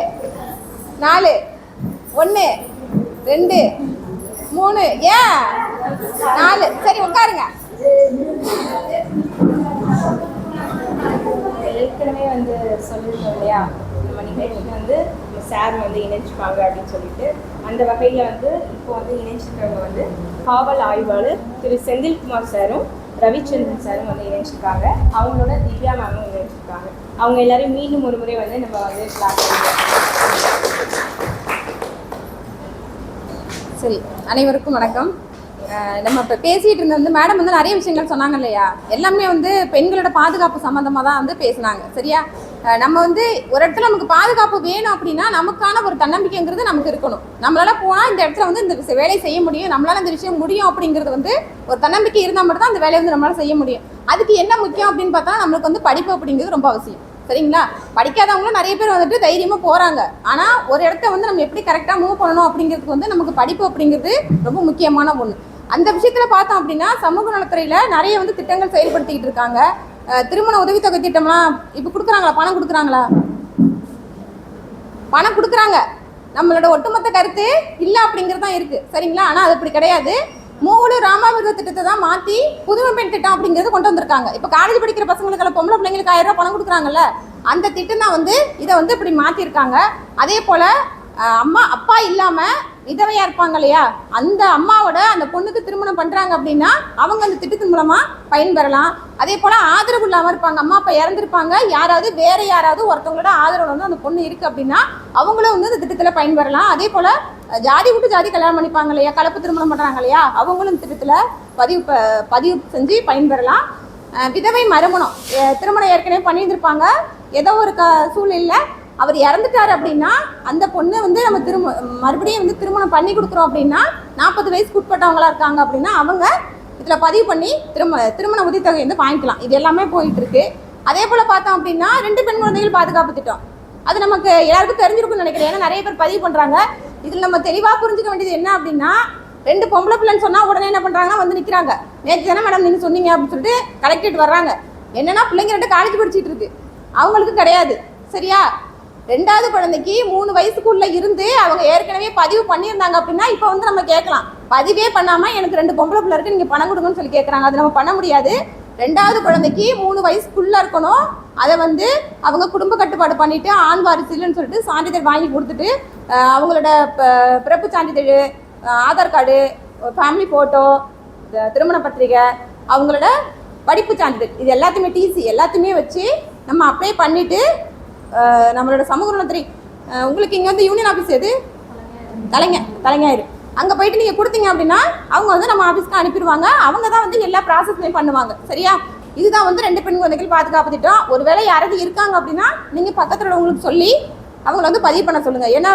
4 1 2 3 ஏன் 4. சரி உட்காருங்க. ஏற்கனவே வந்து சொல்லியிருக்கோம் இல்லையா, நம்ம நிகழ்ச்சிக்கு வந்து சார் வந்து இணைச்சிப்பாங்க அப்படின்னு சொல்லிட்டு, அந்த வகையில் வந்து இப்போ வந்து இணைச்சிருக்கவங்க வந்து காவல் ஆய்வாளர் திரு செந்தில்குமார் சாரும் ரவிச்சந்திரன் சாரும் வந்து இணைச்சிருக்காங்க. அவங்களோட திவ்யா மேமும் இணைச்சிருக்காங்க. அவங்க எல்லாரையும் மீண்டும் ஒரு முறை வந்து நம்ம வந்து கிளாஸ். சரி, அனைவருக்கும் வணக்கம். நம்ம இப்போ பேசிகிட்டு இருந்த வந்து மேடம் வந்து நிறைய விஷயங்கள் சொன்னாங்க இல்லையா, எல்லாமே வந்து பெண்களோட பாதுகாப்பு சம்மந்தமாக தான் வந்து பேசினாங்க, சரியா? நம்ம வந்து ஒரு இடத்துல நமக்கு பாதுகாப்பு வேணும் அப்படின்னா நமக்கான ஒரு தன்னம்பிக்கைங்கிறது நமக்கு இருக்கணும். நம்மளால போனால் இந்த இடத்துல வந்து இந்த வேலையை செய்ய முடியும், நம்மளால இந்த விஷயம் முடியும் அப்படிங்கிறது வந்து ஒரு தன்னம்பிக்கை இருந்தால் மட்டும் தான் அந்த வேலையை வந்து நம்மளால செய்ய முடியும். அதுக்கு என்ன முக்கியம் அப்படின்னு பார்த்தா நம்மளுக்கு வந்து படிப்பு அப்படிங்கிறது ரொம்ப அவசியம், சரிங்களா? படிக்காதவங்களும் நிறைய பேர் வந்துட்டு தைரியமாக போகிறாங்க. ஆனால் ஒரு இடத்த வந்து நம்ம எப்படி கரெக்டாக மூவ் பண்ணணும் அப்படிங்கிறதுக்கு வந்து நமக்கு படிப்பு அப்படிங்கிறது ரொம்ப முக்கியமான ஒன்று. அந்த விஷயத்தில் பார்த்தோம் அப்படின்னா சமூக நலத்துறையில் நிறைய வந்து திட்டங்கள் செயல்படுத்திக்கிட்டு இருக்காங்க. திருமண உதவித்தொகை திட்டம்லாம் இப்போ கொடுக்குறாங்களா? பணம் கொடுக்குறாங்களா? பணம் கொடுக்குறாங்க. நம்மளோட ஒட்டுமொத்த கருத்து இல்லை அப்படிங்கிறது தான் இருக்குது, சரிங்களா? ஆனால் அது அப்படி கிடையாது. மூணு ராமாமிர்த திட்டத்தை தான் மாற்றி புதுமை பெண் திட்டம் அப்படிங்கிறது கொண்டு வந்திருக்காங்க. இப்போ காலேஜ் படிக்கிற பசங்களுக்கெல்லாம் பொம்பளை பிள்ளைங்களுக்கு 1000 ரூபா பணம் கொடுக்குறாங்கல்ல, அந்த திட்டம் தான் வந்து இதை வந்து இப்படி மாற்றிருக்காங்க. அதே போல் அம்மா அப்பா இல்லாமல் விதவையாக இருப்பாங்க இல்லையா, அந்த அம்மாவோட அந்த பொண்ணுக்கு திருமணம் பண்ணுறாங்க அப்படின்னா அவங்க அந்த திட்டத்தின் மூலமாக பயன்பெறலாம். அதே போல் ஆதரவு இல்லாமல் இருப்பாங்க, அம்மா அப்பா இறந்துருப்பாங்க, யாராவது வேறு யாராவது ஒருத்தவங்களோட ஆதரவு வந்து அந்த பொண்ணு இருக்குது அப்படின்னா அவங்களும் வந்து அந்த திட்டத்தில் பயன்பெறலாம். அதே போல் ஜாதி விட்டு ஜாதி கல்யாணம் பண்ணிப்பாங்க இல்லையா, கலப்பு திருமணம் பண்ணுறாங்க இல்லையா, அவங்களும் திட்டத்தில் பதிவு செஞ்சு பயன்பெறலாம். விதவை மறுமணம், திருமணம் ஏற்கனவே பண்ணியிருந்திருப்பாங்க, ஏதோ ஒரு சூழ்நிலையில் அவர் இறந்துட்டார் அப்படின்னா அந்த பொண்ணு வந்து நம்ம மறுபடியும் வந்து திருமணம் பண்ணி கொடுக்குறோம் அப்படின்னா 40 வயசுக்கு உட்பட்டவங்களா இருக்காங்க அப்படின்னா அவங்க இதில் பதிவு பண்ணி திருமண உதவித்தொகை வந்து வாங்கிக்கலாம். இது எல்லாமே போயிட்டு இருக்கு. அதே போல் பார்த்தோம் அப்படின்னா 2 பெண் குழந்தைகள் பாதுகாப்பு திட்டம், அது நமக்கு எல்லாருக்கும் தெரிஞ்சிருக்கும்னு நினைக்கிறேன். ஏன்னா நிறைய பேர் பதிவு பண்ணுறாங்க. இதில் நம்ம தெளிவாக புரிஞ்சுக்க வேண்டியது என்ன அப்படின்னா, 2 பொம்பளை பிள்ளைன்னு சொன்னால் உடனே என்ன பண்ணுறாங்கன்னா வந்து நிற்கிறாங்க. நேற்று தானே மேடம் நீங்கள் சொன்னீங்க அப்படின்னு சொல்லிட்டு கலெக்டரேட் வர்றாங்க. என்னன்னா பிள்ளைங்க 2 காலேஜ் படிச்சுட்டு இருக்கு, அவங்களுக்கு கிடையாது, சரியா? 2வது குழந்தைக்கு 3 வயசுக்குள்ள இருந்து அவங்க ஏற்கனவே பதிவு பண்ணியிருந்தாங்க அப்படின்னா இப்போ வந்து நம்ம கேட்கலாம், பதிவே பண்ணாமல் எனக்கு 2 பொம்பளை பிள்ளை இருக்கு நீங்கள் பணம் கொடுங்கன்னு சொல்லி கேட்குறாங்க. அது நம்ம பண்ண முடியாது. 2வது குழந்தைக்கு 3 வயசுக்குள்ளே இருக்கணும். அதை வந்து அவங்க குடும்ப கட்டுப்பாடு பண்ணிவிட்டு ஆண் வாரிசு இல்லைன்னு சொல்லிட்டு சான்றிதழ் வாங்கி கொடுத்துட்டு அவங்களோட பிறப்பு சான்றிதழ், ஆதார் கார்டு, ஃபேமிலி ஃபோட்டோ, திருமண பத்திரிகை, அவங்களோட படிப்பு சான்றிதழ், இது எல்லாத்தையுமே டிசி எல்லாத்தையுமே வச்சு நம்ம அப்ளை பண்ணிவிட்டு நம்மளோட சமூக நலத்துறை, உங்களுக்கு இங்கே வந்து யூனியன் ஆஃபீஸ் எது, தலைஞாயிறு, அங்கே போயிட்டு நீங்கள் கொடுத்தீங்க அப்படின்னா அவங்க வந்து நம்ம ஆஃபீஸ்க்கு அனுப்பிடுவாங்க. அவங்க தான் வந்து எல்லா ப்ராசஸ்மே பண்ணுவாங்க, சரியா? இதுதான் வந்து 2 பெண் குழந்தைகள் பாதுகாப்பு திட்டம். ஒருவேளை யாராவது இருக்காங்க அப்படின்னா நீங்கள் பக்கத்தில் உள்ளவங்களுக்கு சொல்லி அவங்கள வந்து பதிவு பண்ண சொல்லுங்கள். ஏன்னா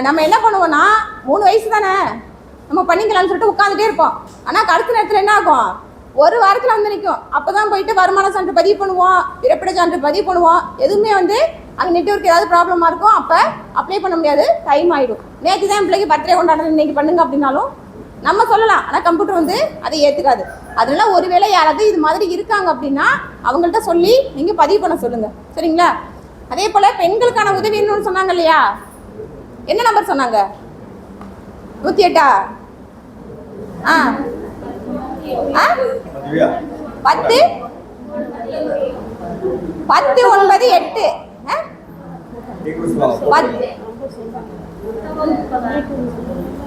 நம்ம என்ன பண்ணுவோம்னா 3 வயசு தானே நம்ம பண்ணிக்கலாம்னு சொல்லிட்டு உட்காந்துட்டே இருப்போம். ஆனால் கடைசி நேரத்தில் என்ன ஆகும், ஒரு வாரத்தில் வந்து நிற்கும். அப்போ தான் போயிட்டு வருமான சான்று பதிவு பண்ணுவோம், பிறப்பிட சான்று பதிவு பண்ணுவோம். எதுவுமே வந்து அங்கே நெட்வொர்க் ஏதாவது ப்ராப்ளமாக இருக்கும், அப்போ அப்ளை பண்ண முடியாது, டைம் ஆகிடும். நேற்று தான் பிள்ளைக்கு பர்த்டே கொண்டாடுறது, இன்றைக்கி பண்ணுங்க அப்படின்னாலும் நம்ம சொல்லலாம், ஆனால் கம்ப்யூட்டர் வந்து அதை ஏற்றுக்காது. அதனால ஒருவேளை யாராவது இது மாதிரி இருக்காங்க அப்படின்னா அவங்கள்ட்ட சொல்லி நீங்கள் பதிவு பண்ண சொல்லுங்கள், சரிங்களா? அதே போல் பெண்களுக்கான உதவின்னு சொன்னாங்க இல்லையா, என்ன நம்பர் சொன்னாங்க? 108 ஆ 10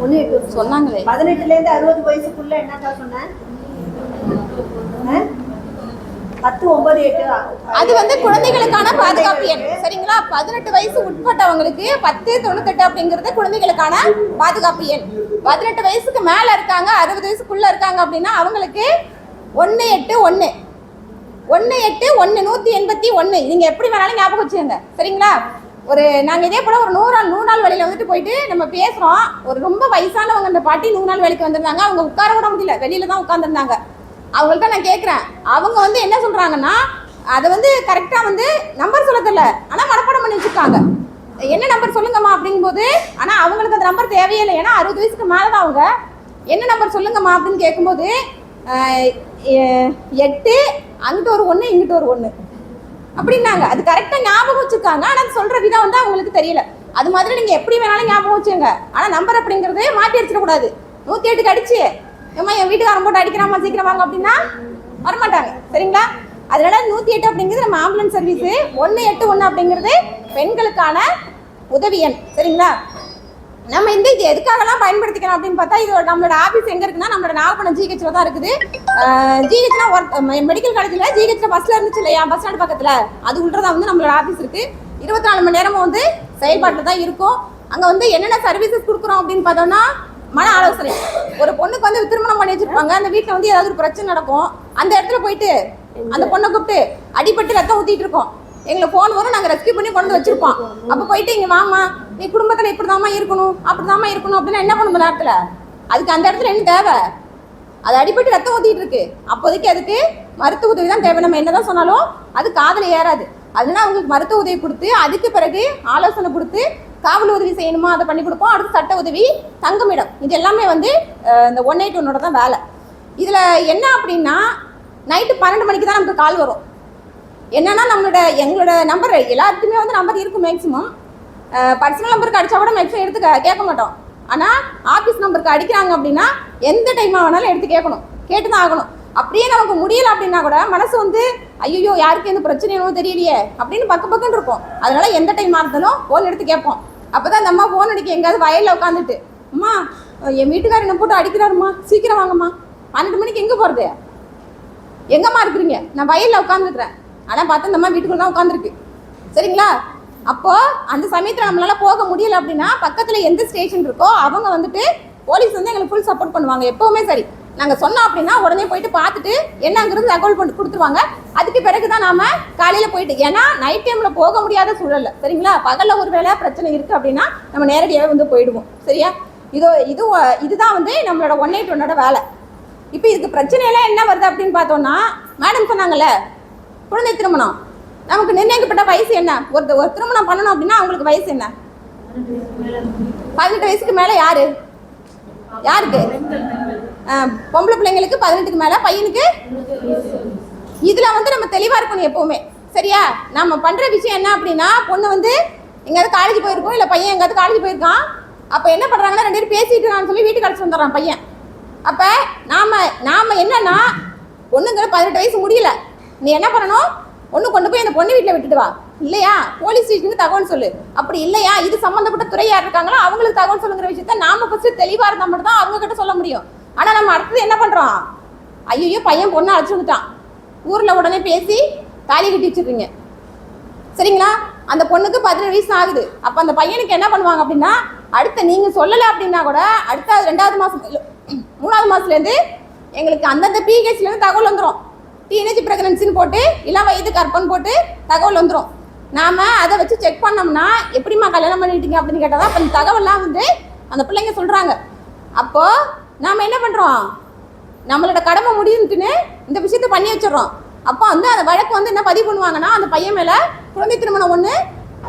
9 8 சொன்னாங்களே. 18லேருந்து 60 வயசுக்குள்ள என்னக்கா சொன்னேன்? 10 9 8 அது வந்து குழந்தைகளுக்கான பாதுகாப்பு எண், சரிங்களா? 18 வயசு உட்பட்டவங்களுக்கு 10 98 அப்படிங்கிறது குழந்தைகளுக்கான பாதுகாப்பு எண். 18 வயசுக்கு மேல இருக்காங்க, 60 வயசுக்குள்ள இருக்காங்க அப்படின்னா அவங்களுக்கு 181 181 நீங்க எப்படி வேணாலும் ஞாபகம் வச்சுக்கோங்க, சரிங்களா? நாங்கள் இதே போல் ஒரு 100 நாள் வழியில் வந்துட்டு போயிட்டு நம்ம பேசுகிறோம். ஒரு ரொம்ப வயசானவங்க அந்த பாட்டி 100 நாள் வேலைக்கு வந்திருந்தாங்க. அவங்க உட்கார கூட முடியல, வெளியில தான் உட்காந்துருந்தாங்க. அவங்கள்ட்ட நான் கேட்குறேன், அவங்க வந்து என்ன சொல்கிறாங்கன்னா, அதை வந்து கரெக்டாக வந்து நம்பர் சொல்ல தெரியல, ஆனால் மனப்பாடம் பண்ணி வச்சுருக்காங்க. என்ன நம்பர் சொல்லுங்கம்மா அப்படிங்கும்போது, ஆனால் அவங்களுக்கு அந்த நம்பர் தேவையே இல்லை, ஏன்னா 60 வயசுக்கு மேலே தான் அவங்க. என்ன நம்பர் சொல்லுங்கம்மா அப்படின்னு கேட்கும்போது 8 அங்கிட்டு ஒரு 1 இங்கிட்டு ஒரு 1 அப்படின்னாங்க. அது கரெக்டாக ஞாபகம் வச்சுருக்காங்க, ஆனால் அது சொல்கிற விதம் வந்து அவங்களுக்கு தெரியல. அது மாதிரி நீங்கள் எப்படி வேணாலும் ஞாபகம் வச்சுங்க, ஆனால் நம்பர் அப்படிங்கிறது மாற்றி அடிச்சிடக்கூடாது. 108க்கு அடிச்சு ஏம்மா என் வீட்டுக்காரன் போட்டு அடிக்கிறாமா சீக்கிரம் வாங்க அப்படின்னா வரமாட்டாங்க, சரிங்களா? அதனால 108 அப்படிங்கிறது நம்ம ஆம்புலன்ஸ் சர்வீஸு, 181 அப்படிங்கிறது பெண்களுக்கான உதவி எண், சரிங்களா? நம்ம இது எதுக்காகலாம் பயன்படுத்திக்கலாம் அப்படின்னு பார்த்தா, இது நம்மளோட ஆஃபீஸ் எங்கே இருக்குன்னா நம்மளோட நாகப்பட்டினம் ஜிஹெச்சில் தான் இருக்குது. ஜிஹெச்னா மெடிக்கல் காலேஜில் ஜிஹெச்சில் பஸ்ஸில் இருந்துச்சு இல்லையா, பஸ் ஸ்டாண்ட் பக்கத்தில், அது உள்ளதான் வந்து நம்மளோட ஆஃபீஸ் இருக்குது. 24 மணி நேரமும் வந்து செயல்பாட்டில் தான் இருக்கும். அங்கே வந்து என்னென்ன சர்வீசஸ் கொடுக்குறோம் அப்படின்னு பார்த்தோம்னா, மன ஆலோசனை. ஒரு பொண்ணுக்கு வந்து திருமணம் பண்ணி வச்சிருப்பாங்க, அந்த வீட்டில் வந்து ஏதாவது ஒரு பிரச்சனை நடக்கும், அந்த இடத்துல போயிட்டு அந்த பொண்ணை கூப்பிட்டு அடிபட்டு ரத்தம் ஊற்றிட்டு இருக்கோம், எங்களுக்கு ஃபோன் வரும், நாங்கள் ரெஸ்கியூ பண்ணி கொண்டு வச்சிருப்போம். அப்போ போயிட்டு இங்கே வாமா, நீ குடும்பத்தில் இப்படிதாம்மா இருக்கணும் அப்படிதாம்மா இருக்கணும் அப்படின்னா என்ன பண்ணும் நேரத்தில்? அதுக்கு அந்த இடத்துல என்ன தேவை? அது அடிபட்டு ரத்தம் ஊற்றிட்டு இருக்கு, அப்போதைக்கு அதுக்கு மருத்துவ உதவி தான் தேவை. நம்ம என்னதான் சொன்னாலும் அது காதில் ஏறாது. அதனால அவங்களுக்கு மருத்துவ உதவி கொடுத்து, அதுக்கு பிறகு ஆலோசனை கொடுத்து, காவல் உதவி செய்யணுமா அதை பண்ணி கொடுப்போம். அடுத்து சட்ட உதவி, தங்குமிடம், இது எல்லாமே வந்து இந்த 181 தான் வேலை. இதில் என்ன அப்படின்னா, நைட்டு 12 மணிக்கு தான் நமக்கு கால் வரும். என்னன்னா எங்களோட நம்பர் எல்லாத்துக்குமே வந்து நம்பர் இருக்கும் மேக்ஸிமம். பர்சனல் நம்பருக்கு அடித்தா கூட மேக்ஸிமம் எடுத்து கேட்க மாட்டோம். ஆனால் ஆஃபீஸ் நம்பருக்கு அடிக்கிறாங்க அப்படின்னா எந்த டைமாக வேணாலும் எடுத்து கேட்டு தான் ஆகணும். அப்படியே நமக்கு முடியலை அப்படின்னா கூட மனசு வந்து ஐயோ யாருக்கு எந்த பிரச்சனையும் தெரியலையே அப்படின்னு பக்குன்னு இருக்கும். அதனால எந்த டைமாக இருந்தாலும் ஃபோன் எடுத்து கேட்போம். அப்போ தான் அந்த அம்மா ஃபோன் அடிக்க எங்கேயாவது வயலில் உட்காந்துட்டு, அம்மா என் வீட்டுக்காரர் என்ன போட்டு அடிக்கிறாருமா, சீக்கிரம் வாங்கம்மா, 12 மணிக்கு எங்கே போகிறது, எங்கம்மா இருக்கிறீங்க, நான் வயலில் உட்காந்துருக்குறேன், ஆனால் பார்த்தா இந்த அம்மா வீட்டுக்குள்ள தான் உட்காந்துருக்கு, சரிங்களா? அப்போது அந்த சமயத்தில் நம்மளால போக முடியலை அப்படின்னா பக்கத்தில் எந்த ஸ்டேஷன் இருக்கோ அவங்க வந்துட்டு போலீஸ் வந்து எங்களுக்கு ஃபுல் சப்போர்ட் பண்ணுவாங்க எப்போவுமே. சரி, நாங்கள் சொன்னோம் அப்படின்னா உடனே போயிட்டு பார்த்துட்டு என்னங்கிறது தகவல் பண்ணி கொடுத்துருவாங்க. அதுக்கு பிறகு தான் நாம் காலையில் போயிட்டு, ஏன்னா நைட் டைமில் போக முடியாத சூழல்ல, சரிங்களா? பகலில் ஒரு வேளை பிரச்சனை இருக்குது அப்படின்னா நம்ம நேரடியாகவே வந்து போயிடுவோம், சரியா? இதுதான் வந்து நம்மளோட 181 வேலை. இப்போ இதுக்கு பிரச்சனையெல்லாம் என்ன வருது அப்படின்னு பார்த்தோம்னா, மேடம் சொன்னாங்கல்ல, குழந்தை திருமணம் நமக்கு நிர்ணயிக்கப்பட்ட வயசு என்ன? ஒரு திருமணம் பண்ணணும் அப்படின்னா அவங்களுக்கு வயசு என்ன? 18 வயசுக்கு மேலே யாருக்கு? பொம்பளை பிள்ளைங்களுக்கு 18க்கு மேலே, பையனுக்கு. இதில் வந்து நம்ம தெளிவாக இருக்கணும் எப்போவுமே, சரியா? நம்ம பண்ணுற விஷயம் என்ன அப்படின்னா, பொண்ணு வந்து எங்கேயாவது காலேஜ் போயிருக்கோம், இல்லை பையன் எங்கேயாவது காலேஜ் போயிருக்கான். அப்போ என்ன பண்ணுறாங்கன்னா 2 பேரும் பேசிட்டு இருக்கான்னு சொல்லி வீட்டுக்கு அழைச்சி வந்துடுறான் பையன். அப்போ நாம் என்னன்னா, பொண்ணுங்கிற 18 வயசு முடியல, நீ என்ன பண்ணணும், ஒன்று கொண்டு போய் அந்த பொண்ணு வீட்டில் விட்டுட்டு வா, இல்லையா போலீஸ் ஸ்டேஷனுக்கு தகவல் சொல்லு. அப்படி இல்லையா இது சம்மந்தப்பட்ட துறை யார் இருக்காங்களோ அவங்களுக்கு தகவல் சொல்லுங்கிற விஷயத்த நாம ஃபர்ஸ்ட் தெளிவாக இருந்தால் மட்டும் தான் அவங்க கிட்ட சொல்ல முடியும். ஆனால் நம்ம அடுத்தது என்ன பண்ணுறோம், ஐயோ பையன் பொண்ணை அழைச்சி விட்டான், ஊரில் உடனே பேசி தாலி கட்டி வச்சுருக்கீங்க, சரிங்களா? அந்த பொண்ணுக்கு 17 வயசு ஆகுது. அப்போ அந்த பையனுக்கு என்ன பண்ணுவாங்க அப்படின்னா, அடுத்த நீங்கள் சொல்லலை அப்படின்னா கூட அடுத்த 2வது மாதம் 3வது மாதத்துலேருந்து எங்களுக்கு அந்தந்த பிஹெச்லேருந்து தகவல் வந்துடும். டீனேஜ் ப்ரெக்னன்சின்னு போட்டு இளம் வயது கற்பன்னு போட்டு தகவல் வந்துடும். நாம் அதை வச்சு செக் பண்ணோம்னா, எப்படிம்மா கல்யாணம் பண்ணிட்டீங்க அப்படின்னு கேட்டால் தான் அப்போ இந்த தகவல்லாம் வந்து அந்த பிள்ளைங்க சொல்கிறாங்க. அப்போது நாம் என்ன பண்ணுறோம், நம்மளோட கடமை முடியுதுன்னு இந்த விஷயத்த பண்ணி வச்சிடறோம். அப்போ வந்து அந்த வழக்கு வந்து என்ன பதிவு பண்ணுவாங்கன்னா, அந்த பையன் மேலே குழந்தை திருமணம் 1,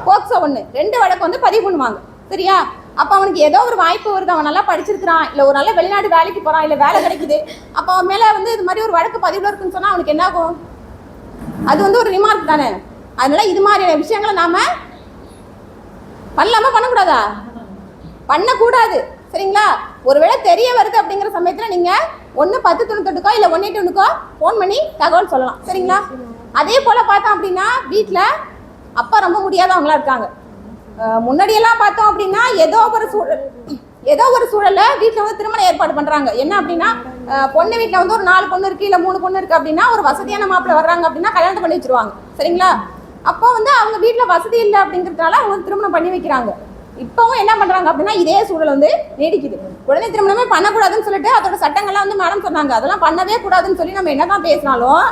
போக்சோ 1, 2 வழக்கு வந்து பதிவு பண்ணுவாங்க, சரியா? அப்போ அவனுக்கு ஏதோ ஒரு வாய்ப்பு வருது, அவன் நல்லா படிச்சிருக்கிறான், இல்லை ஒரு நல்ல வெளிநாடு வேலைக்கு போகிறான், இல்லை வேலை கிடைக்குது, அப்போ அவன் மேலே வந்து இது மாதிரி ஒரு வழக்கு பதிவில் இருக்குன்னு சொன்னால் அவனுக்கு என்ன ஆகும்? அது வந்து ஒரு ரிமார்க் தானே. அதனால இது மாதிரியான விஷயங்களை நாம் பண்ணலாமா பண்ணக்கூடாதா? பண்ணக்கூடாது. சரிங்களா? ஒருவேளை தெரிய வருது அப்படிங்கிற சமயத்தில் நீங்கள் 1-10-98க்கோ இல்லை 181க்கோ ஃபோன் பண்ணி தகவல் சொல்லலாம். சரிங்களா? அதே போல் பார்த்தோம் அப்படின்னா வீட்டில் அப்பா ரொம்ப முடியாதவங்களா இருக்காங்க. முன்னாடியெல்லாம் பார்த்தோம் அப்படின்னா ஏதோ ஒரு சூழலில் வீட்டில் வந்து திருமணம் ஏற்பாடு பண்ணுறாங்க. என்ன அப்படின்னா பொண்ணு வீட்டில் வந்து ஒரு 4 பொண்ணு இருக்குது இல்லை 3 பொண்ணு இருக்குது அப்படின்னா ஒரு வசதியான மாப்பிள்ளை வர்றாங்க அப்படின்னா கல்யாணம் பண்ணி வச்சுருவாங்க. சரிங்களா? அப்போ வந்து அவங்க வீட்டில் வசதி இல்லை அப்படிங்கிறதுனால அவங்க வந்து திருமணம் பண்ணி வைக்கிறாங்க. இப்போவும் என்ன பண்ணுறாங்க அப்படின்னா இதே சூழல் வந்து நீடிக்குது. உடனே திருமணமே பண்ணக்கூடாதுன்னு சொல்லிட்டு அதோட சட்டங்கள்லாம் வந்து மேடம் சொன்னாங்க, அதெல்லாம் பண்ணவே கூடாதுன்னு சொல்லி நம்ம என்ன தான் பேசினாலும்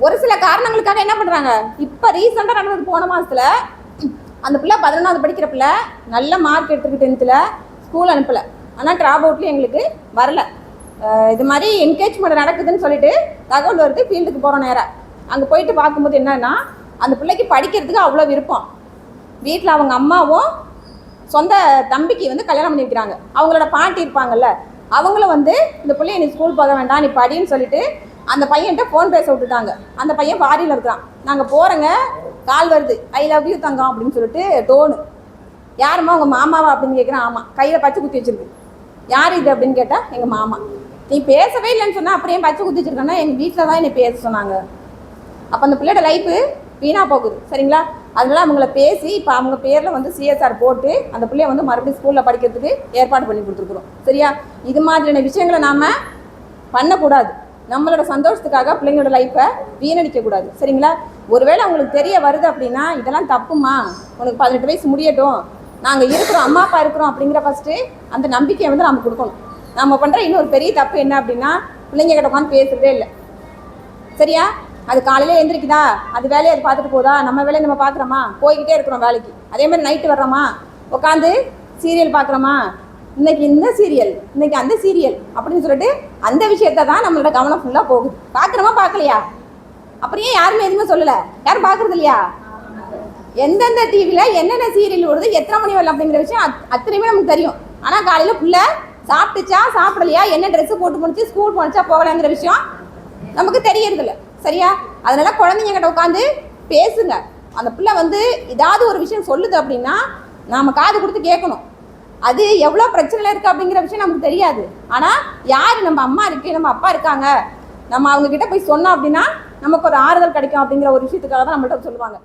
ஒரு சில காரணங்களுக்காக என்ன பண்ணுறாங்க. இப்போ ரீசெண்டாக நடந்தது போன மாதத்தில் அந்த பிள்ளை 11வது படிக்கிற பிள்ளை நல்ல மார்க் எடுத்துக்கிட்டு 10th ஸ்கூல் அனுப்பலை, ஆனால் ட்ராப் அவுட்லேயும் எங்களுக்கு வரல. இது மாதிரி என்கேஜ்மெண்ட் நடக்குதுன்னு சொல்லிட்டு தகவல் வருது. ஃபீல்டுக்கு போகிறோம் நேராக. அங்கே போயிட்டு பார்க்கும்போது என்னன்னா அந்த பிள்ளைக்கு படிக்கிறதுக்கு அவ்வளோ விருப்பம். வீட்டில் அவங்க அம்மாவும் சொந்த தம்பிக்கு வந்து கல்யாணம் பண்ணி வைக்கிறாங்க. அவங்களோட பாட்டி இருப்பாங்கல்ல, அவங்களும் வந்து இந்த பிள்ளைய நீ ஸ்கூல் போக வேண்டாம் நீ படின்னு சொல்லிட்டு அந்த பையன்கிட்ட ஃபோன் பேச விட்டுட்டாங்க. அந்த பையன் ஃபாரின்ல இருக்கிறான். நாங்கள் போகிறோங்க, கால் வருது, ஐ லவ் யூ தங்கம் அப்படின்னு சொல்லிட்டு டோனு. யாரும்மா உங்கள் மாமாவா அப்படின்னு கேட்குறேன். ஆமாம். கையில் பச்சை குத்தி வச்சிருக்கு. யார் இது அப்படின்னு கேட்டால் எங்கள் மாமா. நீ பேசவே இல்லைன்னு சொன்னால் அப்படியே பச்சை குத்தி வச்சிருக்கேன்னா எங்கள் வீட்டில் தான் என்னை பேச சொன்னாங்க. அப்போ அந்த பிள்ளையோட லைஃபு வீணாக போகுது. சரிங்களா? அதனால அவங்கள பேசி இப்போ அவங்க பேரில் வந்து CSR போட்டு அந்த பிள்ளைய வந்து மறுபடியும் ஸ்கூலில் படிக்கிறதுக்கு ஏற்பாடு பண்ணி கொடுத்துருக்குறோம். சரியா? இது மாதிரியான விஷயங்களை நாம் பண்ணக்கூடாது. நம்மளோட சந்தோஷத்துக்காக பிள்ளைங்களோட லைஃப்பை வீணடிக்கக்கூடாது. சரிங்களா? ஒருவேளை அவங்களுக்கு தெரிய வருது அப்படின்னா இதெல்லாம் தப்புமா, உனக்கு 18 வயசு முடியட்டும், நாங்கள் இருக்கிறோம், அம்மா அப்பா இருக்கிறோம் அப்படிங்கிற ஃபஸ்ட்டு அந்த நம்பிக்கையை வந்து நம்ம கொடுக்கணும். நம்ம பண்ணுற இன்னொரு பெரிய தப்பு என்ன அப்படின்னா பிள்ளைங்க கிட்ட உட்காந்து பேசுகிறதே இல்லை. சரியா? அது காலையில் எழுந்திரிக்குதா, அது வேலையை அது பார்த்துட்டு போதா, நம்ம வேலையை நம்ம பார்க்குறோமா, போய்கிட்டே இருக்கிறோம் வேலைக்கு. அதே மாதிரி நைட்டு வர்றோமா, உட்காந்து சீரியல் பார்க்குறோமா, இன்னைக்கு இந்த சீரியல் இன்னைக்கு அந்த சீரியல் அப்படின்னு சொல்லிட்டு அந்த விஷயத்த தான் நம்மளோட கவனம் ஃபுல்லாக போகுது. பார்க்குறோமா பார்க்கலையா? அப்படியே யாருமே எதுவுமே சொல்லலை. யாரும் பார்க்குறது இல்லையா? எந்தெந்த டிவியில் என்னென்ன சீரியல் வருது, எத்தனை மணி வரலாம் அப்படிங்கிற விஷயம் அத்தனையுமே நமக்கு தெரியும். ஆனால் காலையில் பிள்ளை சாப்பிட்டுச்சா சாப்பிடலையா, என்ன ட்ரெஸ்ஸு போட்டு போணுச்சு, ஸ்கூல் போணுச்சா போகலாங்கிற விஷயம் நமக்கு தெரியறதில்ல. சரியா? அதனால குழந்தைங்க கிட்ட உட்காந்து பேசுங்க. அந்த பிள்ளை வந்து ஏதாவது ஒரு விஷயம் சொல்லுது அப்படின்னா நாம் காது கொடுத்து கேட்கணும். அது எவ்வளோ பிரச்சனை இருக்குது அப்படிங்கிற விஷயம் நமக்கு தெரியாது. ஆனால் யார் நம்ம அம்மா இருக்கு, நம்ம அப்பா இருக்காங்க, நம்ம அவங்க கிட்ட போய் சொன்னோம் அப்படின்னா நமக்கு ஒரு ஆறுதல் கிடைக்கும் அப்படிங்கிற ஒரு விஷயத்துக்காக தான் நம்மள்ட்ட சொல்லுவாங்க.